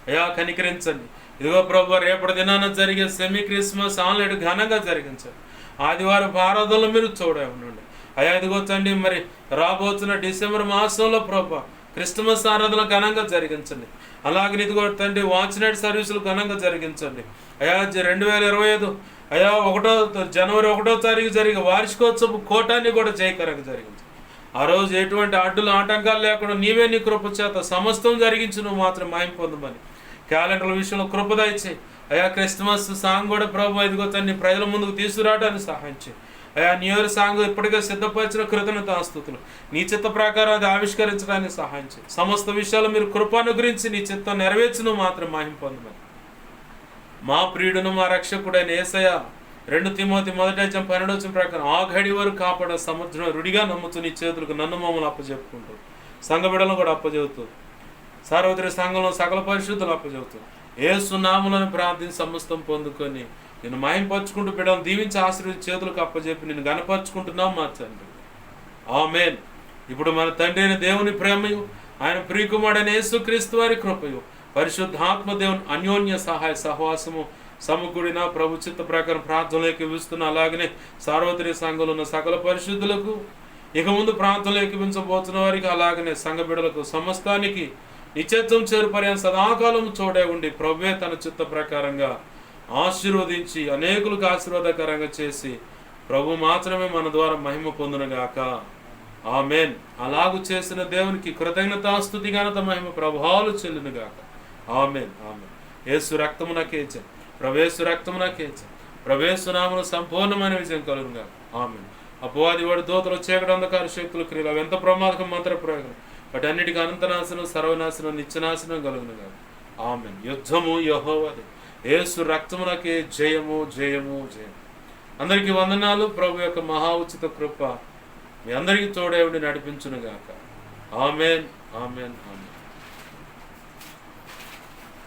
అయ్యా, కనికరించండి. ఇదిగో ప్రభు, రేపటి దినాన జరిగే సెమీ క్రిస్మస్ ఆన్లైన్ ఘనంగా జరిగించండి. ఆదివారం ఆరాధనలు మీరు చూడే ఉండండి. అయ్యా, ఇదిగో తండ్రి, మరి రాబోతున్న డిసెంబర్ మాసంలో ప్రభు క్రిస్మస్ ఆరాధన ఘనంగా జరిగించండి. అలాగే ఇదిగో తండ్రి, వాచ్ నైట్ సర్వీసులు ఘనంగా జరిగించండి. అయ్యా, 2025 అయ్యా జనవరి 1వ తారీఖు జరిగే వార్షికోత్సవ కోటాన్ని కూడా జయకరంగా జరిగించండి. ఆ రోజు ఎటువంటి అడ్డులు ఆటంకాలు లేకుండా నీవే నీ కృప చేత సమస్తం జరిగించి నువ్వు మాత్రం మహిమ పొందమని క్యాలెండర్ల విషయంలో కృప దయచేయి. అయ్యా, క్రిస్మస్ సాంగ్ కూడా ప్రభు ఇదిగో తండ్రి ప్రజల ముందుకు తీసుకురావడానికి సహాయం చేయి. అయ్యా, న్యూ ఇయర్ సాంగ్ ఇప్పటికే సిద్ధపరిచిన కృతజ్ఞతాస్తుతులు నీ చిత్త ప్రకారం అది ఆవిష్కరించడానికి సహాయం చేయి. సమస్త విషయాలు మీరు కృపానుగ్రహించి నీ చిత్తం నెరవేర్చి నువ్వు మాత్రం మహిమ పొందమని మా ప్రియుడును మా రక్షకుడైన యేసయ్య 2 తిమోతి 1:12 ప్రకారం ఆ ఘడి వరకు కాపాడ సముద్రం రుడిగా నమ్ముతూ నీ చేతులకు నన్ను మమ్మల్ని అప్పచెప్పుకుంటూ సంఘ బిడ్డలను కూడా అప్పచెబుతూ సార్వత్రిక సంఘంలో సకల పరిశుద్ధులు అప్పచెబుతూ యేసు నామములను ప్రార్థించి సమస్తం పొందుకొని నేను మహింపరుచుకుంటూ బిడ్డలను దీవించి ఆశీర్వదించి చేతులకు అప్పచెప్పి నేను గణపరుచుకుంటున్నాం మా తండ్రి. ఆమేన్. ఇప్పుడు మన తండ్రి అయిన దేవుని ప్రేమయు ఆయన ప్రియకుమారుడైన యేసుక్రీస్తు వారి కృపయు పరిశుద్ధాత్మ దేవుని అన్యోన్య సహాయ సహవాసము సమకూడిన ప్రభు చిత్త ప్రకారం ప్రార్థనలోకి ఇస్తున్న అలాగనే సార్వత్రిక సంఘంలో ఉన్న సకల పరిశుద్ధులకు ఇక ముందు ప్రార్థనలు ఎక్కించబోతున్న వారికి అలాగనే సంఘ బిడ్డలకు సమస్తానికి నిత్యత్వం చేరుపర్యాన్ని సదాకాలం చూడే ఉండి ప్రభువే తన చిత్త ప్రకారంగా ఆశీర్వదించి అనేకులకు ఆశీర్వాదకరంగా చేసి ప్రభు మాత్రమే మన ద్వారా మహిమ పొందునుగాక. ఆమేన్. అలాగు చేసిన దేవునికి కృతజ్ఞతాస్తుతి ఘనత మహిమ ప్రభావాలు చెల్లునుగాక. ఆమేన్. ఆమేన్. యేసు రక్తమునకేచ ప్రవేశు రక్తమునకేచ ప్రవేశు నామమున సంపూర్ణమైన విజయం కలుగునుగాక. ఆమేన్. అపవాది వాడి దూతలు చీకటి అంధకార శక్తులు క్రియలు అవి ఎంత ప్రమాదకం మంత్ర ప్రయోగం వాటి అన్నిటికీ అనంతనాశనం సర్వనాశనం నిత్యనాశనం కలుగునుగాక. ఆమేన్. యుద్ధము యెహోవాదే. యేసు రక్తమునకే జయము జయము జయం. అందరికీ వందనాలు. ప్రభు యొక్క మహా ఉచిత కృప మీ అందరికీ తోడే ఉండి నడిపించునుగాక. ఆమేన్. ఆమేన్. ఆమేన్.